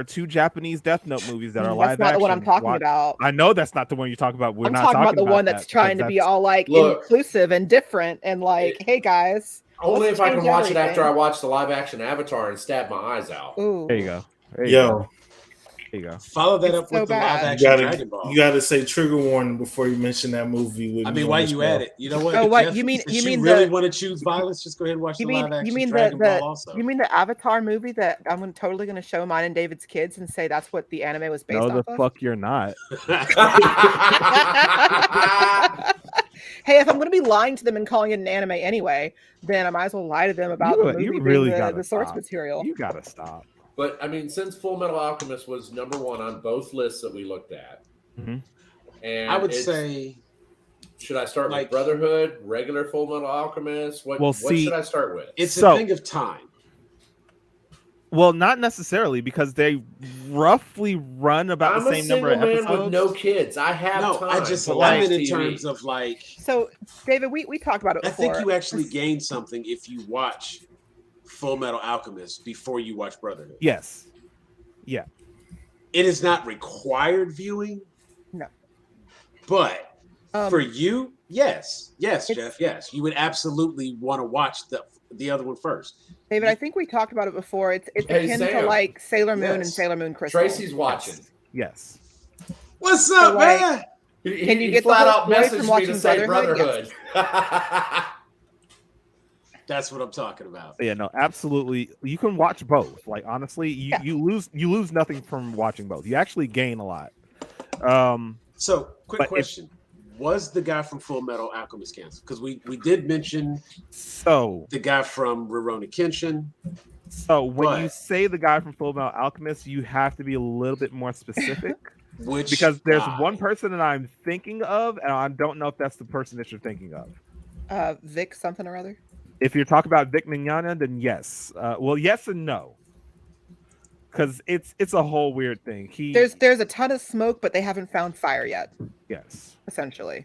two Japanese Death Note movies that are live action. That's not the one I'm talking about. I know that's not the one you're talking about. I'm talking about the one that's trying to be all like inclusive and different and like, hey guys. Only if I can watch it after I watch the live action Avatar and stab my eyes out. Ooh. There you go. Yo, There you go. Follow that It's up with so the live bad. action Dragon Ball. You gotta say trigger warning before you mention that movie. I mean, why you at it? You know what? Oh, what Jeff, you mean? since You mean really the? want to choose violence? Just go ahead and watch You the mean live action you mean Dragon Ball also. you mean the Avatar movie that I'm totally going to show mine and David's kids and say that's what the anime was based No, off the of? fuck you're not. Hey, if I'm going to be lying to them and calling it an anime anyway, then I might as well lie to them about the movie really being gotta the source stop. material. You gotta stop. But I mean, since Full Metal Alchemist was number one on both lists that we looked at, and I would say, should I start like, with Brotherhood, regular Full Metal Alchemist? What should I start with? It's a thing of time. Well, not necessarily, because they roughly run about the same number of episodes. I'm a single man with no kids. I have time. I just love it in terms of like. So, David, we talked about it before. I think you actually gain something if you watch Full Metal Alchemist before you watch Brotherhood. Yes. Yeah. It is not required viewing. No. But for you, yes, Jeff, yes, you would absolutely want to watch the other one first. David, I think we talked about it before. It's akin to like Sailor Moon and Sailor Moon Crystal. Tracy's watching. Yes. What's up, man? Can you get the whole story from watching Brotherhood? Yes. That's what I'm talking about. Yeah, no, absolutely. You can watch both. Like honestly, you lose nothing from watching both. You actually gain a lot. So, quick question. Was the guy from Full Metal Alchemist canceled? Because we did mention the guy from Rurouni Kenshin. So when you say the guy from Full Metal Alchemist, you have to be a little bit more specific. Because there's one person that I'm thinking of, and I don't know if that's the person that you're thinking of. Vic something or other. If you're talking about Vic Mignogna, then yes. Well, yes and no. Because it's a whole weird thing. There's a ton of smoke, but they haven't found fire yet. Yes. Essentially.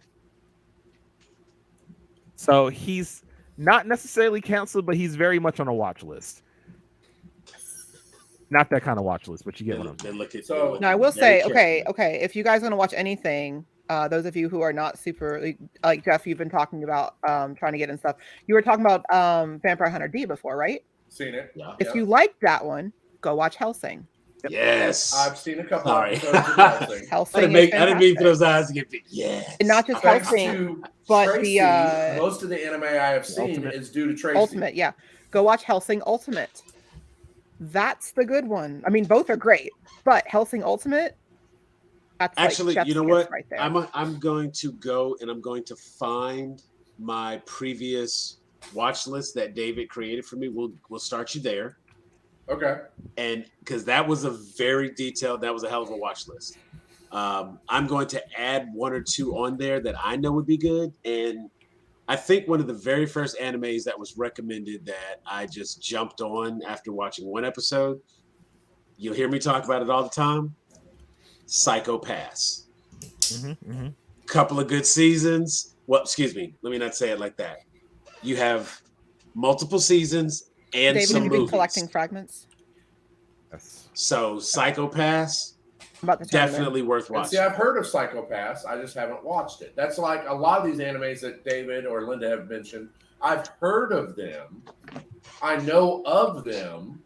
So he's not necessarily canceled, but he's very much on a watch list. Not that kind of watch list, but you get what I'm saying. Now I will say, okay, if you guys want to watch anything, those of you who are not super like Jeff, you've been talking about trying to get in stuff. You were talking about Vampire Hunter D before, right? Seen it. Yeah. If you like that one, go watch Hellsing. Yes, I've seen a couple episodes of Hellsing. Hellsing I didn't mean for those eyes to get big. Yes, and not just Hellsing, but Tracy, the most of the anime I have seen is due to Tracy. Ultimate, yeah. Go watch Hellsing Ultimate. That's the good one. I mean, both are great, but Hellsing Ultimate. That's actually, like you know what? Right there. I'm going to go and I'm going to find my previous watch list that David created for me. We'll start you there. Okay. And because that was a very detailed, that was a hell of a watch list. I'm going to add one or two on there that I know would be good. And I think one of the very first animes that was recommended that I just jumped on after watching one episode, you'll hear me talk about it all the time, Psycho Pass. Couple of good seasons. Well, excuse me, let me not say it like that. You have multiple seasons and David, some have you been movies. collecting fragments? Yes. So Psycho Pass, About the definitely worth And watching. see, I've heard of Psycho Pass. I just haven't watched it. That's like a lot of these animes that David or Linda have mentioned. I've heard of them. I know of them.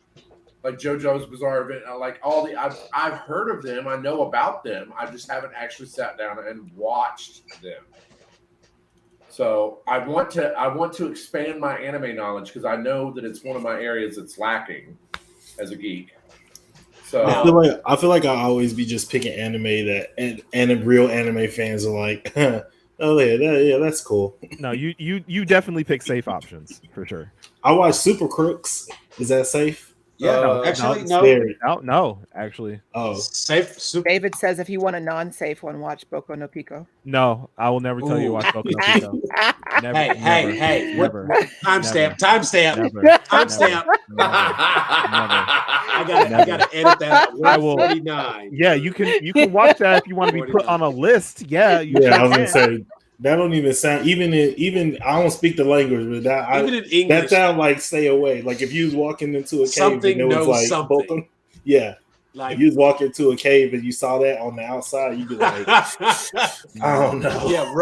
Like JoJo's Bizarre Adventure, like all the I've heard of them. I know about them. I just haven't actually sat down and watched them. So I want to expand my anime knowledge because I know that it's one of my areas that's lacking as a geek. So I feel like I always be just picking anime that and real anime fans are like, oh yeah, that's cool. No, you definitely pick safe options for sure. I watch Super Crooks. Is that safe? Yeah, no, actually. Oh, safe. Super. David says if you want a non-safe one, watch Boku no Pico. No, I will never tell you to watch Boku no Pico. Never, Hey! Never, timestamp. Never. I gotta edit that out. I will. 49. Yeah, you can watch that if you want to be put on a list. Yeah, I was gonna say that don't even sound even I don't speak the language, but Even in English, that sound like stay away. Like if you was walking into a cave something and it was like something. Yeah. Like if you was walking into a cave and you saw that on the outside, you'd be like, I don't know. Yeah,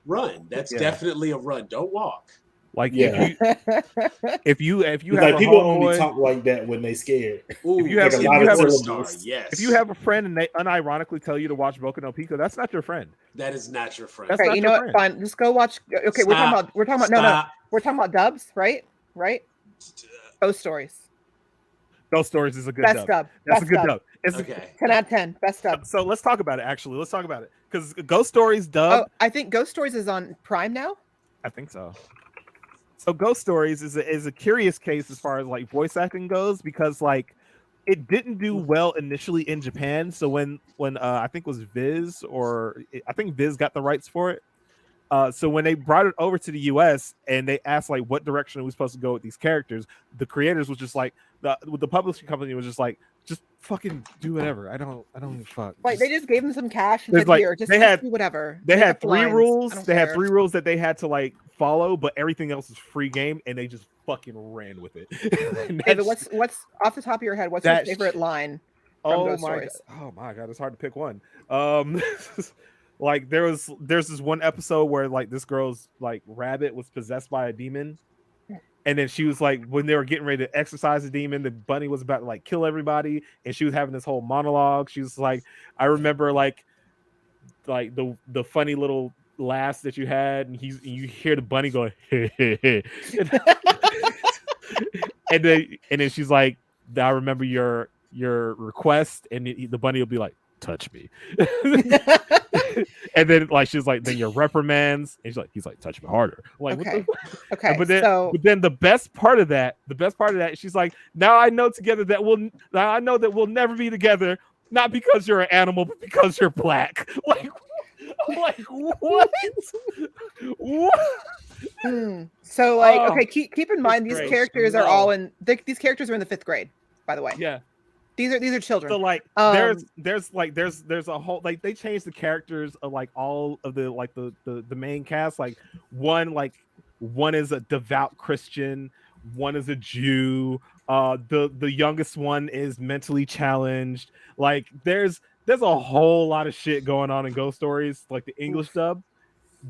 run. That's definitely a run. Don't walk. Like Yeah. if you It's have like a people only homeboy, talk like that when they scared. Ooh, if you have like a if lot you of have a syllables. yes. if you have a friend and they unironically tell you to watch Boku no Pico, that's not your friend. That is not your friend. That's Okay, not you your know what? friend. Fine, just go watch. Okay, we're talking about no, we're talking about dubs, right? Ghost Stories. Ghost Stories is a good Best dub. dub. That's Best a good dub. dub. It's Okay. 10 out of 10. Best dub. So let's talk about it. Actually, let's talk about it because Ghost Stories dub. Oh, I think Ghost Stories is on Prime now. I think so. So Ghost Stories is a curious case as far as like voice acting goes because like it didn't do well initially in Japan. So when I think it was Viz I think Viz got the rights for it. So when they brought it over to the US and they asked like what direction are we supposed to go with these characters, the creators was just like the publishing company was just like just fucking do whatever. I don't even fuck. Like they just gave them some cash and There's said, like- "Here, just they had- do whatever." They Make had up the 3 lines. rules. I don't They had care. 3 rules that they had to like follow, but everything else is free game, and they just fucking ran with it. And David, that's- what's off the top of your head? What's your that favorite sh- line? From oh Ghost my Stories? god! Oh my god! It's hard to pick one. Like there's this one episode where like this girl's like rabbit was possessed by a demon, and then she was like when they were getting ready to exorcise the demon, the bunny was about to like kill everybody, and she was having this whole monologue. She was like, I remember like the funny little laughs that you had, and you hear the bunny going and then she's like, I remember your request, and the bunny will be like, touch me. And then like she's like, then your reprimands, and he's like touch me harder. I'm like, Okay. what the Okay. but then, So but then the best part of that, she's like, now I know that we'll never be together, not because you're an animal, but because you're black. Like what? What? So like, Oh, okay, keep in mind these great. characters are all in. These characters are in the 5th grade, by the way. Yeah. These are children. So like there's a whole like they changed the characters of like all of the like the main cast. Like one is a devout Christian, one is a Jew, the youngest one is mentally challenged. Like there's a whole lot of shit going on in Ghost Stories, like the English dub.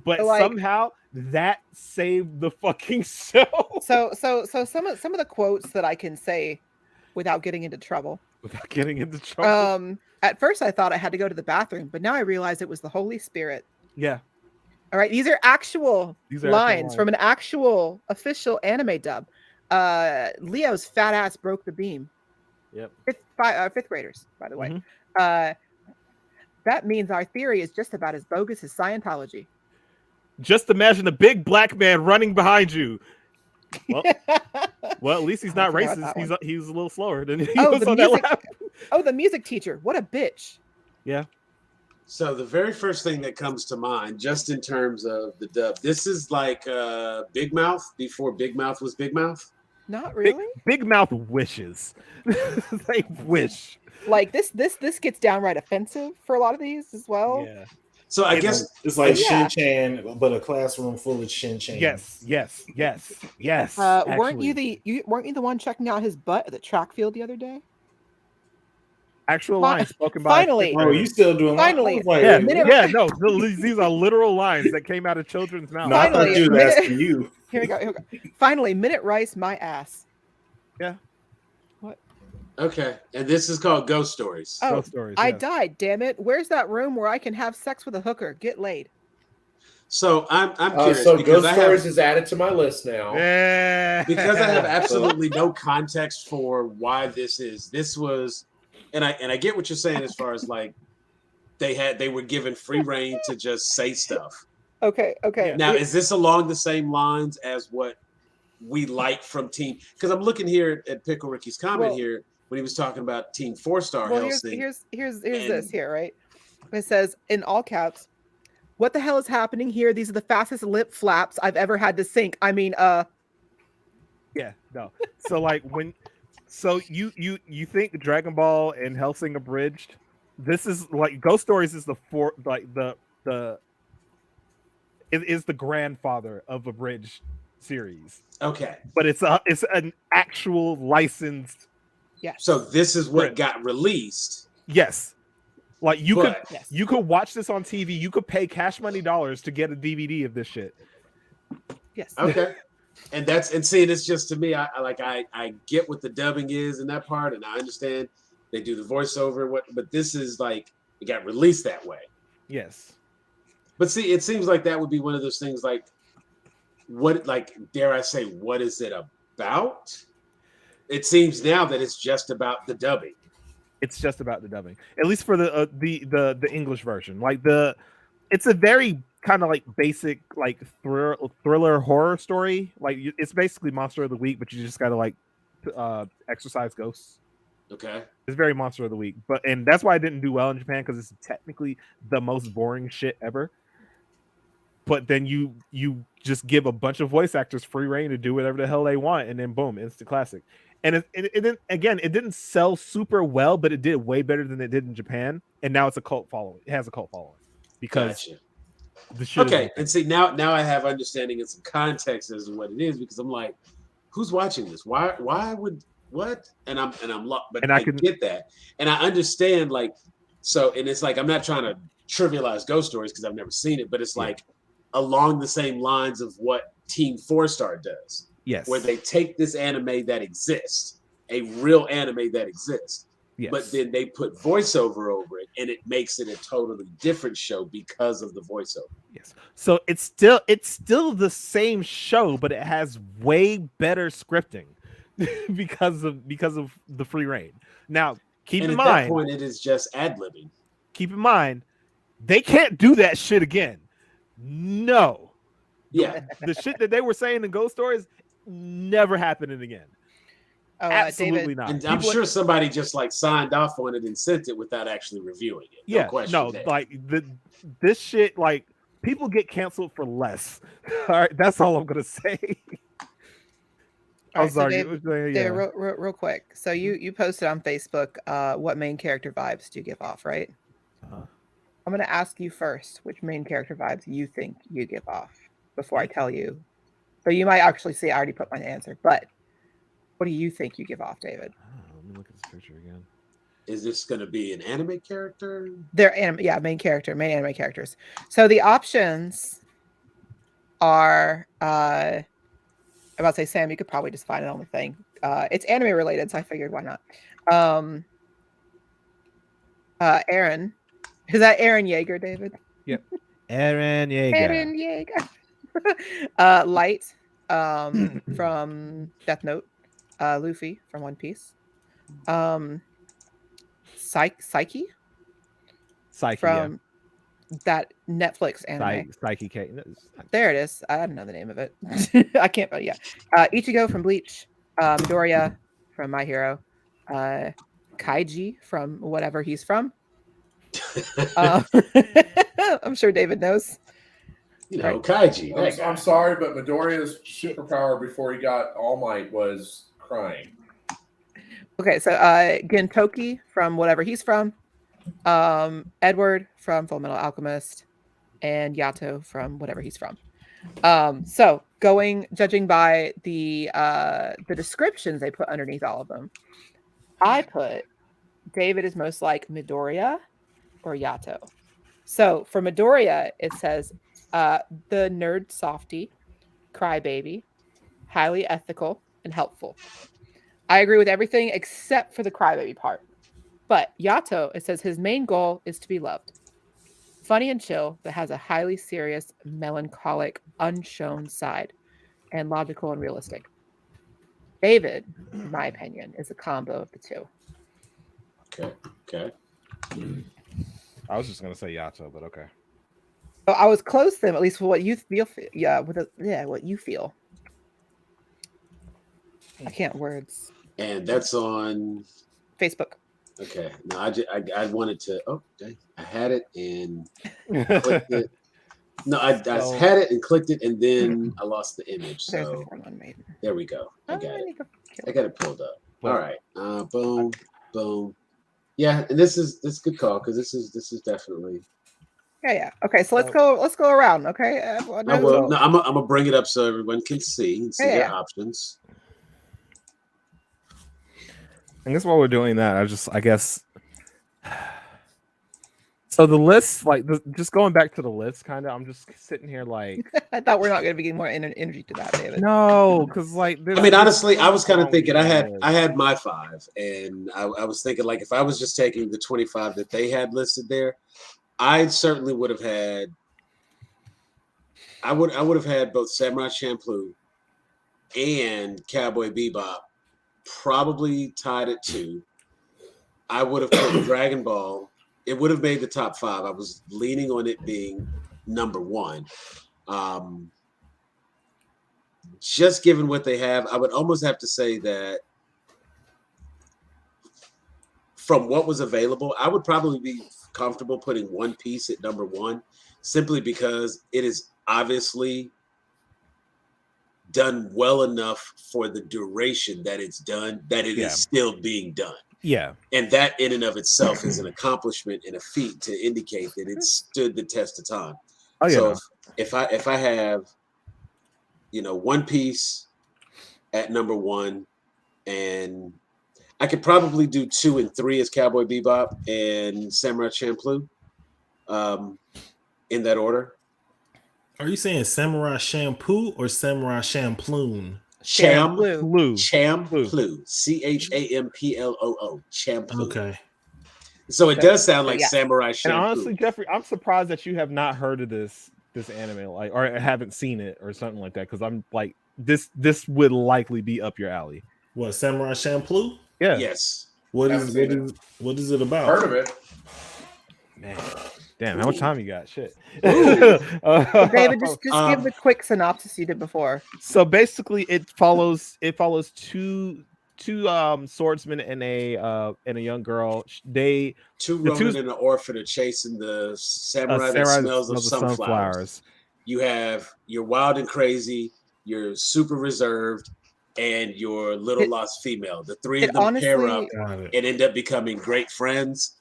But So, like, somehow that saved the fucking show. So some of the quotes that I can say without getting into trouble. Without getting into trouble. At first I thought I had to go to the bathroom, but now I realize it was the Holy Spirit. Yeah. All right, these are actual lines lines from an actual official anime dub. Leo's fat ass broke the beam. Yep. 5th graders, by the way. That means our theory is just about as bogus as Scientology. Just imagine a big black man running behind you. Well, at least he's not racist. He's a little slower than he was on that lap. Oh, the music teacher. What a bitch. Yeah. So the very first thing that comes to mind, just in terms of the dub, this is like Big Mouth before Big Mouth was Big Mouth. Not really. Big Mouth wishes. They wish. Like this gets downright offensive for a lot of these as well. Yeah. So I guess it's like yeah. Shin-chan, but a classroom full of Shin-chan. Yes. Weren't you the one checking out his butt at the track field the other day? Actual lines spoken by. Finally. Oh, you still doing? Finally. Like, No. These are literal lines that came out of children's mouths. No, I thought you were asking you. Here we go. Finally, Minute Rice, my ass. Yeah. What? Okay, and this is called Ghost Stories. Oh, Ghost Stories, I yes. died. Damn it! Where's that room where I can have sex with a hooker? Get laid. So I'm curious so because Ghost Stories is added to my list now. Yeah. Because I have absolutely no context for why this is. This was, and I get what you're saying as far as like they were given free reign to just say stuff. Okay. Now, is this along the same lines as what we like from Team? Because I'm looking here at Pickle Ricky's comment here when he was talking about Team 4-Star Hellsing. Here's this here, right? It says in all caps, "What the hell is happening here? These are the fastest lip flaps I've ever had to sync." I mean, Yeah, no. So like you think Dragon Ball and Hellsing abridged? This is like Ghost Stories is is the grandfather of abridged series. Okay, But it's an actual licensed. yes. so this is what got released. Yes. Like you But- could watch this on TV. You could pay cash money dollars to get a DVD of this shit. Yes. Okay, And it's just to me, I get what the dubbing is in that part, and I understand they do the voiceover, but this is like it got released that way. Yes. But see, it seems like that would be one of those things like what, like, dare I say, what is it about? It seems now that it's just about the dubbing. It's just about the dubbing, at least for the English version. Like it's a very kind of like basic like thriller horror story. Like it's basically Monster of the Week, but you just gotta like exorcise ghosts. Okay. It's very Monster of the Week, and that's why it didn't do well in Japan, because it's technically the most boring shit ever. But then you just give a bunch of voice actors free reign to do whatever the hell they want, and then boom, instant classic. And it didn't sell super well, but it did way better than it did in Japan. And now it's a cult following. It has a cult following because the shit. Okay, and see now I have understanding and some context as to what it is, because I'm like, who's watching this? Why would what? And I'm but I can get that, and I understand like so, and it's like I'm not trying to trivialize Ghost Stories because I've never seen it, but it's like along the same lines of what Team 4-Star does. Yes. Where they take this anime that exists, a real anime that exists, but then they put voiceover over it, and it makes it a totally different show because of the voiceover. Yes. So it's still the same show, but it has way better scripting because of the free reign. Now, keep in mind, at that point, it is just ad-libbing. Keep in mind, they can't do that shit again. No. Yeah. The shit that they were saying in Ghost Stories never happening again. Absolutely David, not. And I'm sure somebody just like signed off on it and sent it without actually reviewing it. No question. Like this shit, like people get canceled for less. All right, that's all I'm gonna say. I'm sorry. So Dave, real quick. So you posted on Facebook what main character vibes do you give off, right? I'm going to ask you first which main character vibes you think you give off before I tell you. So you might actually see I already put my answer, but what do you think you give off, David? Let me look at this picture again. Is this going to be an anime character? They're main anime characters. So the options are I'm about to say, Sam, you could probably just find it on the thing. It's anime related, so I figured why not. Aaron. Is that Eren Yeager, David? Yep. Eren Yeager. Eren Yeager. Light from Death Note. Luffy from One Piece. Psyche from that Netflix anime. Psyche K. There it is. I don't know the name of it. I can't. But yeah. Ichigo from Bleach. Midoriya from My Hero. Kaiji from whatever he's from. I'm sure David knows. Kaiji. I'm sorry, but Midoriya's superpower before he got All Might was crying. Okay, so Gintoki from whatever he's from, Edward from Fullmetal Alchemist, and Yato from whatever he's from. So judging by the descriptions they put underneath all of them, I put David is most like Midoriya or Yato. So for Midoriya, it says the nerd softie, crybaby, highly ethical, and helpful. I agree with everything except for the crybaby part. But Yato, it says his main goal is to be loved. Funny and chill, but has a highly serious, melancholic, unshown side, and logical and realistic. David, in my opinion, is a combo of the two. Okay. I was just gonna say Yato, but okay. So I was close to them, at least for what you feel. Yeah, what you feel. I can't words. And that's on Facebook. Okay. No, I wanted to. Oh, dang! I had it and clicked it. No, I had it and clicked it, and then I lost the image. So there we go. I got it. I got it pulled up. All right. Boom. Yeah, and this is good call because this is definitely. Yeah. Okay, so let's go around. Okay. I'm gonna bring it up so everyone can see and see their options. I guess while we're doing that, I guess So the list, like, just going back to the list, kind of, I'm just sitting here like, I thought we're not going to be getting more energy to that, David. no, because like, I mean, honestly, I was kind of thinking I had my 5, and I was thinking like if I was just taking the 25 that they had listed there, I certainly would have had. I would have had both Samurai Champloo and Cowboy Bebop probably tied at 2. I would have put Dragon Ball. It would have made the top 5. I was leaning on it being number 1. Just given what they have, I would almost have to say that from what was available, I would probably be comfortable putting One Piece at number 1, simply because it is obviously done well enough for the duration that it's done, that it is still being done. Yeah. And that in and of itself is an accomplishment and a feat to indicate that it stood the test of time. Oh, yeah. So if I have, One Piece at number 1, and I could probably do 2 and 3 as Cowboy Bebop and Samurai Champloo, in that order. Are you saying Samurai Shampoo or Samurai Champloo? Champloo. Champloo. Champloo. Champloo. Okay. So it does sound like Samurai Champloo. And honestly, Jeffrey, I'm surprised that you have not heard of this anime, like, or haven't seen it or something like that, because I'm like, this would likely be up your alley. What, Samurai Champloo? Yeah. Yes. What is it about? Heard of it. Man. Damn, how much time you got? Shit. David, just give the quick synopsis you did before. So basically, it follows two swordsmen and a young girl. Two Ronin and an orphan are chasing the samurai that smells of sunflowers. You have you're wild and crazy, you're super reserved, and your little lost female. The three of them pair up and end up becoming great friends.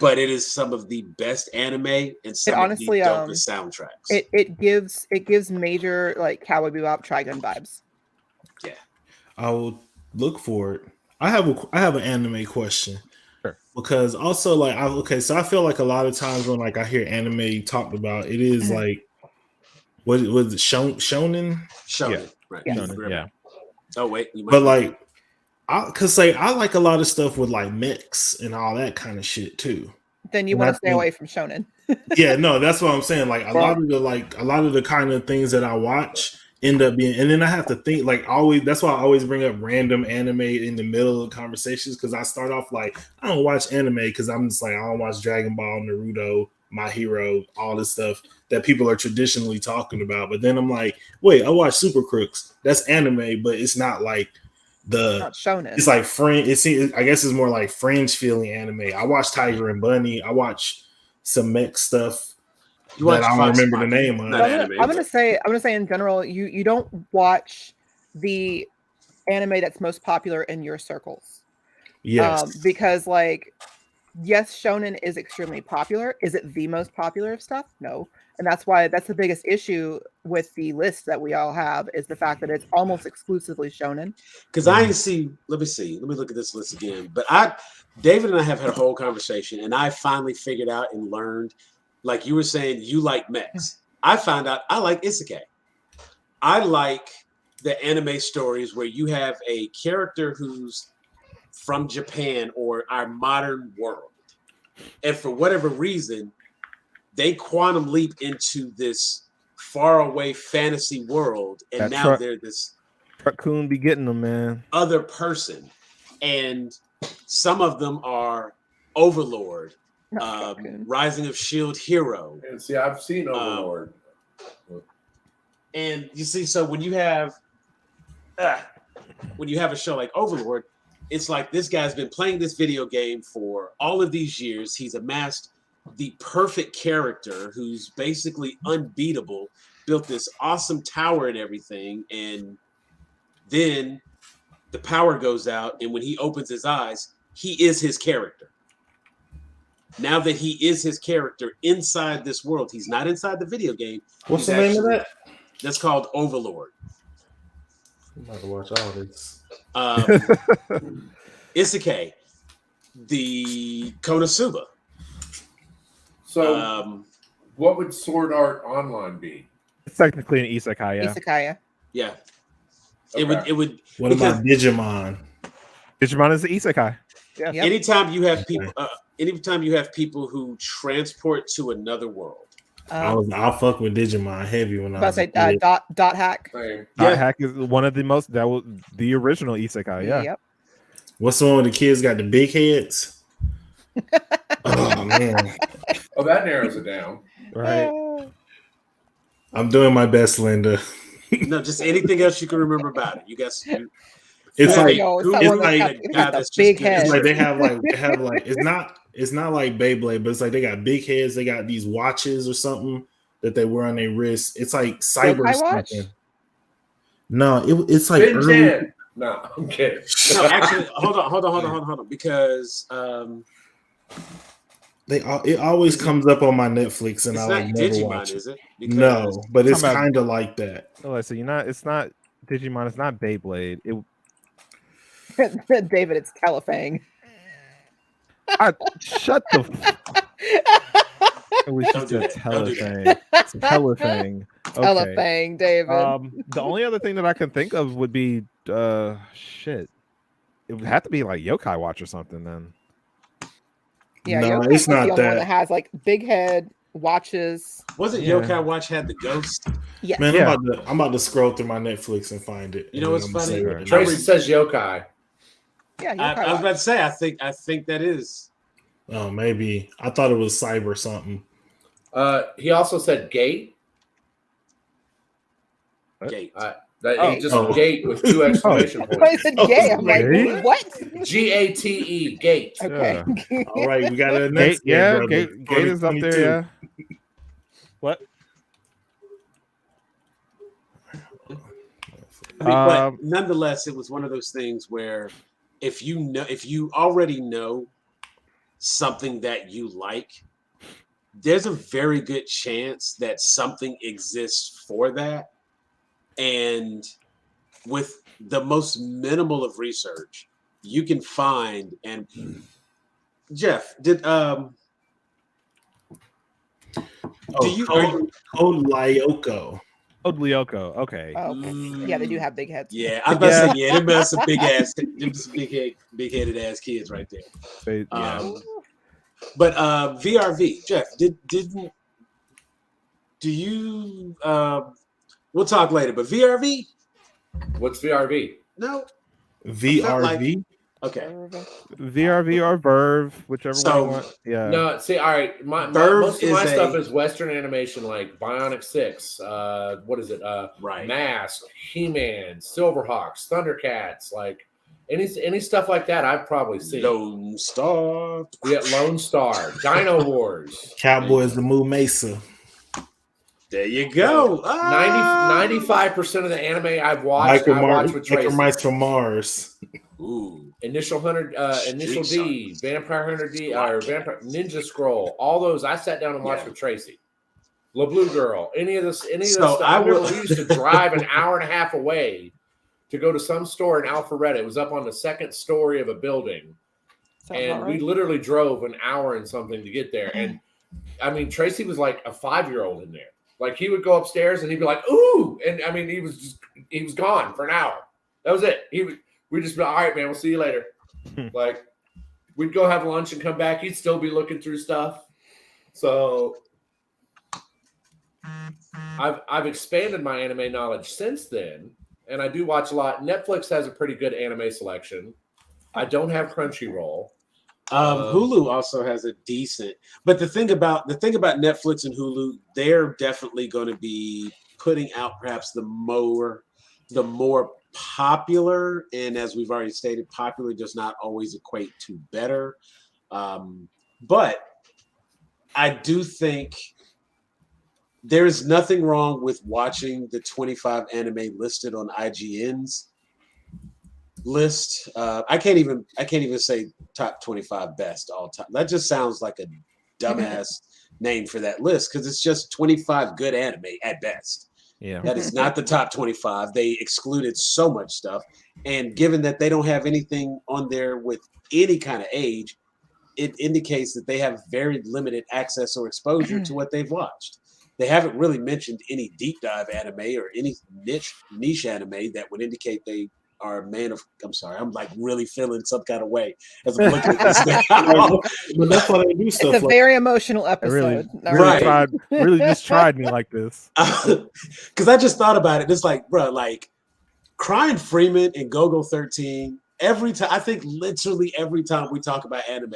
But it is some of the best anime and some of the dopest soundtracks. It gives major like Cowboy Bebop Trigun vibes. Yeah, I will look for it. I have an anime question. Sure. Because also so I feel like a lot of times when like I hear anime talked about, it is like what was it shonen? Shonen, right? Yes. Shonen, yeah. Oh wait, but like. Cause like I like a lot of stuff with like mechs and all that kind of shit too. Then you want to stay away from shonen. Yeah, no, that's what I'm saying. Like a lot of the kind of things that I watch end up being, and then I have to think like always. That's why I always bring up random anime in the middle of conversations, because I start off like I don't watch anime because I'm just like I don't watch Dragon Ball, Naruto, My Hero, all this stuff that people are traditionally talking about. But then I'm like, wait, I watch Super Crooks. That's anime, but it's not like. Not shonen. It's like fringe. I guess it's more like fringe feeling anime. I watch Tiger and Bunny. I watch some mech stuff that I don't remember the name of. I'm gonna say in general, you don't watch the anime that's most popular in your circles. Yes, because like yes, shonen is extremely popular. Is it the most popular of stuff? No. And that's why that's the biggest issue with the list that we all have is the fact that it's almost exclusively shonen. Because I ain't see. Let me look at this list again. But David and I have had a whole conversation, and I finally figured out and learned. Like you were saying, you like mechs. I found out I like isekai. I like the anime stories where you have a character who's from Japan or our modern world, and for whatever reason, they quantum leap into this faraway fantasy world, and now they're this raccoon be getting them, man. Other person, and some of them are Overlord, Rising of Shield Hero. And see, I've seen Overlord. And you see, so when you have a show like Overlord, it's like this guy's been playing this video game for all of these years. He's amassed the perfect character who's basically unbeatable, built this awesome tower and everything, and then the power goes out, and when he opens his eyes, he is his character. Now that he is his character inside this world, he's not inside the video game. What's the name of that? That's called Overlord. I'm about to watch all this. Isekai, the Konosuba. So, what would Sword Art Online be? It's technically an isekai, yeah. Isekai. Yeah. Okay. It would. What about Digimon? Digimon is the isekai. Yeah. Yep. Anytime you have people who transport to another world. I'll fuck with Digimon heavy when I was say dot hack. Same. Dot hack is one of the most that was the original isekai. Yeah. Yep. What's the one where the kids got the big heads? Oh man. Oh, that narrows it down. Right. I'm doing my best, Linda. No, just anything else you can remember about it. You guys. It's like big head. It's like they have like it's not like Beyblade, but it's like they got big heads. They got these watches or something that they wear on their wrists. It's like cyber something. No, it's like early. No, I'm kidding. No, actually, hold on, because it always comes up on my Netflix, and I like never Digimon, watch it. Is it? Because no, but it's kind of like that. Oh, so it's not Digimon. It's not Beyblade. David, it's Telefang. Shut the. I wish you said Telefang. Telefang. Okay. Telefang, David. The only other thing that I can think of would be shit. It would have to be like Yokai Watch or something then. Yeah, no, Yokai it's not the only one that has like big head watches. Wasn't Yokai Watch had the ghost? Yeah. Man, I'm about to scroll through my Netflix and find it. You know what's funny? Tracy says Yokai. Yeah, I was about to say. I think that is. Oh, maybe I thought it was cyber something. He also said Gate. Gate. Gate with 2 exclamation points. I said gay. I'm like, what? GATE. Gate. Okay. Yeah. All right, we got a next. Gate is up there. Yeah. What? But nonetheless, it was one of those things where if you already know something that you like, there's a very good chance that something exists for that. And with the most minimal of research, you can find. And Jeff, did Code Lyoko. Code Lyoko. Okay. Oh, okay. Yeah, they do have big heads. Yeah, I was about to say, them are some big headed ass kids right there. But VRV, Jeff, do you we'll talk later, but VRV? What's VRV? No. VRV? Okay. VRV or Verve, whichever one you want. Yeah. No, see, all right. Most of my stuff is Western animation, like Bionic 6. What is it? Right. Mask, He-Man, Silverhawks, Thundercats, like any stuff like that. I've probably seen. Lone Star. Yeah, Lone Star, Dino Wars, Cowboys, the Moo Mesa. There you go. 95% of the anime I've watched, I watch with Tracy. Mice from Mars. Ooh. Initial D, Vampire Hunter D, or Vampire Ninja Scroll. All those I sat down and watched with Tracy. La Blue Girl, any of this stuff. We used to drive an hour and a half away to go to some store in Alpharetta. It was up on the second story of a building. And we literally drove an hour and something to get there. And I mean, Tracy was like a 5-year-old in there. Like he would go upstairs and he'd be like, "Ooh!" And I mean, he was gone for an hour. That was it. We'd just be like, "All right, man, we'll see you later." Like we'd go have lunch and come back. He'd still be looking through stuff. So I've expanded my anime knowledge since then, and I do watch a lot. Netflix has a pretty good anime selection. I don't have Crunchyroll. Hulu also has a decent, but the thing about Netflix and Hulu, they're definitely going to be putting out perhaps the more popular, and as we've already stated, popular does not always equate to better. But I do think there is nothing wrong with watching the 25 anime listed on IGN's list. I can't even say top 25 best all time. That just sounds like a dumbass name for that list because it's just 25 good anime at best. Yeah, that is not the top 25. They excluded so much stuff, and given that they don't have anything on there with any kind of age, it indicates that they have very limited access or exposure to what they've watched. They haven't really mentioned any deep dive anime or any niche anime that would indicate they are a man of. I'm sorry, I'm like really feeling some kind of way as I'm looking at this now. But that's why they do stuff. It's a very emotional episode. Really just tried me like this. Because I just thought about it. It's like, bro, like Crying Freeman and Go-Go 13. Every time, I think literally every time we talk about anime,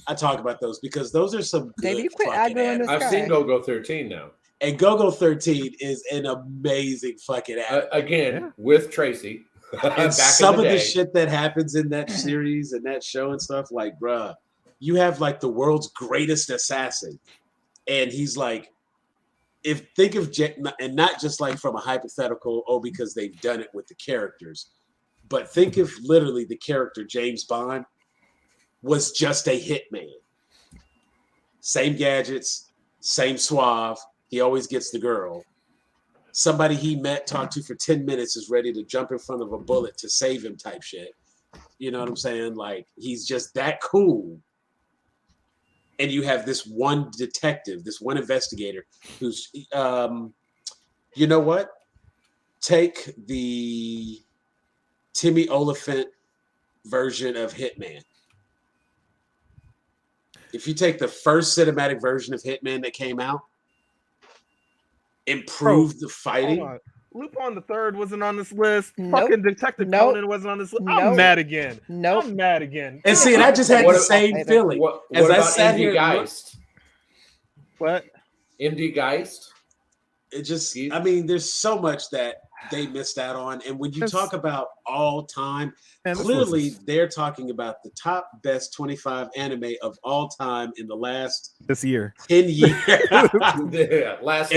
I talk about those because those are some good fucking anime. I've seen Go-Go 13 now. And Go-Go 13 is an amazing fucking anime. Again, with Tracy. And some of the shit that happens in that series and that show and stuff, like, bruh, you have like the world's greatest assassin. And he's like, think of, and not just like from a hypothetical, because they've done it with the characters, but think of literally the character James Bond was just a hitman. Same gadgets, same suave. He always gets the girl. Somebody he met, talked to for 10 minutes is ready to jump in front of a bullet to save him type shit. You know what I'm saying? Like, he's just that cool. And you have this one detective, this one investigator who's, you know what? Take the Timmy Oliphant version of Hitman. If you take the first cinematic version of Hitman that came out, improve the fighting. Lupin the Third wasn't on this list. Nope. Fucking Detective Conan wasn't on this list. I'm mad again. I'm mad again. And see, and I just had the same feeling. What as I about sat MD here. Geist? What? MD Geist? It just, I mean, there's so much that they missed out on. And when you talk about all time, clearly they're talking about the top best 25 anime of all time in the last this year 10 years. Yeah, last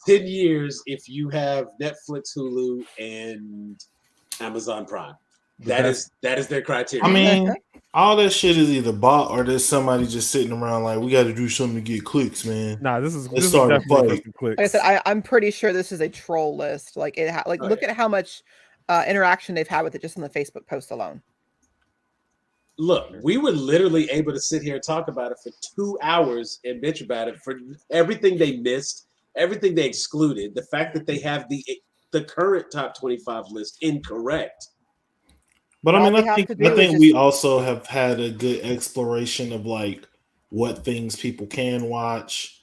10 years, if you have Netflix, Hulu, and Amazon Prime. That is their criteria. I mean, all that shit is either bought or there's somebody just sitting around like, we got to do something to get clicks, man. Nah, this is definitely clicks. Like I said, I'm pretty sure this is a troll list. Like look at how much interaction they've had with it just in the Facebook post alone. Look, we were literally able to sit here and talk about it for 2 hours and bitch about it for everything they missed, everything they excluded, the fact that they have the current top 25 list incorrect. But I mean, I think we also have had a good exploration of like what things people can watch,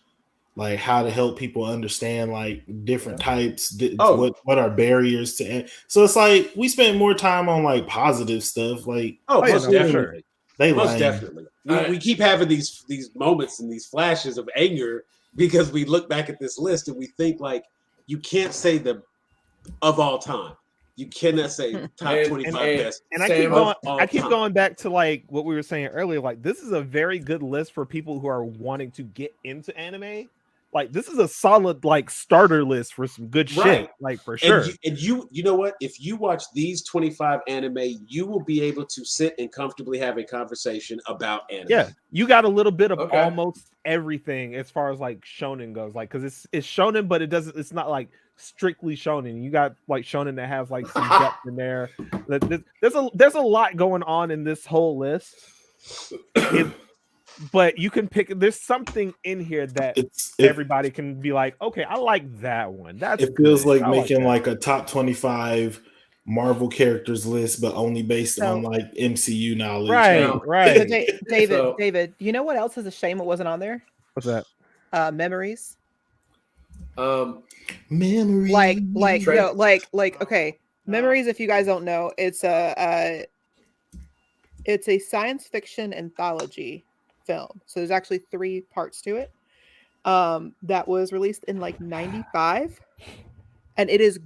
like how to help people understand like different types, what are barriers to. So it's like we spend more time on like positive stuff, like most definitely. Most definitely. We keep having these moments and these flashes of anger because we look back at this list and we think like you can't say the of all time. You cannot say top 25 best. And I keep going back to like what we were saying earlier. Like, this is a very good list for people who are wanting to get into anime. Like, this is a solid like starter list for some good shit. Like, for sure. And you know what? If you watch these 25 anime, you will be able to sit and comfortably have a conversation about anime. Yeah, you got a little bit of almost everything as far as like shonen goes. Like, because it's shonen, but it's not like strictly shonen. You got like shonen that has like some depth in there. There's a lot going on in this whole list. But you can pick. There's something in here that everybody can be like, okay, I like that one. It feels like making like a top 25 Marvel characters list, but only based on like MCU knowledge. Right. So, David, you know what else is a shame it wasn't on there? What's that? Memories. Memories. Okay. Memories. If you guys don't know, it's a science fiction anthology film. So there's actually 3 parts to it. That was released in like 95, and it is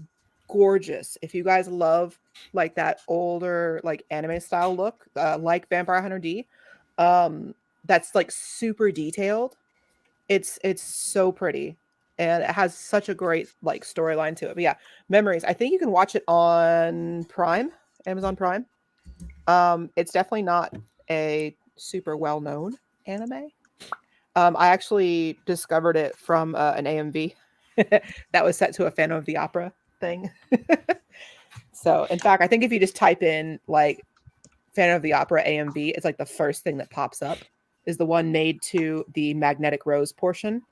gorgeous. If you guys love like that older like anime style look, like Vampire Hunter D, that's like super detailed. It's so pretty, and it has such a great like storyline to it. But yeah, Memories. I think you can watch it on Prime, Amazon Prime. It's definitely not a super well known anime. I actually discovered it from an AMV that was set to a Phantom of the Opera thing. So, in fact, I think if you just type in like Phantom of the Opera AMV, it's like the first thing that pops up. is the one made to the magnetic rose portion,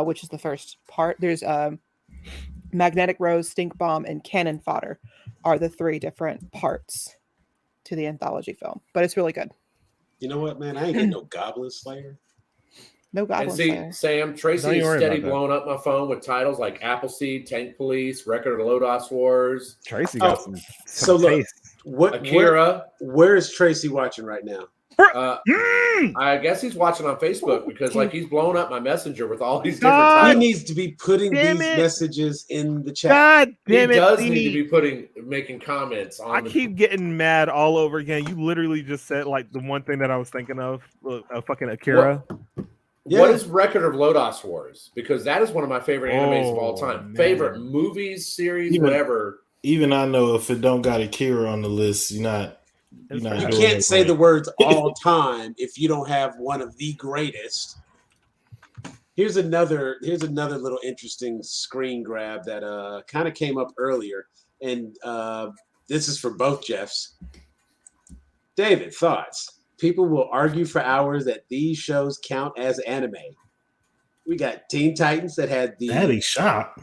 which is the first part. There's magnetic rose, stink bomb, and cannon fodder are the 3 different parts to the anthology film, but it's really good. You know what, man? I ain't getting no Goblin Slayer. No Goblin And see, Slayer. Sam, Tracy is steady blowing up my phone with titles like Appleseed, Tank Police, Record of Lodos Wars. Tracy got some so look, taste. Akira. Where is Tracy watching right now? I guess he's watching on Facebook because like he's blowing up my messenger with all these different titles. He needs to be putting these messages in the chat. God damn it! He does need to be making comments on. I keep getting mad all over again. You literally just said like the one thing that I was thinking of, fucking Akira. What is Record of Lodos Wars? Because that is one of my favorite animes of all time. Man. Favorite movies, series, whatever. Even I know if it don't got Akira on the list, you're not. You can't say the words all time if you don't have one of the greatest. Here's another little interesting screen grab that kind of came up earlier, and this is for both Jeffs. David, thoughts? People will argue for hours that these shows count as anime. We got Teen Titans that had the Daddy Shop.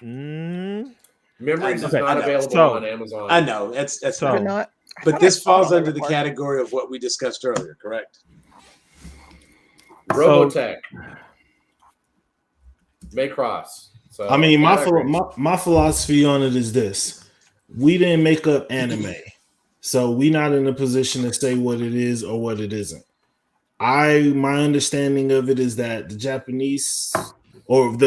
Memories is not available on Amazon. I know that's so not. But this falls under the category of what we discussed earlier, correct? Robotech. Macross. So I mean, my philosophy on it is this. We didn't make up anime. So we're not in a position to say what it is or what it isn't. My understanding of it is that the Japanese or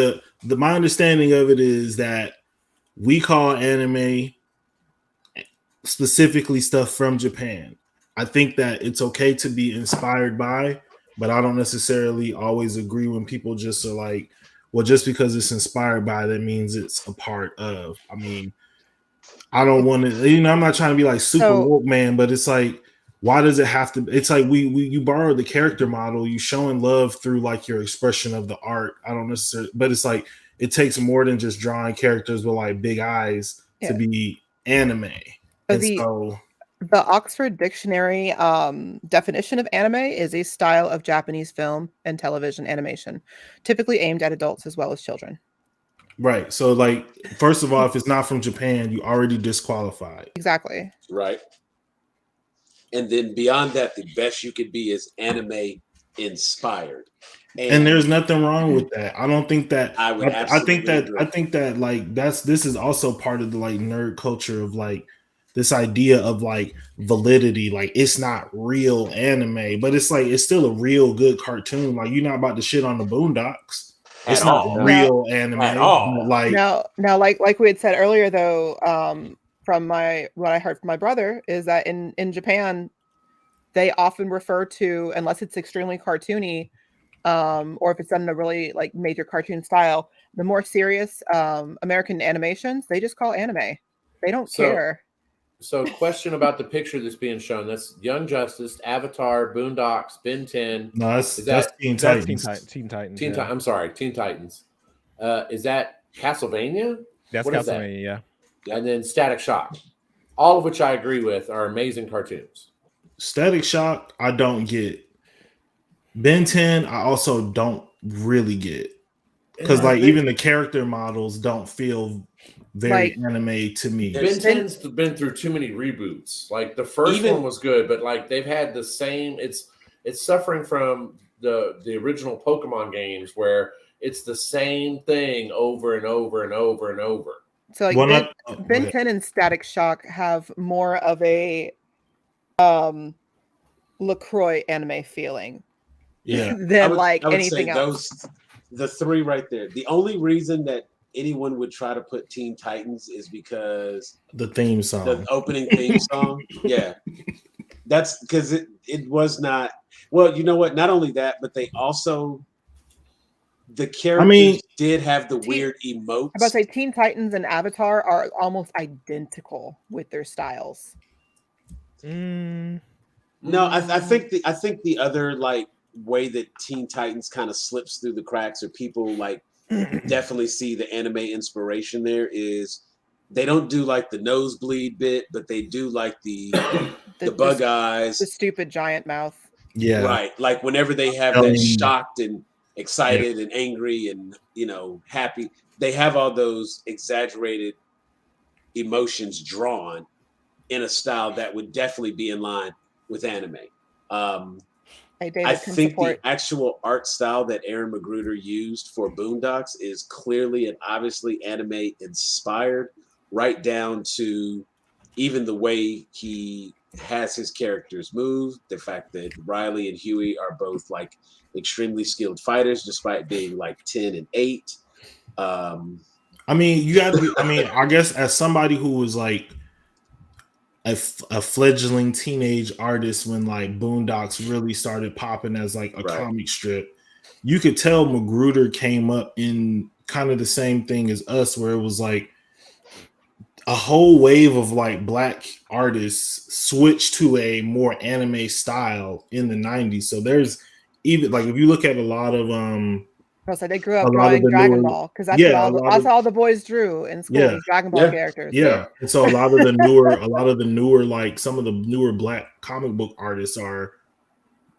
my understanding of it is that we call anime specifically stuff from Japan. I think that it's okay to be inspired by, but I don't necessarily always agree when people just are like, well, just because it's inspired by, that means it's a part of. I mean, I don't want to, I'm not trying to be like super woke, man, but it's like, why does it have to? It's like you borrow the character model, you showing love through like your expression of the art. I don't necessarily, but it's like it takes more than just drawing characters with like big eyes to be anime. The Oxford Dictionary definition of anime is a style of Japanese film and television animation, typically aimed at adults as well as children. Right. So, like, first of all, if it's not from Japan, you already disqualified. Exactly. Right. And then beyond that, the best you could be is anime inspired. And there's nothing wrong with that. I don't think that. I would absolutely agree. I think that like this is also part of the like nerd culture of like this idea of like validity. Like it's not real anime, but it's like it's still a real good cartoon. Like you're not about to shit on the Boondocks. It's not real anime at all. Like now, like we had said earlier, though, from what I heard from my brother is that in Japan, they often refer to, unless it's extremely cartoony, or if it's done in a really like major cartoon style, the more serious American animations, they just call anime. They don't care. So, question about the picture that's being shown. That's Young Justice, Avatar, Boondocks, Ben 10. No, that's Teen Titans. Teen Titans. I'm sorry, Teen Titans. Is that Castlevania? That's Castlevania, yeah. And then Static Shock. All of which I agree with are amazing cartoons. Static Shock, I don't get. Ben 10, I also don't really get. Because like even the character models don't feel very anime to me. Ben 10's been through too many reboots. Like the first one was good, but like they've had the same. It's suffering from the original Pokemon games where it's the same thing over and over and over and over. So like Ben 10 and Static Shock have more of a LaCroix anime feeling. Yeah. Than anything else. The three right there. The only reason that anyone would try to put Teen Titans is because the theme song, the opening theme song. Yeah. That's because it was not, well, you know what? Not only that, but they also, the characters did have the weird emotes. I'm about to say Teen Titans and Avatar are almost identical with their styles. No, I think the other like way that Teen Titans kind of slips through the cracks, or people like definitely see the anime inspiration there, is they don't do like the nosebleed bit, but they do like the bug eyes, the stupid giant mouth. Yeah. Right. Like whenever they have that shocked and excited and angry and, happy, they have all those exaggerated emotions drawn in a style that would definitely be in line with anime. I think the actual art style that Aaron Magruder used for Boondocks is clearly and obviously anime inspired, right down to even the way he has his characters move, the fact that Riley and Huey are both like extremely skilled fighters despite being like 10 and 8. I mean, you got to be, I guess as somebody who was like a fledgling teenage artist when like Boondocks really started popping as like a comic strip, you could tell Magruder came up in kind of the same thing as us, where it was like a whole wave of like black artists switched to a more anime style in the 90s. So there's even like, if you look at a lot of so they grew up drawing Dragon Ball because that's all the boys drew in school. These Dragon Ball characters. Yeah, and so a lot of the newer, like some of the newer black comic book artists are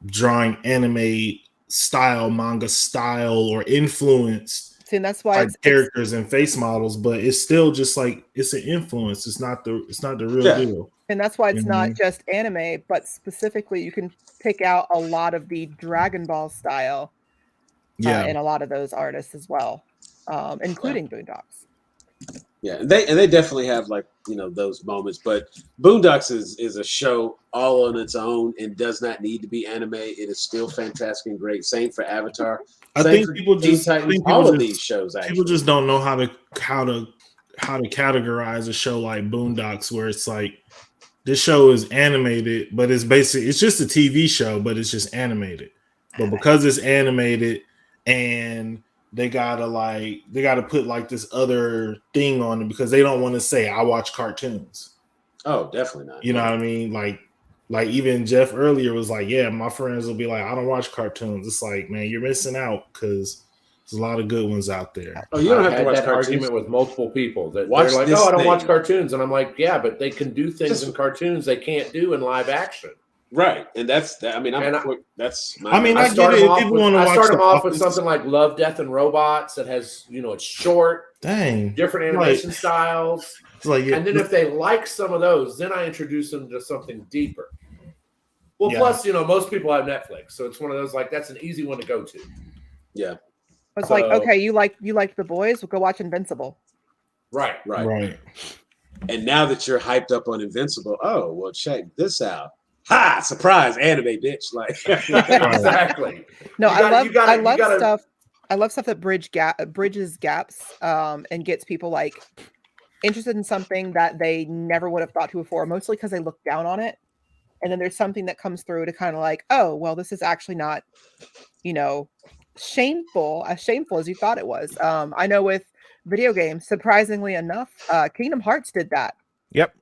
drawing anime style, manga style, or influenced. See, and that's why it's characters and face models, but it's still just like it's an influence. It's not the real deal. And that's why it's not just anime, but specifically you can pick out a lot of the Dragon Ball style. In a lot of those artists as well, including Boondocks. Yeah, and they definitely have like those moments, but Boondocks is a show all on its own and does not need to be anime. It is still fantastic and great. Same for Avatar. I think people just all of these shows. Actually, people just don't know how to categorize a show like Boondocks, where it's like this show is animated, but it's just a TV show, but it's just animated. But because it's animated, and they gotta put like this other thing on it because they don't want to say I watch cartoons. Oh, definitely not. You know what I mean? Like even Jeff earlier was like, yeah, my friends will be like, I don't watch cartoons. It's like, man, you're missing out because there's a lot of good ones out there. Oh, you don't have to watch that argument with multiple people. They're like, oh, I don't watch cartoons, and I'm like, yeah, but they can do things in cartoons they can't do in live action. Right, and that's that. I mean, I start them off with something like Love, Death, and Robots that has it's short, different animation styles. And then if they like some of those, then I introduce them to something deeper. Well, plus most people have Netflix, so it's one of those like that's an easy one to go to. Yeah, it's like okay, you like The Boys, we'll go watch Invincible. Right. And now that you're hyped up on Invincible, oh well, check this out. Ha! Surprise, anime, bitch! Like exactly. No, I love stuff that bridges gaps, and gets people like interested in something that they never would have thought to before. Mostly because they look down on it, and then there's something that comes through to kind of like, oh, well, this is actually not, shameful as you thought it was. I know with video games, surprisingly enough, Kingdom Hearts did that. Yep.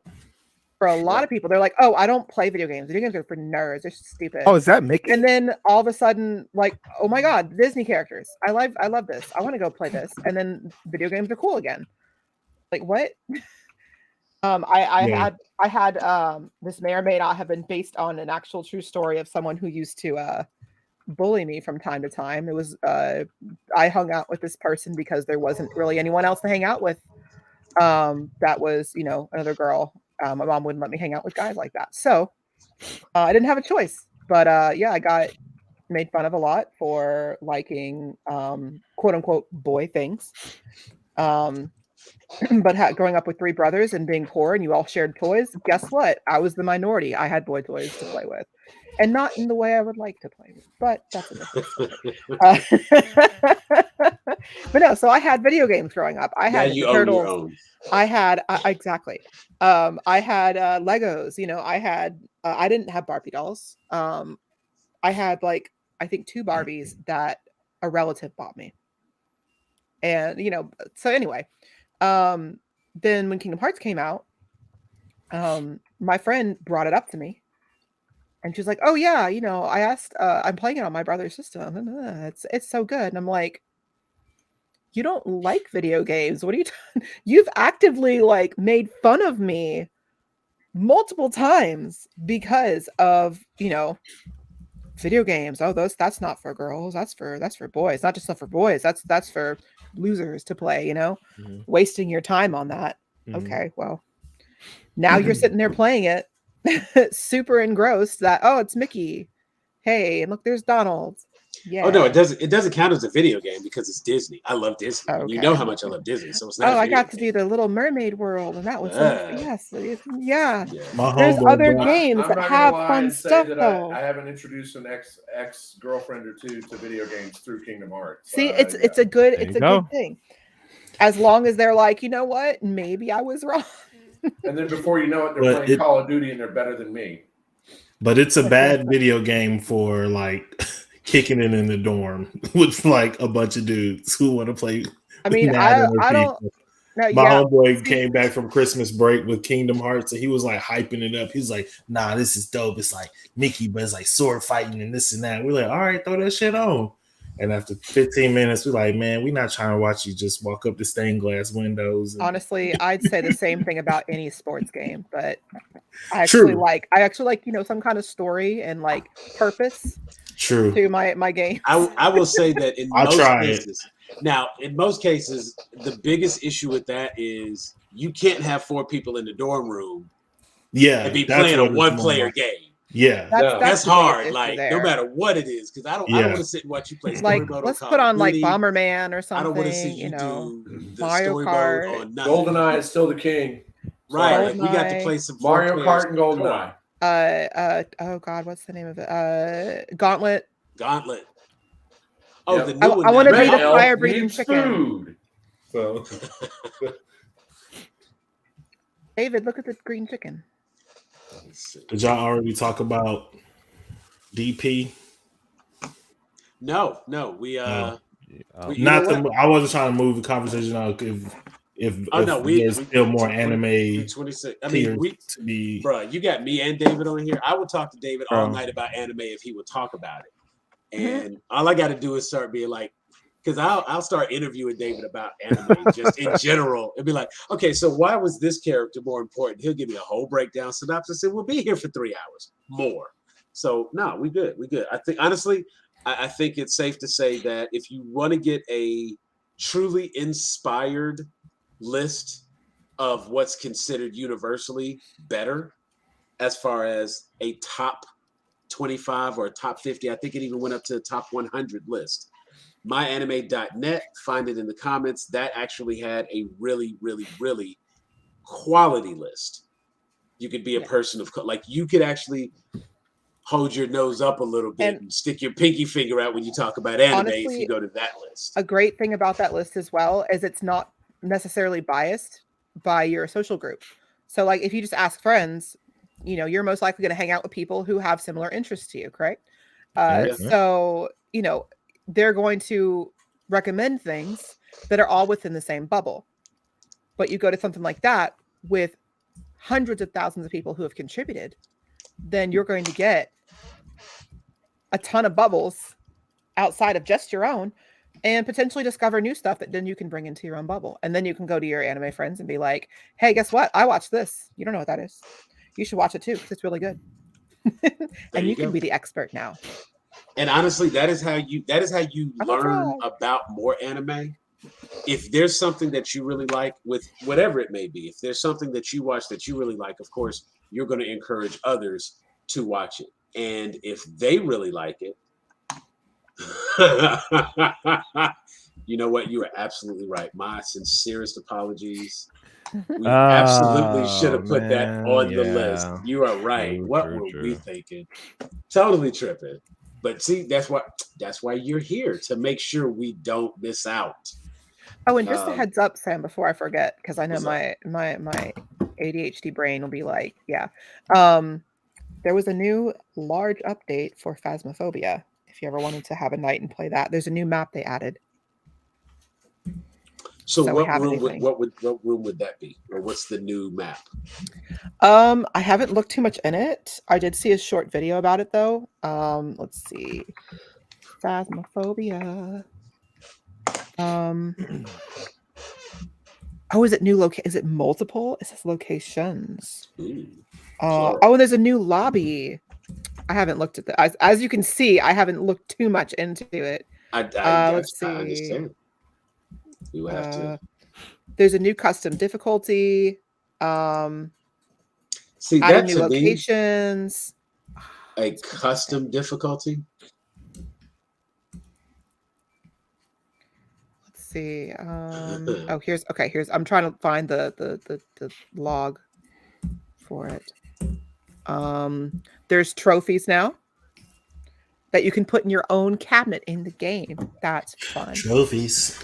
For a lot of people, they're like, "Oh, I don't play video games. Video games are for nerds. They're stupid." Oh, is that Mickey? And then all of a sudden, like, "Oh my god, Disney characters! I love this. I want to go play this." And then video games are cool again. Like what? I had this may or may not have been based on an actual true story of someone who used to bully me from time to time. It was I hung out with this person because there wasn't really anyone else to hang out with. That was another girl. My mom wouldn't let me hang out with guys like that. So I didn't have a choice. But I got made fun of a lot for liking quote unquote boy things. But growing up with three brothers and being poor and you all shared toys, guess what? I was the minority. I had boy toys to play with. And not in the way I would like to play with, but that's a different story. But no, so I had video games growing up. I had Turtles. I had exactly. I had Legos. I didn't have Barbie dolls. I had I think 2 Barbies that a relative bought me. And so anyway, then when Kingdom Hearts came out, my friend brought it up to me. And she's like, "Oh yeah, I asked. I'm playing it on my brother's system. It's so good." And I'm like, "You don't like video games? What are you? You've actively made fun of me multiple times because of video games. Oh, that's not for girls. That's for boys. Not just for boys. That's for losers to play, wasting your time on that. Okay, well, now you're sitting there playing it, super engrossed that, oh, it's Mickey. Hey, and look, there's Donald. Yeah. Oh no, it doesn't count as a video game because it's Disney. I love Disney. Okay. You know how much I love Disney, so it's not. Oh, I got to do the Little Mermaid world, and that was yeah. My There's other homeboy- games that have fun stuff though. I haven't introduced an ex girlfriend or two to video games through Kingdom Hearts. See, it's a good thing. As long as they're like, you know what, maybe I was wrong. And then before you know it, they're playing Call of Duty and they're better than me. But it's a bad video game for like kicking it in the dorm with like a bunch of dudes who want to play. I mean, I don't. No, my homeboy came back from Christmas break with Kingdom Hearts, and he was like hyping it up. He's like, "Nah, this is dope. It's like Mickey, but it's like sword fighting and this and that." We're like, "All right, throw that shit on." And after 15 minutes, we're like, "Man, we're not trying to watch you just walk up the stained glass windows." Honestly, I'd say the same thing about any sports game, but I actually like some kind of story and like purpose. True. To my game. I will say that in most cases. Now, in most cases, the biggest issue with that is you can't have 4 people in the dorm room. Yeah, and be playing a one-player game. Yeah, that's hard. Like no matter what it is, because I don't want to sit and watch you play. Like let's put on like Bomberman or something. I don't want to see you do the Mario story Kart. mode on nothing. GoldenEye is still the king. Right, like, we got to play some Mario Kart and GoldenEye. Oh God, what's the name of it? Gauntlet. Oh, the new one. I want to be the fire-breathing chicken. So, David, look at the green chicken. Did y'all already talk about DP? No, we I wasn't trying to move the conversation out if there's still more anime. 26. I mean, bro, you got me and David on here. I would talk to David all night about anime if he would talk about it. And all I got to do is start being like, because I'll start interviewing David about anime just in general. It'd be like, okay, so why was this character more important? He'll give me a whole breakdown synopsis, and we'll be here for 3 hours more. So no, we good. I think honestly, I think it's safe to say that if you want to get a truly inspired list of what's considered universally better, as far as a top 25 or top 50, I think it even went up to the top 100 list. MyAnime.net, find it in the comments. That actually had a really, really, really quality list. You could be a person of like you could actually hold your nose up a little bit and stick your pinky finger out when you talk about anime. Honestly, if you go to that list. A great thing about that list as well is it's not necessarily biased by your social group. So like if you just ask friends, you're most likely going to hang out with people who have similar interests to you, correct? So, they're going to recommend things that are all within the same bubble. But you go to something like that with hundreds of thousands of people who have contributed, then you're going to get a ton of bubbles outside of just your own and potentially discover new stuff that then you can bring into your own bubble. And then you can go to your anime friends and be like, hey, guess what? I watched this. You don't know what that is. You should watch it too because it's really good. And you can be the expert now. And honestly, that is how you learn about more anime. If there's something that you really like with whatever it may be, if there's something that you watch that you really like, of course, you're going to encourage others to watch it. And if they really like it, you know what? You are absolutely right. My sincerest apologies. We absolutely should have put that on the list. You are right. What were we thinking? Totally tripping. But see, that's why you're here, to make sure we don't miss out. Oh, and just a heads up, Sam, before I forget, because I know my ADHD brain will be like, yeah. There was a new large update for Phasmophobia. If you ever wanted to have a night and play that, there's a new map they added. So what room would that be, or what's the new map? I haven't looked too much in it. I did see a short video about it though. Let's see, Phasmophobia. Oh, is it new location? Is it multiple? It says locations. Ooh, and there's a new lobby. I haven't looked at that. As you can see, I haven't looked too much into it. Let's see. I understand. You have to. There's a new custom difficulty. See, adding that new to locations. me, a custom difficulty. Let's see. Oh, here's I'm trying to find the log for it. There's trophies now that you can put in your own cabinet in the game. That's fun. Trophies.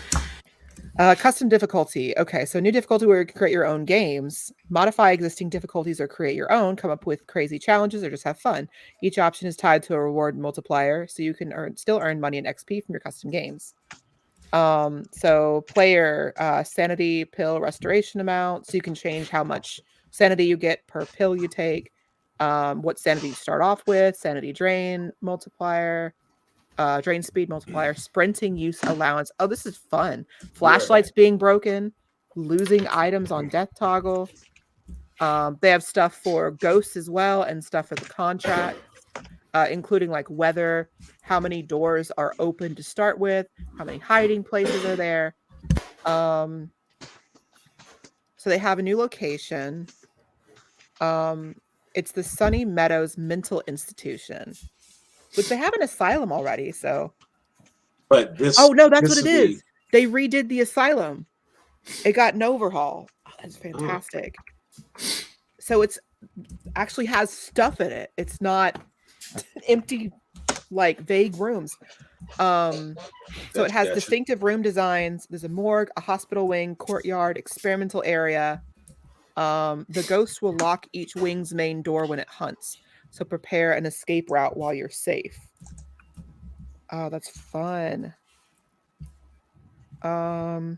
Custom difficulty. Okay, so new difficulty where you can create your own games, modify existing difficulties or create your own, come up with crazy challenges or just have fun. Each option is tied to a reward multiplier, so you can still earn money and XP from your custom games. So player sanity pill restoration amount, so you can change how much sanity you get per pill you take, what sanity you start off with, sanity drain multiplier, drain speed multiplier, sprinting use allowance. Oh, this is fun. Flashlights being broken, losing items on death toggle. They have stuff for ghosts as well and stuff for the contract, including like weather, how many doors are open to start with, how many hiding places are there. So they have a new location. It's the Sunny Meadows Mental Institution, which they have an asylum already. So, but this. Oh no, that's what it is. They redid the asylum. It got an overhaul. Oh, that's fantastic. So it's actually has stuff in it. It's not empty, like vague rooms. So it has distinctive room designs. There's a morgue, a hospital wing, courtyard, experimental area. The ghost will lock each wing's main door when it hunts. So prepare an escape route while you're safe. Oh, that's fun. Oh,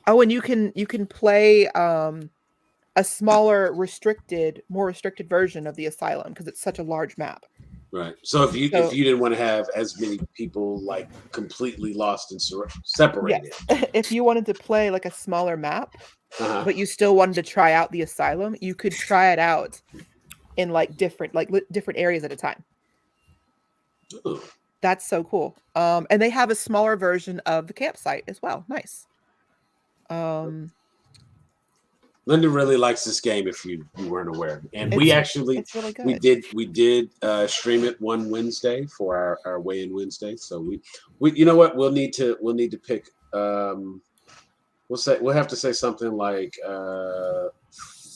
and you can play a smaller, more restricted version of the asylum because it's such a large map. Right. So if you didn't want to have as many people like completely lost and separated, yes. If you wanted to play like a smaller map, but you still wanted to try out the asylum, you could try it out in like different areas at a time. Ooh. That's so cool. And they have a smaller version of the campsite as well. Nice. Linda really likes this game if you weren't aware. And it's really good. we did stream it one Wednesday for our weigh-in Wednesday. So we you know what, we'll need to pick we'll have to say something like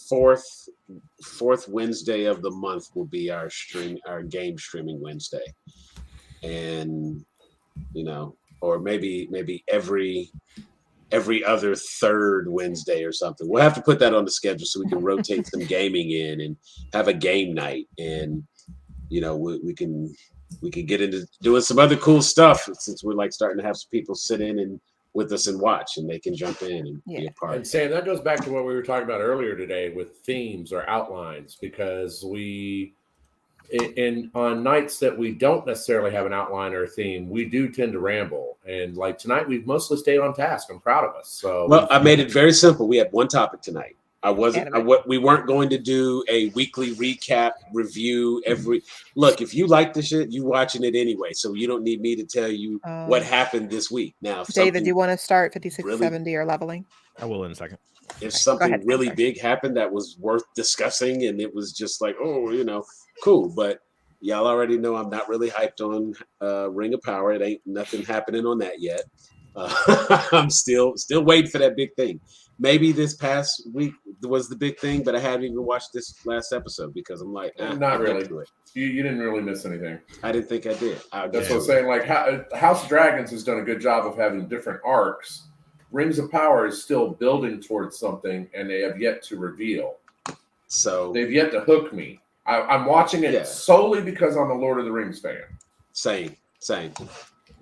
fourth Wednesday of the month will be our game streaming Wednesday. And or maybe every other third Wednesday or something. We'll have to put that on the schedule so we can rotate some gaming in and have a game night. And we can get into doing some other cool stuff since we're like starting to have some people sit in and with us and watch, and they can jump in and be a part. And Sam, that goes back to what we were talking about earlier today with themes or outlines, because on nights that we don't necessarily have an outline or a theme, we do tend to ramble. And like tonight, we've mostly stayed on task. I'm proud of us. So I made it very simple. We had one topic tonight. We weren't going to do a weekly recap review look, if you like the shit, you watching it anyway. So you don't need me to tell you what happened this week. Now, David, do you want to start 5670 or leveling? I will in a second. If something really big happened that was worth discussing and it was just like, cool. But y'all already know I'm not really hyped on Ring of Power. It ain't nothing happening on that yet. I'm still waiting for that big thing. Maybe this past week was the big thing, but I haven't even watched this last episode because I'm like, not really. You didn't really miss anything. I didn't think I did. That's what I'm saying. Like House of Dragons has done a good job of having different arcs. Rings of Power is still building towards something, and they have yet to reveal. So they've yet to hook me. I'm watching it solely because I'm a Lord of the Rings fan. Same.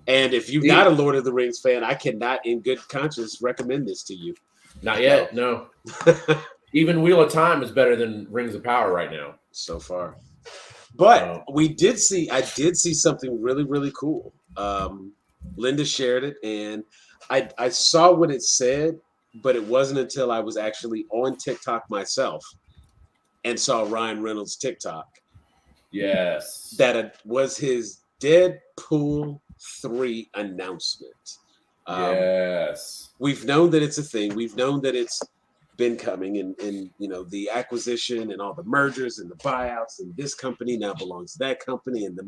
And if you're not a Lord of the Rings fan, I cannot in good conscience recommend this to you. Not yet, no. Even Wheel of Time is better than Rings of Power right now. So far. But I did see something really, really cool. Linda shared it, and I saw what it said, but it wasn't until I was actually on TikTok myself and saw Ryan Reynolds' TikTok. Yes. That was his Deadpool 3 announcement. Yes. We've known that it's a thing. We've known that it's been coming, and the acquisition and all the mergers and the buyouts, and this company now belongs to that company, and the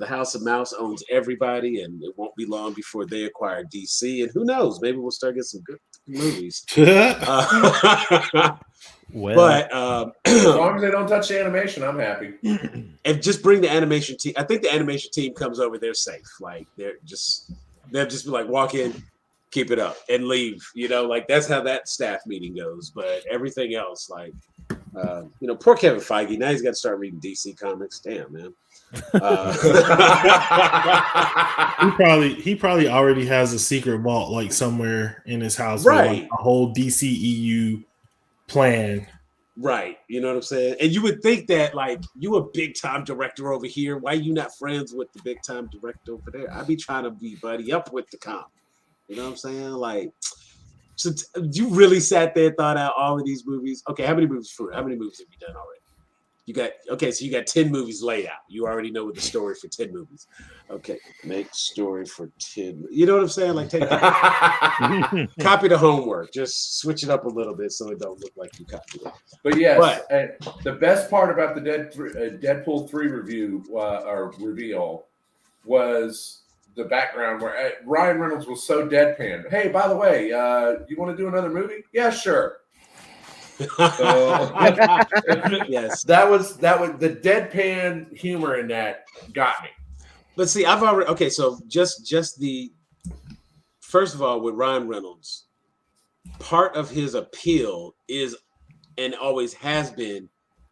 House of Mouse owns everybody, and it won't be long before they acquire DC, and who knows, maybe we'll start getting some good movies. But as long as they don't touch the animation, I'm happy. And just bring the animation team. I think the animation team comes over, they're safe. Like they'll just be like, walk in, keep it up, and leave. Like that's how that staff meeting goes. But everything else, like poor Kevin Feige, now he's got to start reading DC comics. Damn, man. He probably already has a secret vault like somewhere in his house, right? With, like, a whole DCEU plan, right? You know what I'm saying? And you would think that, like, you a big time director over here, why you not friends with the big time director over there? I be trying to be buddy up with the comp. You know what I'm saying? Like, so you really sat there and thought out all of these movies. Okay, how many movies have you done already? You got 10 movies laid out. You already know what the story for 10 movies. Okay, make story for 10. You know what I'm saying? Like, copy the homework. Just switch it up a little bit so it don't look like you copied it. But yes, the best part about the Deadpool 3 review or reveal was the background where Ryan Reynolds was so deadpan. Hey, by the way, you want to do another movie? Yeah, sure. So, yes, that was the deadpan humor in that got me. But see, I've already so just the first of all, with Ryan Reynolds, part of his appeal is and always has been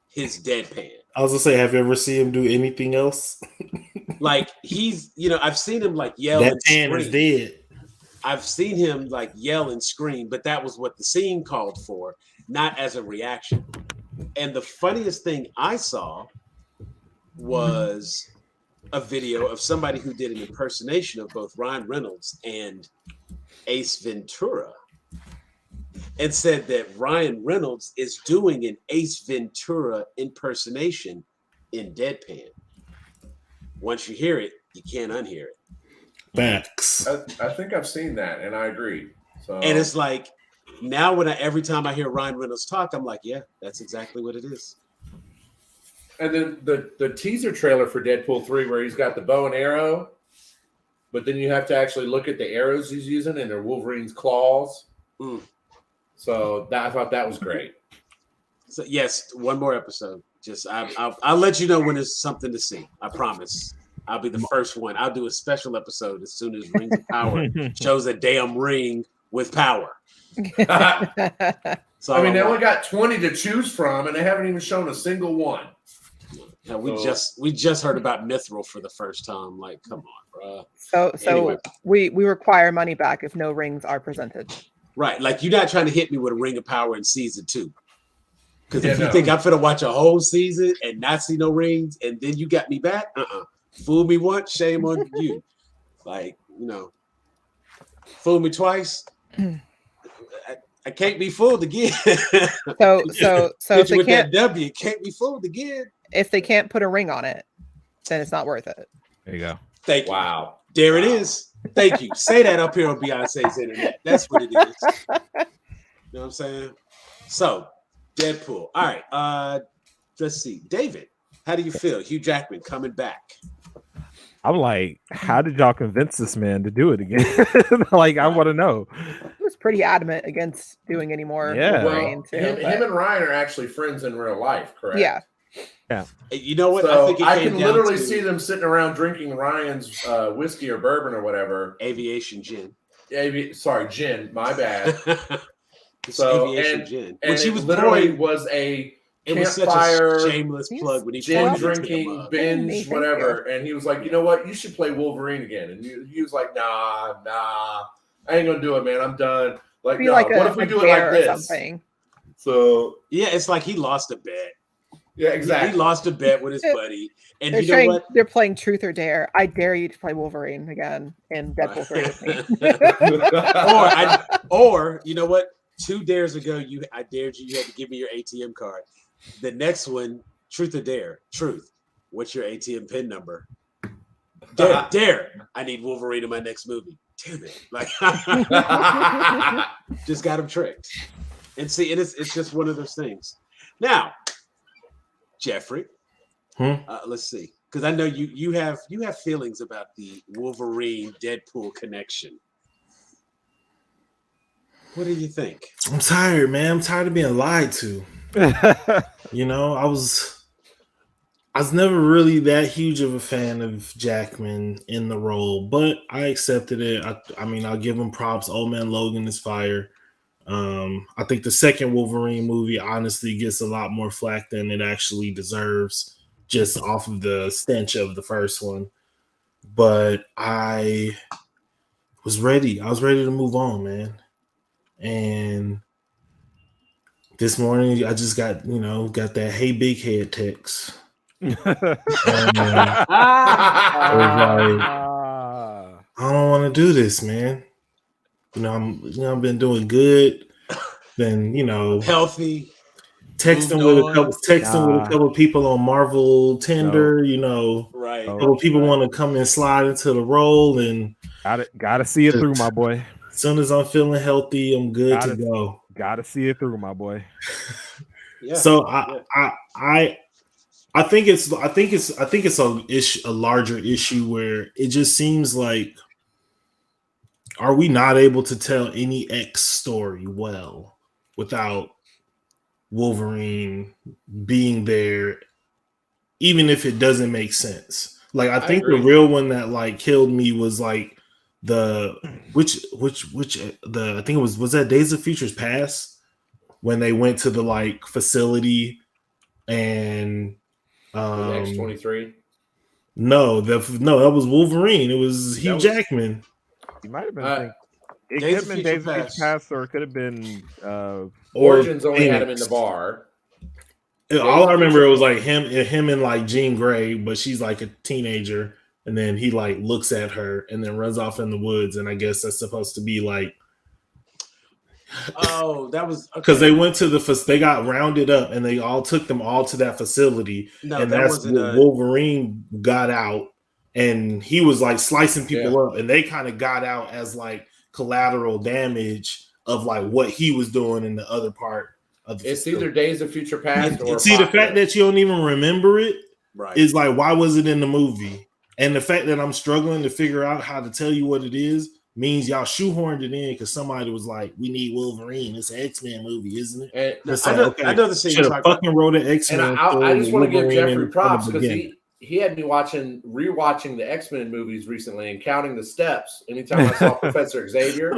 his deadpan. I was gonna say, have you ever seen him do anything else? Like he's I've seen him like yell that and pan scream. is dead. I've seen him like yell and scream, but that was what the scene called for, not as a reaction. And the funniest thing I saw was a video of somebody who did an impersonation of both Ryan Reynolds and Ace Ventura, and said that Ryan Reynolds is doing an Ace Ventura impersonation in deadpan. Once you hear it, you can't unhear it. Facts. I think I've seen that, and I agree. So, and it's like now every time I hear Ryan Reynolds talk, I'm like, yeah, that's exactly what it is. And then the teaser trailer for Deadpool 3, where he's got the bow and arrow, but then you have to actually look at the arrows he's using, and they're Wolverine's claws. So I thought that was great. So yes, one more episode. Just I'll let you know when there's something to see. I promise. I'll be the first one. I'll do a special episode as soon as Rings of Power shows a damn ring with power. So I mean, they only got 20 to choose from, and they haven't even shown a single one. Yeah, we just heard about Mithril for the first time. Like, come on, bro. So anyway. we require money back if no rings are presented. Right, like you're not trying to hit me with a Ring of Power in season 2. Because if you think I'm finna watch a whole season and not see no rings, and then you got me back, fool me once, shame on you. Like, fool me twice. I can't be fooled again. So if they can't, that can't be fooled again. If they can't put a ring on it, then it's not worth it. There you go. Thank you. Wow. There it is. Thank you. Say that up here on Beyonce's internet. That's what it is. You know what I'm saying? So, Deadpool. All right. Let's see. David, how do you feel? Hugh Jackman coming back. I'm like, how did y'all convince this man to do it again? Like, I want to know. He was pretty adamant against doing any more. Yeah. Well, him and Ryan are actually friends in real life, correct? Yeah. Yeah. You know what? So I can literally see them sitting around drinking Ryan's whiskey or bourbon or whatever. Aviation gin. Sorry, gin. My bad. Aviation gin. And it literally was a campfire, such a shameless plug when he gin drinking binge, whatever. And he was like, you know what? You should play Wolverine again. And he was like, nah, I ain't gonna do it, man. I'm done. Like, no, like what if we do it like this? Something. So yeah, it's like he lost a bet. Yeah, exactly. He lost a bet with his buddy. And they're playing Truth or Dare. I dare you to play Wolverine again in Deadpool 3. Or you know what? 2 dares ago, I dared you. You had to give me your ATM card. The next one, Truth or Dare. Truth. What's your ATM PIN number? Dare. I need Wolverine in my next movie. Damn it. Like, just got him tricked. And see, it's just one of those things. Now, Jeffrey, let's see. Because I know you have feelings about the Wolverine Deadpool connection. What do you think? I'm tired, man. I'm tired of being lied to. You know, I was never really that huge of a fan of Jackman in the role, but I accepted it. I mean, I'll give him props. Old Man Logan is fire. I think the second Wolverine movie honestly gets a lot more flack than it actually deserves, just off of the stench of the first one. But I was ready. I was ready to move on, man. And this morning I just got that "Hey Big Head" text. And, I was like, I don't want to do this, man. I've been doing good. Been, healthy. Texting with a couple people on Marvel Tinder. Right. A couple people want to come and slide into the role, and gotta see it through, my boy. As soon as I'm feeling healthy, I'm good to go. Gotta see it through, my boy. Yeah. So I think it's a larger issue where it just seems like, are we not able to tell any X story well without Wolverine being there, even if it doesn't make sense? Like, I think the real one that like killed me was like I think it was that Days of Futures Past, when they went to the like facility and X-23. No, that was Wolverine. It was Hugh Jackman. He might have been it could have been Days of Future Past, or it could have been Origins only had him in the bar. All I remember, it was like him and like Jean Grey, but she's like a teenager, and then he like looks at her and then runs off in the woods, and I guess that's supposed to be like, oh, that was because they went to they got rounded up and they all took them all to that facility, and that's when Wolverine got out, and he was like slicing people up, and they kind of got out as like collateral damage of like what he was doing in the other part. It's either Days of Future Past or see, the fact that you don't even remember it is like, why was it in the movie? And the fact that I'm struggling to figure out how to tell you what it is means y'all shoehorned it in because somebody was like, we need Wolverine. It's an X-Men movie, isn't it? I know the scene. Should have fucking wrote an X-Men. And I just want to give Jeffrey props because he had me rewatching the X-Men movies recently and counting the steps anytime I saw Professor Xavier.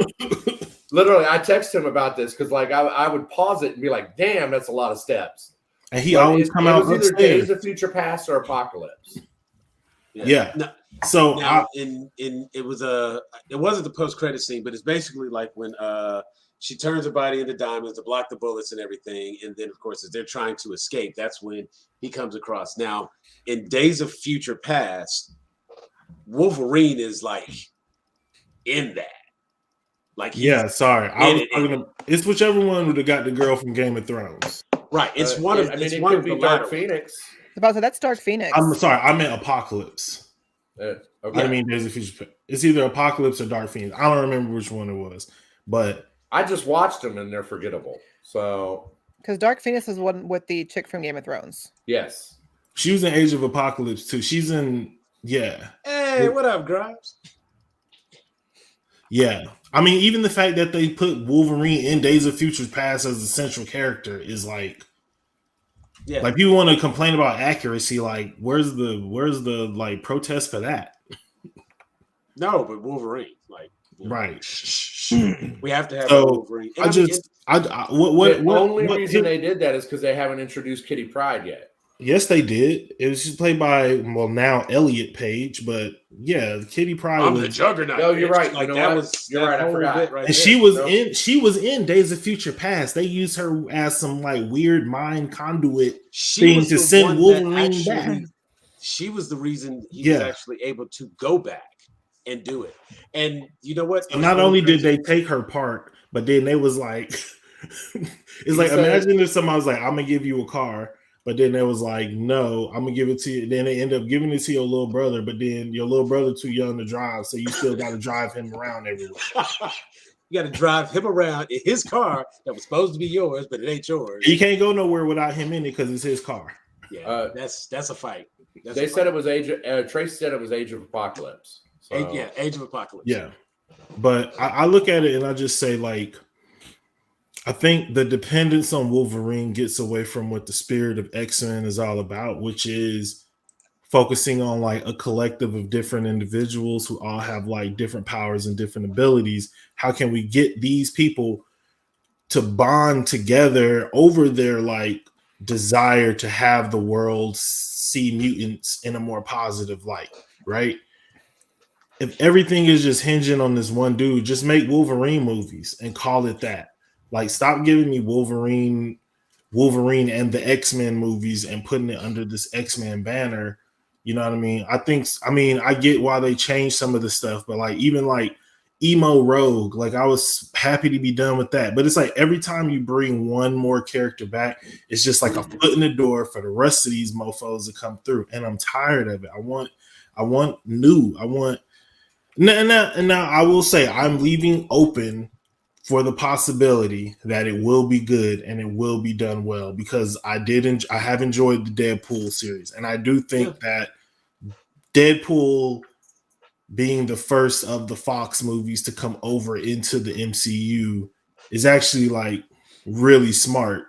Literally, I texted him about this because like I would pause it and be like, damn, that's a lot of steps. And he always come out with either Days of Future Past or Apocalypse. Yeah. No, so now, it wasn't the post-credit scene, but it's basically like when she turns her body into diamonds to block the bullets and everything, and then of course as they're trying to escape, that's when he comes across. Now, in Days of Future Past, Wolverine is like in that. Like, it's whichever one would have got the girl from Game of Thrones. Right. It's one of the Dark Phoenix. About to, that's Dark Phoenix. I'm sorry, I meant Apocalypse. Okay. I mean Days of Future. It's either Apocalypse or Dark Phoenix. I don't remember which one it was, but I just watched them and they're forgettable. So because Dark Phoenix is one with the chick from Game of Thrones. Yes, she was in Age of Apocalypse too. She's in Hey, what up, Grimes? Yeah. I mean, even the fact that they put Wolverine in Days of Future Past as the central character is like, like people want to complain about accuracy. Like, where's the like protest for that? No, but Wolverine, like, right. We have to have Wolverine. And the only reason they did that is because they haven't introduced Kitty Pryde yet. Yes, they did. It was just played by now Elliot Page, but Kitty Pryde was the Juggernaut. No, you're right. Like You're right. I forgot. And she was in Days of Future Past. They used her as some like weird mind conduit thing to send Wolverine back. She was the reason he was actually able to go back and do it. And you know what? So not only did they take her part, but then they was like, it's like, imagine if somebody was like, I'm gonna give you a car. But then it was like, no, I'm gonna give it to you. Then they end up giving it to your little brother, but then your little brother too young to drive, so you still got to drive him around everywhere. You got to drive him around in his car that was supposed to be yours, but it ain't yours. You can't go nowhere without him in it because it's his car. Yeah, that's a fight. They said it was Trace said it was Age of Apocalypse. So. Age of Apocalypse. Yeah, but I look at it and I just say, like, I think the dependence on Wolverine gets away from what the spirit of X-Men is all about, which is focusing on like a collective of different individuals who all have like different powers and different abilities. How can we get these people to bond together over their like desire to have the world see mutants in a more positive light, right? If everything is just hinging on this one dude, just make Wolverine movies and call it that. Like, stop giving me Wolverine and the X-Men movies and putting it under this X-Men banner. You know what I mean? I get why they changed some of the stuff, but like, even like Emo Rogue, like, I was happy to be done with that. But it's like every time you bring one more character back, it's just like a foot in the door for the rest of these mofos to come through. And I'm tired of it. I want new. Now I will say I'm leaving open for the possibility that it will be good and it will be done well, because I have enjoyed the Deadpool series, and I do think that Deadpool being the first of the Fox movies to come over into the MCU is actually like really smart,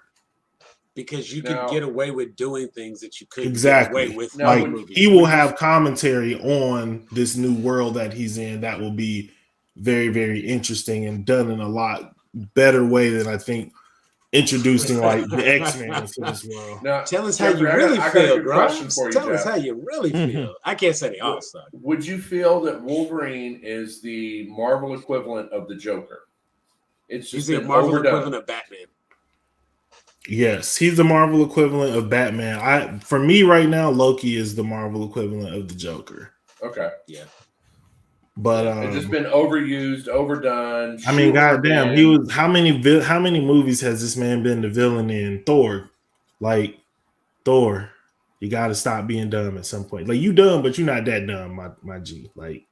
because you can get away with doing things that you couldn't exactly. get away with. Like, he will have commentary on this new world that he's in that will be very, very interesting and done in a lot better way than I think introducing like the X-Men into this world. Now, tell us how you really feel, bro. Tell us how you really feel. I can't say they all suck. Would you feel that Wolverine is the Marvel equivalent of the Joker? It's just the Marvel equivalent of Batman. Yes, he's the Marvel equivalent of Batman. For me right now, Loki is the Marvel equivalent of the Joker. Okay. Yeah. But it's just been overused, overdone. I mean, goddamn, he was how many movies has this man been the villain in? Thor, you got to stop being dumb at some point. Like, you dumb, but you're not that dumb, my G. Like,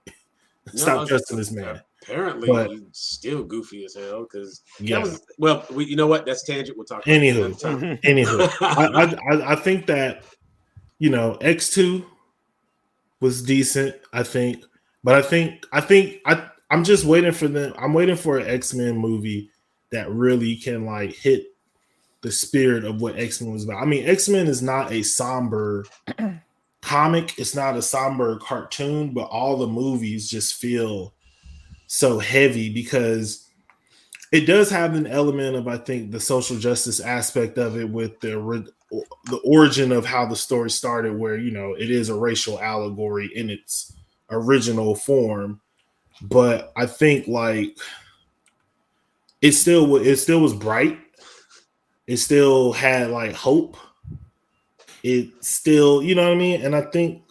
stop trusting this man. Apparently, he's still goofy as hell. Because you know what? That's tangent. We'll talk. Anywho, I think that, you know, X2 was decent. I think. But I'm just waiting for them. I'm waiting for an X-Men movie that really can like hit the spirit of what X-Men was about. I mean, X-Men is not a somber comic. It's not a somber cartoon, but all the movies just feel so heavy because it does have an element of, I think, the social justice aspect of it with the origin of how the story started, where, you know, it is a racial allegory in its original form. But I think like it still was bright. It still had like hope. It still, you know what I mean? And I think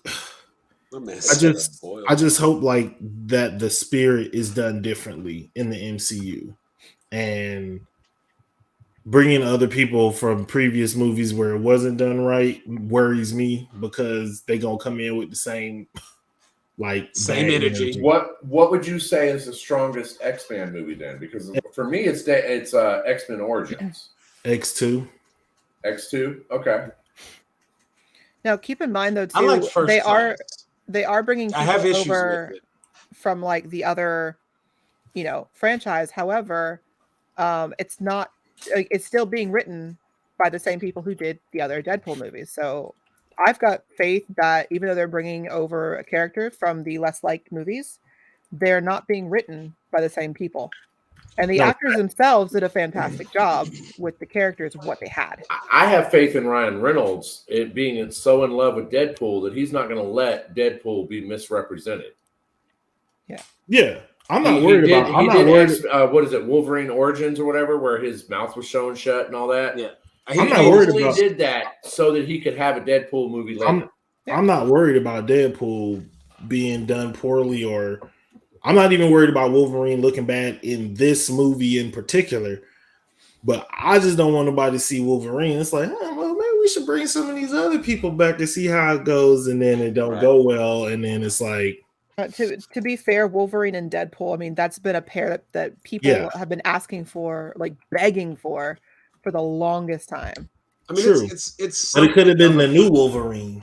I just hope like that the spirit is done differently in the MCU, and bringing other people from previous movies where it wasn't done right worries me, because they gonna come in with the same energy. What would you say is the strongest X-Men movie then? Because for me, it's X-Men Origins. X2. Okay. Now, keep in mind though, too, they are bringing people over from like the other, you know, franchise. However, it's still being written by the same people who did the other Deadpool movies. So I've got faith that even though they're bringing over a character from the less liked movies, they're not being written by the same people. And the actors themselves did a fantastic job with the characters of what they had. I have faith in Ryan Reynolds being so in love with Deadpool that he's not going to let Deadpool be misrepresented. Yeah. I'm not worried about. What is it, Wolverine Origins or whatever, where his mouth was shown shut and all that. Yeah. I'm not worried about. He did that so that he could have a Deadpool movie later. I'm not worried about Deadpool being done poorly, or I'm not even worried about Wolverine looking bad in this movie in particular. But I just don't want nobody to see Wolverine. It's like, well, maybe we should bring some of these other people back to see how it goes, and then it don't go well, and then it's like. To be fair, Wolverine and Deadpool, I mean, that's been a pair that people have been asking for, like begging for the longest time. I mean, it's but it could have been the new Wolverine.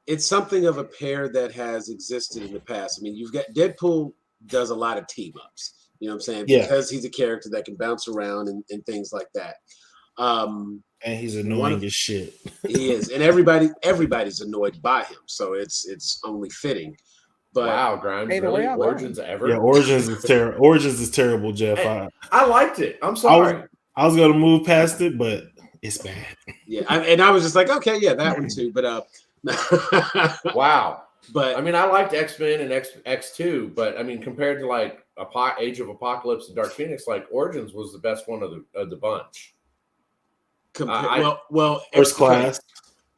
It's something of a pair that has existed in the past. I mean, you've got Deadpool does a lot of team ups. You know what I'm saying? Yeah. Because he's a character that can bounce around and things like that. And he's annoying as shit. He is, and everybody's annoyed by him. So it's only fitting. But wow, Grimes, really? Origins ever? Yeah, Origins is terrible. Origins is terrible, Jeff. Hey, I liked it. I'm sorry. I was gonna move past it, but it's bad. Yeah, I was just like, okay, yeah, that one too. But wow. But I mean, I liked X-Men and X2, but I mean, compared to like Age of Apocalypse and Dark Phoenix, like Origins was the best one of the bunch. Well, First Class.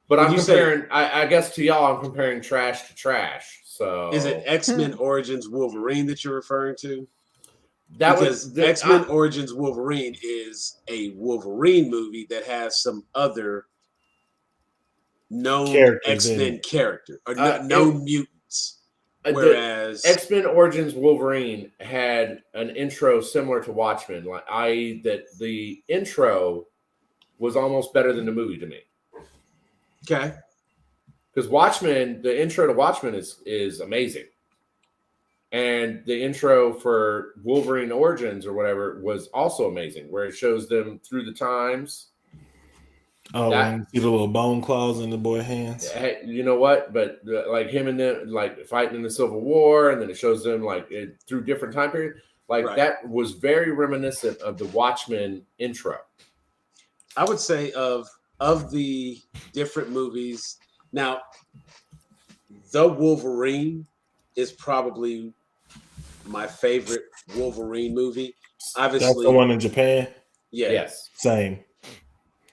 But I'm comparing. I guess to y'all, I'm comparing trash to trash. So is it X-Men Origins Wolverine that you're referring to? Because X-Men Origins Wolverine is a Wolverine movie that has some other known X-Men character or known mutants. Whereas X-Men Origins Wolverine had an intro similar to Watchmen, that the intro was almost better than the movie to me. Okay. Because Watchmen, the intro to Watchmen is amazing. And the intro for Wolverine Origins or whatever was also amazing, where it shows them through the times. Oh, and you see the little bone claws in the boy's hands. Hey, you know what? But like him and them, like fighting in the Civil War, and then it shows them like through different time periods. Like that was very reminiscent of the Watchmen intro. I would say of the different movies. Now, The Wolverine is probably my favorite Wolverine movie. Obviously, that's the one in Japan. Yeah. Yes. Same.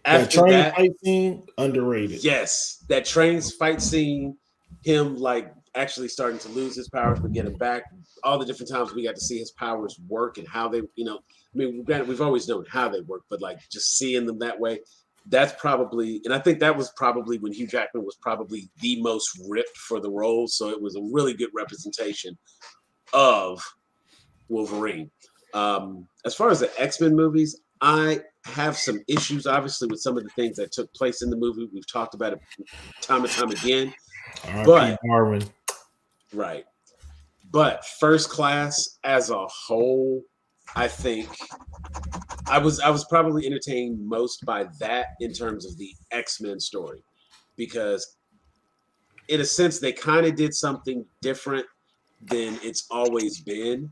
After that train that, fight scene, underrated. Yes, that train fight scene, him like actually starting to lose his powers but get him back. All the different times we got to see his powers work and how they, I mean, we've always known how they work, but like just seeing them that way. That's probably, and I think that was probably when Hugh Jackman was probably the most ripped for the role. So it was a really good representation of Wolverine. As far as the X-Men movies, I have some issues, obviously, with some of the things that took place in the movie. We've talked about it time and time again. But Marvin. Right. But First Class as a whole, I think I was probably entertained most by that in terms of the X-Men story, because in a sense they kind of did something different than it's always been.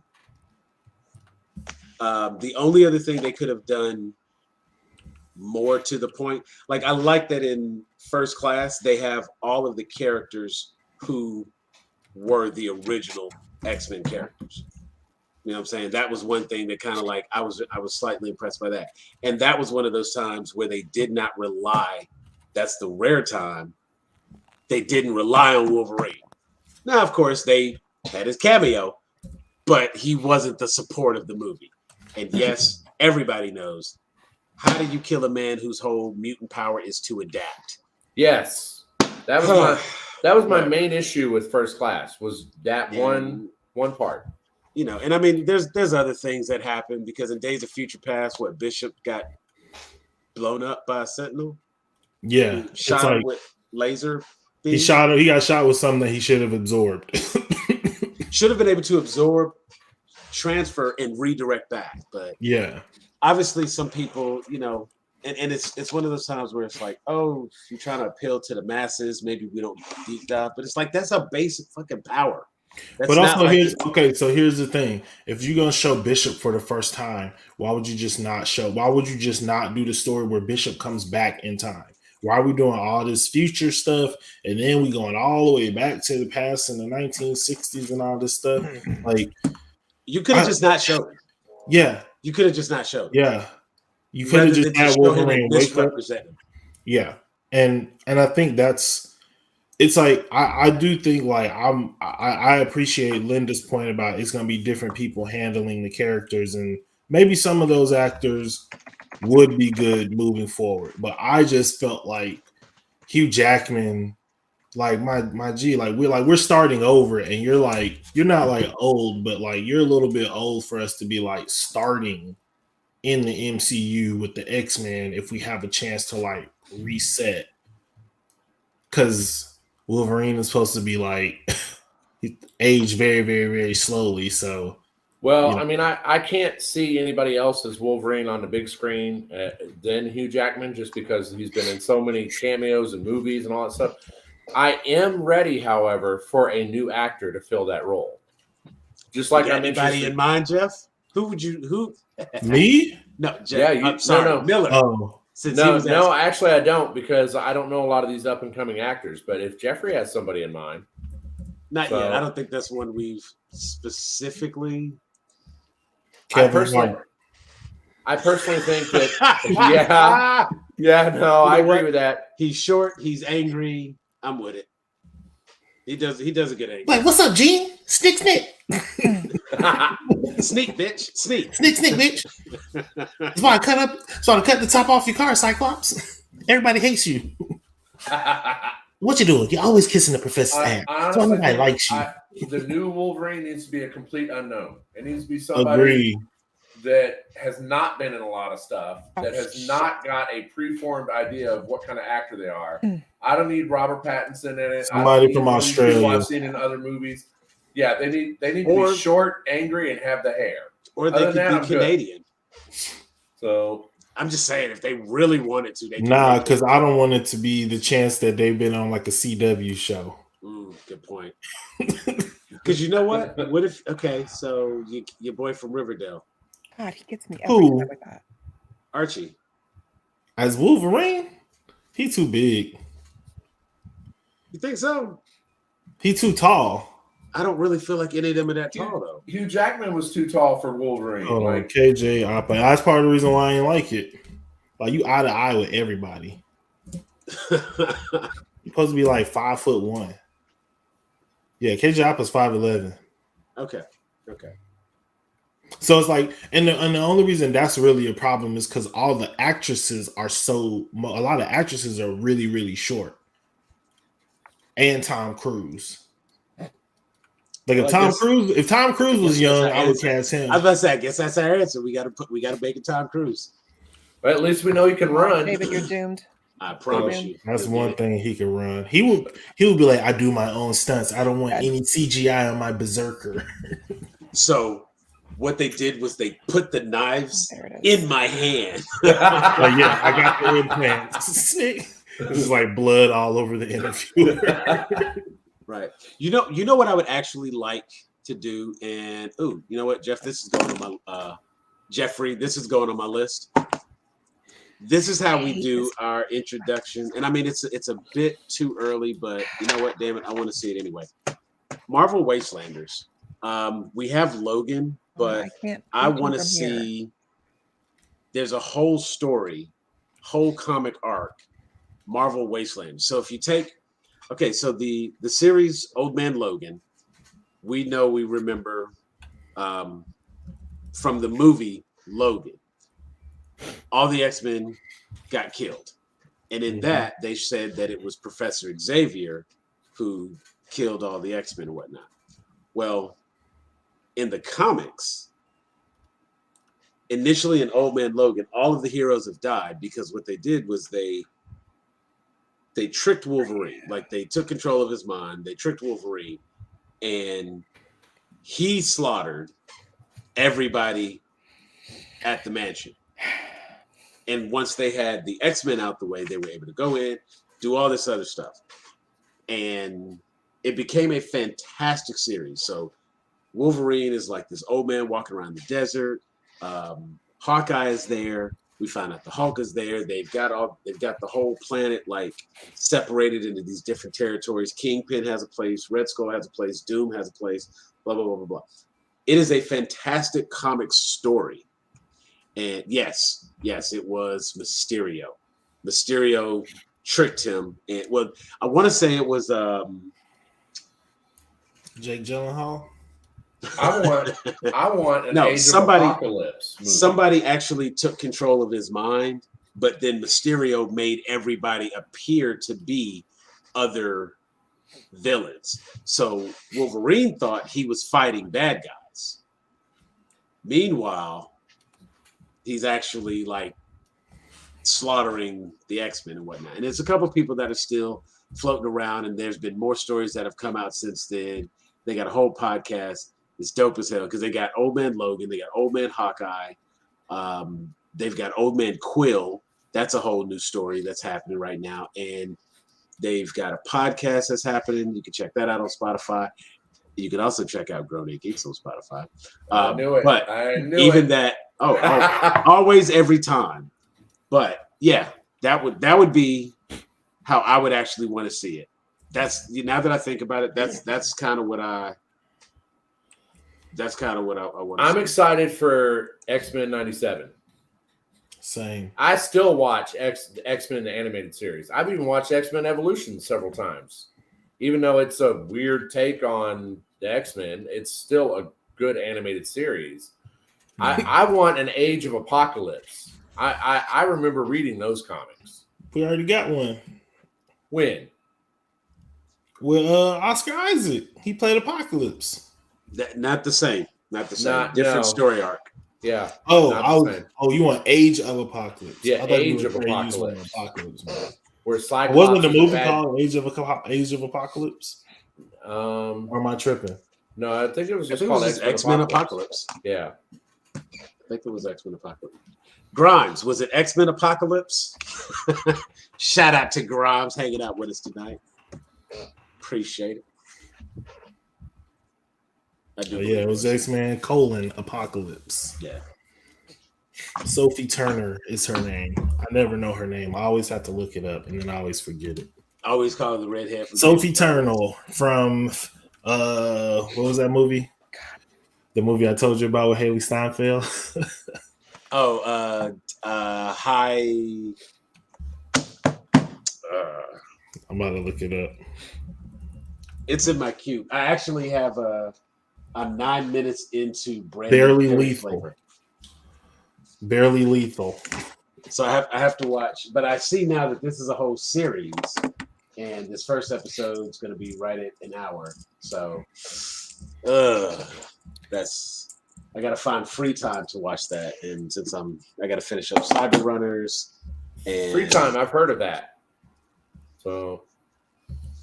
The only other thing they could have done more to the point, like I like that in First Class they have all of the characters who were the original X-Men characters. You know what I'm saying? That was one thing that kind of like I was slightly impressed by that. And that was one of those times where they did not rely. That's the rare time they didn't rely on Wolverine. Now, of course, they had his cameo, but he wasn't the support of the movie. And yes, everybody knows, how do you kill a man whose whole mutant power is to adapt? Yes. That was my main issue with First Class, was that one part. You know, and I mean, there's other things that happen, because in Days of Future Past, Bishop got blown up by a Sentinel. Yeah, shot him with laser beams. He got shot with something that he should have absorbed. Should have been able to absorb, transfer, and redirect back. But yeah, obviously, some people, and it's one of those times where it's like, oh, you're trying to appeal to the masses. Maybe we don't deep dive, but it's like that's a basic fucking power. But also, here's the thing: if you're gonna show Bishop for the first time, why would you just not do the story where Bishop comes back in time? Why are we doing all this future stuff and then we going all the way back to the past in the 1960s and all this stuff? Like, you could have just not showed it. Yeah, you could have just not showed it. Yeah, you could have just had Wolverine misrepresent him. Yeah, and I think it's like I do think like I appreciate Linda's point about it's going to be different people handling the characters, and maybe some of those actors would be good moving forward. But I just felt like Hugh Jackman, like my G, like we're starting over, and you're not like old, but like you're a little bit old for us to be like starting in the MCU with the X-Men if we have a chance to like reset. Because Wolverine is supposed to be like age very, very, very slowly. So, well, I mean, I can't see anybody else as Wolverine on the big screen than Hugh Jackman, just because he's been in so many cameos and movies and all that stuff. I am ready, however, for a new actor to fill that role. Just like I'm anybody in mind, Jeff? Who would you? Who? Me? No, Jeff. Yeah, I'm sorry, no. Miller. Oh. No, actually, I don't, because I don't know a lot of these up and coming actors. But if Jeffrey has somebody in mind, not yet. I don't think that's one we've specifically. I personally think that I agree with that. He's short. He's angry. I'm with it. He doesn't get angry. Like, what's up, Gene? Snick. Sneak, bitch. Sneak, bitch. That's why I cut the top off your car, Cyclops. Everybody hates you. What you doing? You're always kissing the professor's ass. That's why nobody likes you. The new Wolverine needs to be a complete unknown. It needs to be somebody that has not been in a lot of stuff, that has not got a preformed idea of what kind of actor they are. I don't need Robert Pattinson in it. Somebody from Australia. I've seen in other movies. Yeah, they need to be short, angry, and have the hair. Or they could be Canadian. Good. So I'm just saying, if they really wanted to, they could. Because I don't want it to be the chance that they've been on like a CW show. Good point. Because you know what? What if? Okay, so your boy from Riverdale. God, he gets me every time with that. Archie. As Wolverine, he too big. You think so? He too tall. I don't really feel like any of them are that tall, though. Hugh Jackman was too tall for Wolverine. Oh, like KJ Apa. That's part of the reason why I ain't like it. Like, you eye to eye with everybody. You're supposed to be like 5'1". Yeah, KJ Apa's 5'11". Okay. So it's like, and the only reason that's really a problem is because all the actresses are a lot of actresses are really, really short. And Tom Cruise. Like if Tom Cruise was young, I would cast him. I was about to say, I guess that's our answer. We gotta make it Tom Cruise. But at least we know he can run. David, you're doomed. I promise you. That's one thing he can run. He would be like, I do my own stunts. I don't want any CGI on my berserker. So what they did was they put the knives in my hand. Like, yeah, I got the implants. There's like blood all over the interview. Right. You know what I would actually like to do, and you know what, Jeff, this is going on my Jeffrey, this is going on my list. This is how we do our introduction. And I mean it's a bit too early, but you know what, damn it, I want to see it anyway. Marvel Wastelanders. We have Logan, but I want to see there's a whole story, whole comic arc, Marvel Wasteland. So if you take so the series Old Man Logan, we remember from the movie Logan. All the X-Men got killed. And in that, they said that it was Professor Xavier who killed all the X-Men and whatnot. Well, in the comics, initially in Old Man Logan, all of the heroes have died because what they did was they tricked Wolverine. Like, they took control of his mind. They tricked Wolverine. And he slaughtered everybody at the mansion. And once they had the X-Men out the way, they were able to go in, do all this other stuff. And it became a fantastic series. So Wolverine is like this old man walking around the desert. Hawkeye is there. We find out the Hulk is there. They've got the whole planet like separated into these different territories. Kingpin has a place. Red Skull has a place. Doom has a place. Blah, blah, blah, blah, blah. It is a fantastic comic story. And yes, it was Mysterio. Mysterio tricked him. And I want to say it was Jake Gyllenhaal. I want an Age of Apocalypse movie. Somebody actually took control of his mind but then Mysterio made everybody appear to be other villains. So Wolverine thought he was fighting bad guys. Meanwhile, he's actually like slaughtering the X-Men and whatnot. And there's a couple of people that are still floating around, and there's been more stories that have come out since then. They got a whole podcast. It's dope as hell because they got Old Man Logan, they got Old Man Hawkeye, they've got Old Man Quill. That's a whole new story that's happening right now. And they've got a podcast that's happening. You can check that out on Spotify. You can also check out Grown Ape Geeks on Spotify. I knew it. But I knew even it. that, always, every time. But yeah, that would be how I would actually want to see it. That's now that I think about it, that's kind of what I want. I'm excited for X-Men 97. Same. I still watch X-Men the animated series. I've even watched X-Men Evolution several times. Even though it's a weird take on the X-Men, it's still a good animated series. I want an Age of Apocalypse. I remember reading those comics. We already got one. When? With Oscar Isaac. He played Apocalypse. Not the same. Not the same. Different story arc. Yeah. You want Age of Apocalypse? Yeah, Age of Apocalypse. Where Cyclops wasn't the movie called Age of Apocalypse? Or am I tripping? No, I think it was just called X-Men Apocalypse. Yeah. I think it was X-Men Apocalypse. Grimes, was it X-Men Apocalypse? Shout out to Grimes hanging out with us tonight. Appreciate it. It was X-Men Apocalypse. Yeah. Sophie Turner is her name. I never know her name. I always have to look it up, and then I always forget it. I always call her the redhead. Sophie Turner from what was that movie? The movie I told you about with Haley Steinfeld. High. I'm about to look it up. It's in my queue. I actually have I'm 9 minutes into Brandon Barely Perry Lethal. Flavor. Barely Lethal. So I have to watch, but I see now that this is a whole series, and this first episode is going to be right at an hour. So, I got to find free time to watch that, and since I got to finish up Cyber Runners and Free time. I've heard of that. So.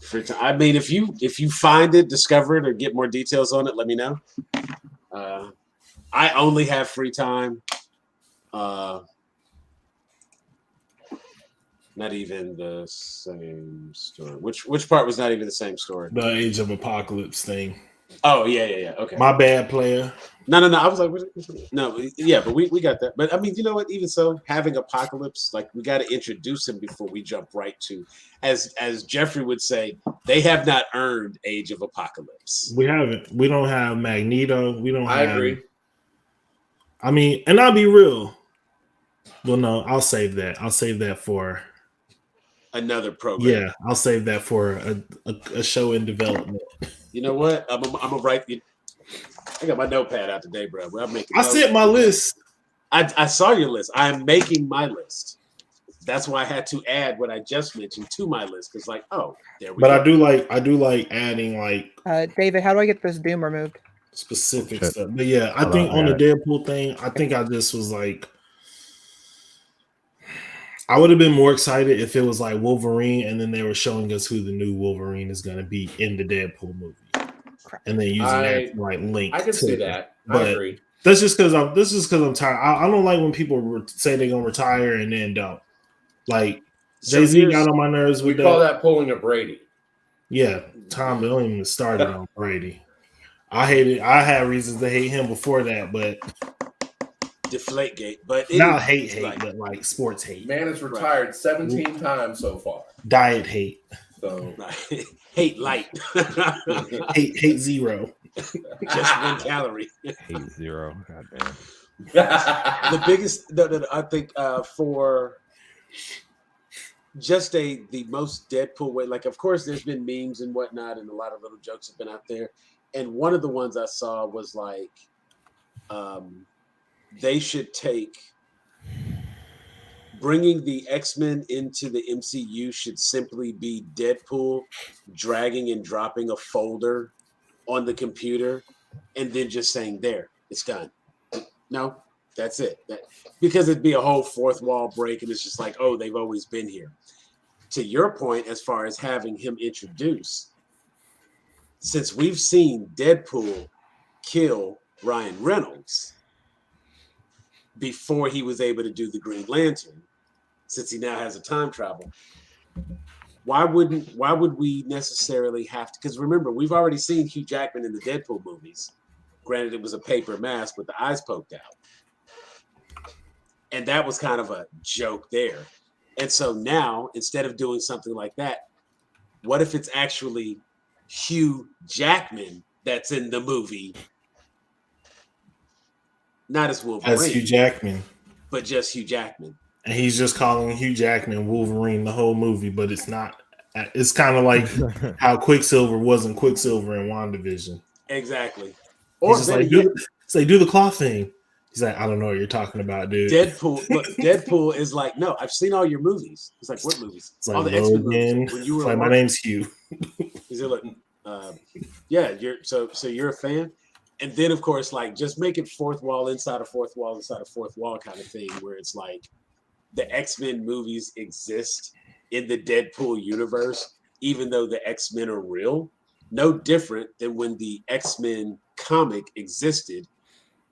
Free time. I mean, if you find it, discover it, or get more details on it, let me know. I only have free time. Not even the same story. Which part was not even the same story? The Age of Apocalypse thing. Oh yeah. Okay. My bad, player. No. I was like, no, yeah, but we got that. But I mean, you know what? Even so, having Apocalypse, like we got to introduce him before we jump right to, as Jeffrey would say, they have not earned Age of Apocalypse. We haven't. We don't have Magneto. We don't. I agree. I mean, and I'll be real. Well, no, I'll save that. I'll save that for another program. Yeah, I'll save that for a show in development. You know what? I'm gonna write you. I got my notepad out today, bro. I sent my list. I saw your list. I'm making my list. That's why I had to add what I just mentioned to my list because, like, oh, there we go. But I do like adding like. David, how do I get this Doom removed? Specific stuff, but yeah, I think on the Deadpool thing, I think I just was like, I would have been more excited if it was like Wolverine, and then they were showing us who the new Wolverine is going to be in the Deadpool movie, and then using that to like link. I can see that. But I agree. That's just because I'm tired. I don't like when people say they're gonna retire and then don't. Like Jay-Z got on my nerves with that. We call that pulling a Brady. Yeah, Tom don't even start it on Brady. I hate it. I had reasons to hate him before that, but Deflategate. But not hate, but like sports hate. Man has retired 17 times so far. Diet hate. So hate light. hate zero. Just 1 calorie. Hate zero. God damn. The biggest, I think, for just the most Deadpool way. Like, of course, there's been memes and whatnot, and a lot of little jokes have been out there. And one of the ones I saw was like, they should take bringing the X-Men into the MCU should simply be Deadpool dragging and dropping a folder on the computer and then just saying, there, it's done. No, that's it. Because it'd be a whole fourth wall break, and it's just like, oh, they've always been here. To your point, as far as having him introduced, since we've seen Deadpool kill Ryan Reynolds before he was able to do the Green Lantern, since he now has a time travel, why would we necessarily have to? Because remember, we've already seen Hugh Jackman in the Deadpool movies. Granted, it was a paper mask with the eyes poked out. And that was kind of a joke there. And so now, instead of doing something like that, what if it's actually Hugh Jackman that's in the movie? Not as Wolverine. As Hugh Jackman. But just Hugh Jackman. And he's just calling Hugh Jackman Wolverine the whole movie, but it's not. It's kind of like how Quicksilver wasn't Quicksilver in WandaVision. Exactly. Or he's just like, do the claw thing. He's like, I don't know what you're talking about, dude. Deadpool is like, no, I've seen all your movies. He's like, what movies? It's like, all the X-Men movies. When you were like, my name's Hugh. He's like, yeah, so you're a fan? And then, of course, like, just make it fourth wall inside of fourth wall inside of fourth wall kind of thing, where it's like the X-Men movies exist in the Deadpool universe, even though the X-Men are real. No different than when the X-Men comic existed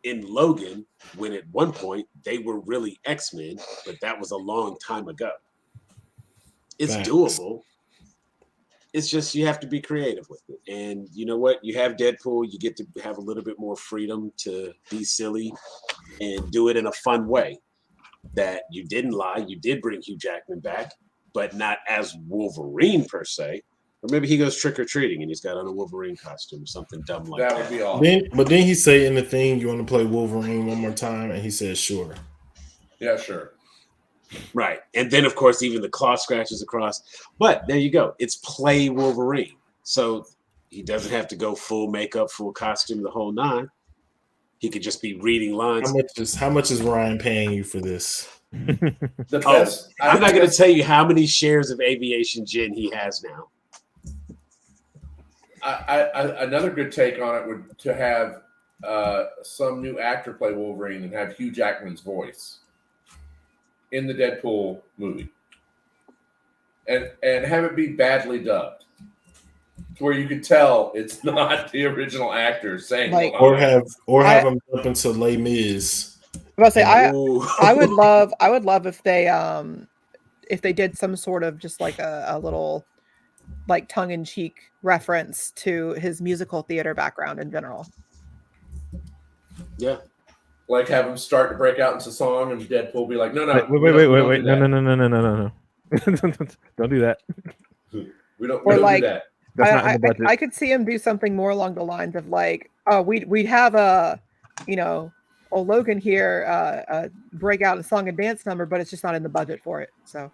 in Logan, when at one point they were really X-Men, but that was a long time ago. It's doable. It's just you have to be creative with it. And you know what? You have Deadpool, you get to have a little bit more freedom to be silly and do it in a fun way. That you didn't lie, you did bring Hugh Jackman back, but not as Wolverine per se. Or maybe he goes trick-or-treating and he's got on a Wolverine costume or something dumb like that. That would be awesome. But then he say in the thing, you want to play Wolverine one more time? And he says, sure. Yeah, sure. Right. And then, of course, even the claw scratches across. But there you go. It's play Wolverine. So he doesn't have to go full makeup, full costume, the whole nine. He could just be reading lines. How much is Ryan paying you for this? I'm not going to tell you how many shares of Aviation Gin he has now. Another good take on it would to have some new actor play Wolverine and have Hugh Jackman's voice in the Deadpool movie, and have it be badly dubbed, to where you could tell it's not the original actor saying. Like, or have them jump into Les Mis. I was about to say, I would love if they did some sort of just like a little like tongue-in-cheek reference to his musical theater background in general. Yeah. Like have him start to break out into song and Deadpool be like, no. Wait. No. Don't do that. We don't do that. That's not in the budget. I could see him do something more along the lines of like, oh, we'd have a, Logan here break out a song and dance number, but it's just not in the budget for it. So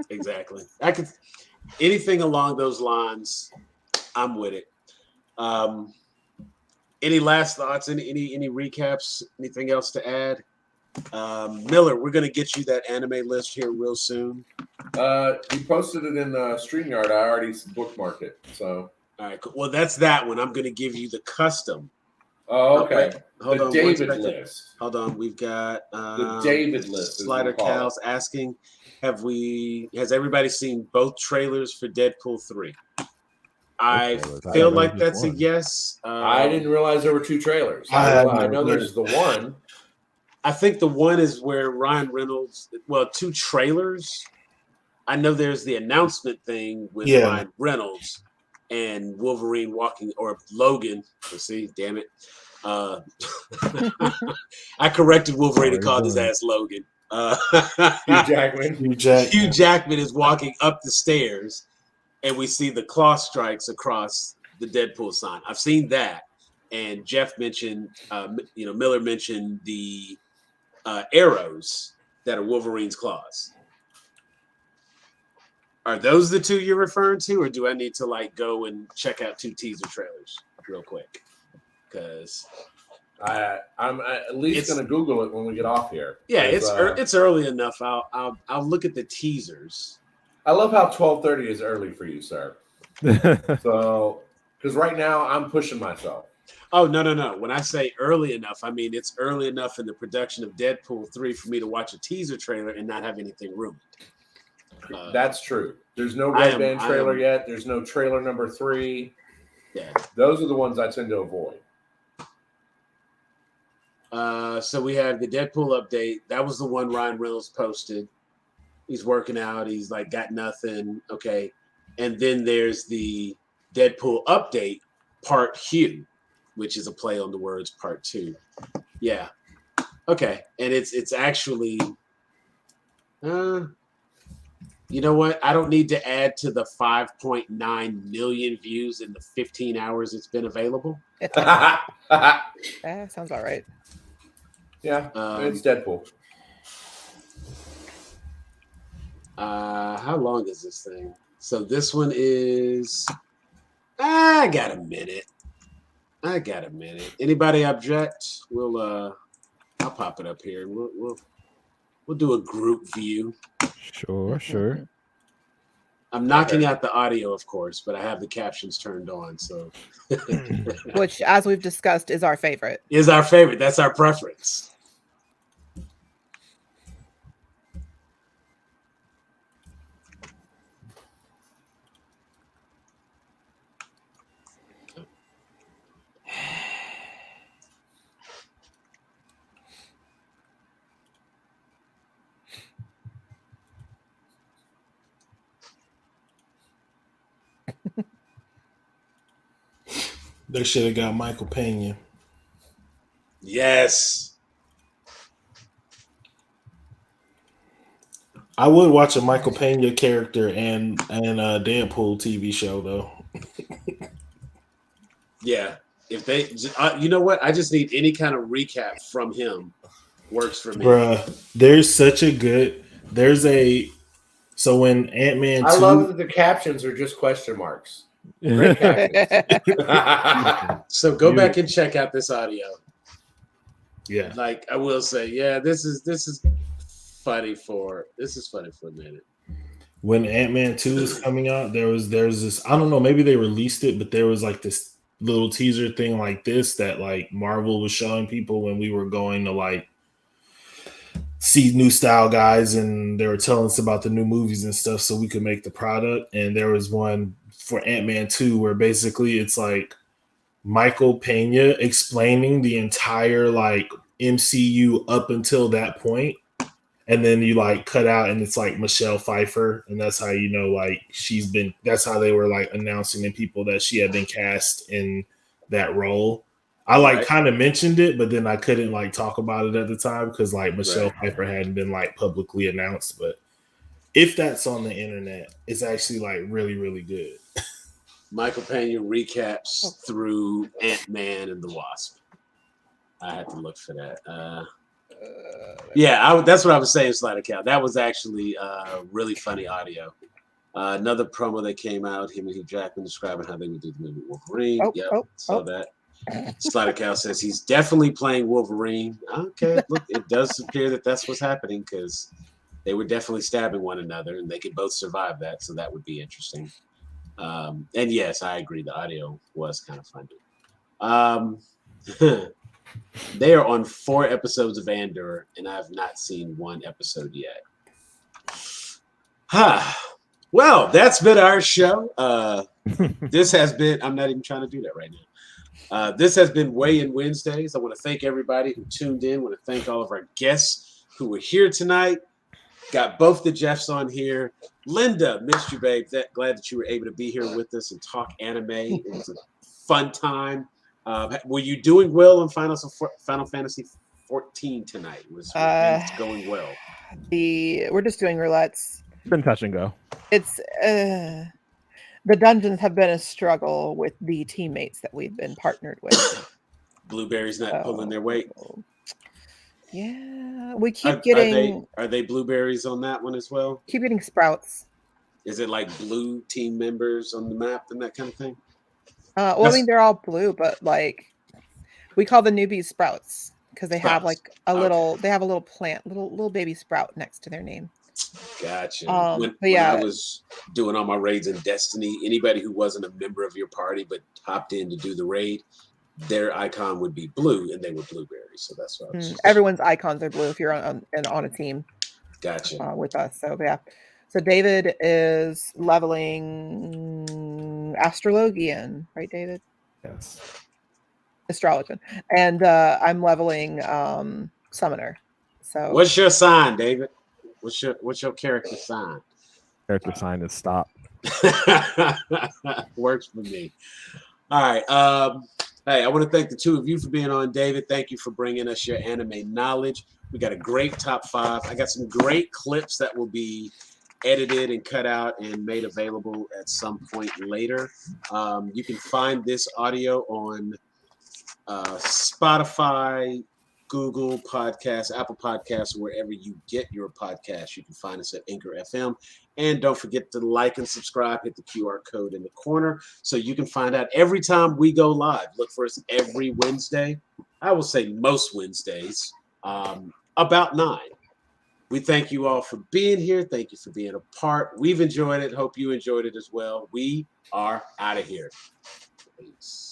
exactly. Anything along those lines, I'm with it. Any last thoughts? Any recaps? Anything else to add? Miller, we're going to get you that anime list here real soon. You posted it in StreamYard. I already bookmarked it. So all right, cool. Well, that's that one. I'm going to give you the custom. Oh, okay. Hold on, David list. Hold on. We've got the David list. Slider Cal's asking, has everybody seen both trailers for Deadpool 3? I feel like that's a yes. I didn't realize there were two trailers. I know there's the one. I think the one is where Ryan Reynolds, two trailers. I know there's the announcement thing with Ryan Reynolds and Wolverine walking, or Logan. Let's see, damn it. I corrected Wolverine and called his ass Logan. Hugh Jackman. Hugh Jackman is walking up the stairs, and we see the claw strikes across the Deadpool sign. I've seen that, and Jeff mentioned, Miller mentioned the arrows that are Wolverine's claws. Are those the two you're referring to, or do I need to go and check out two teaser trailers real quick? Because I'm at least going to Google it when we get off here. Yeah, it's early enough. I'll look at the teasers. I love how 12:30 is early for you, sir. So, because right now I'm pushing myself. Oh, no. When I say early enough, I mean it's early enough in the production of Deadpool 3 for me to watch a teaser trailer and not have anything ruined. That's true. There's no Red Band trailer yet. There's no trailer number 3. Yeah. Those are the ones I tend to avoid. So we have the Deadpool update. That was the one Ryan Reynolds posted. He's working out. He's like got nothing. Okay. And then there's the Deadpool update part Hugh, which is a play on the words part 2. Yeah. Okay. And it's actually you know what? I don't need to add to the 5.9 million views in the 15 hours it's been available. Sounds all right. Yeah, it's Deadpool. How long is this thing? So this one is. I got a minute. Anybody object? I'll pop it up here. We'll do a group view. Sure. I'm knocking out the audio, of course, but I have the captions turned on. So, which, as we've discussed, is our favorite. That's our preference. They should have got Michael Pena. Yes. I would watch a Michael Pena character and a Deadpool TV show though. Yeah. If they, you know what? I just need any kind of recap from him. Works for me. Bruh, so when Ant-Man 2... I love that the captions are just question marks. Great captions. So go back and check out this audio. Yeah. Like I will say, yeah, this is funny for a minute. When Ant-Man 2 was coming out, there's this, I don't know, maybe they released it, but there was like this little teaser thing like this that like Marvel was showing people when we were going to like see new style guys, and they were telling us about the new movies and stuff so we could make the product. And there was one for Ant-Man 2 where basically it's like Michael Pena explaining the entire like MCU up until that point, and then you like cut out and it's like Michelle Pfeiffer, and that's how you know like that's how they were like announcing to people that she had been cast in that role. I like kind of mentioned it, but then I couldn't like talk about it at the time because like Michelle Pfeiffer hadn't been like publicly announced. But if that's on the internet, it's actually like really, really good. Michael Pena recaps through Ant-Man and the Wasp. I had to look for that. That's what I was saying, Slider Cow. That was actually really funny audio. Another promo that came out, him and Hugh Jackman describing how they would do the movie Wolverine. That. Slider Cow says he's definitely playing Wolverine. Okay, look, it does appear that that's what's happening because they were definitely stabbing one another, and they could both survive that, so that would be interesting. And yes, I agree. The audio was kind of funny. They are on 4 episodes of Andor, and I have not seen 1 episode yet. Well, that's been our show. This has been, I'm not even trying to do that right now. This has been Weigh In Wednesdays. I want to thank everybody who tuned in. I want to thank all of our guests who were here tonight. Got both the Jeffs on here. Linda, missed you, babe. Glad that you were able to be here with us and talk anime. It was a fun time. Were you doing well in Final Fantasy 14 tonight? Was things going well? We're just doing roulettes. It's been touch and go. It's the dungeons have been a struggle with the teammates that we've been partnered with. Blueberries not pulling their weight. Yeah, we keep getting. Are they blueberries on that one as well? Keep getting sprouts. Is it like blue team members on the map and that kind of thing? I mean they're all blue, but like We call the newbies sprouts because they have Sprouts. like a little. They have a little plant, little baby sprout next to their name. Gotcha. When I was doing all my raids in Destiny, anybody who wasn't a member of your party but hopped in to do the raid, their icon would be blue, and they were blueberries. So that's why everyone's icons are blue if you're on a team. Gotcha. With us. So yeah. So David is leveling Astrologian, right, David? Yes. Astrologian. And I'm leveling Summoner. So what's your sign, David? What's your character sign? Character sign is stop. Works for me. All right. Hey, I want to thank the two of you for being on. David, thank you for bringing us your anime knowledge. We got a great top 5. I got some great clips that will be edited and cut out and made available at some point later. You can find this audio on Spotify, Google Podcasts, Apple Podcasts, wherever you get your podcasts. You can find us at Anchor FM. And don't forget to like and subscribe. Hit the QR code in the corner so you can find out every time we go live. Look for us every Wednesday. I will say most Wednesdays, about 9. We thank you all for being here. Thank you for being a part. We've enjoyed it. Hope you enjoyed it as well. We are out of here. Peace.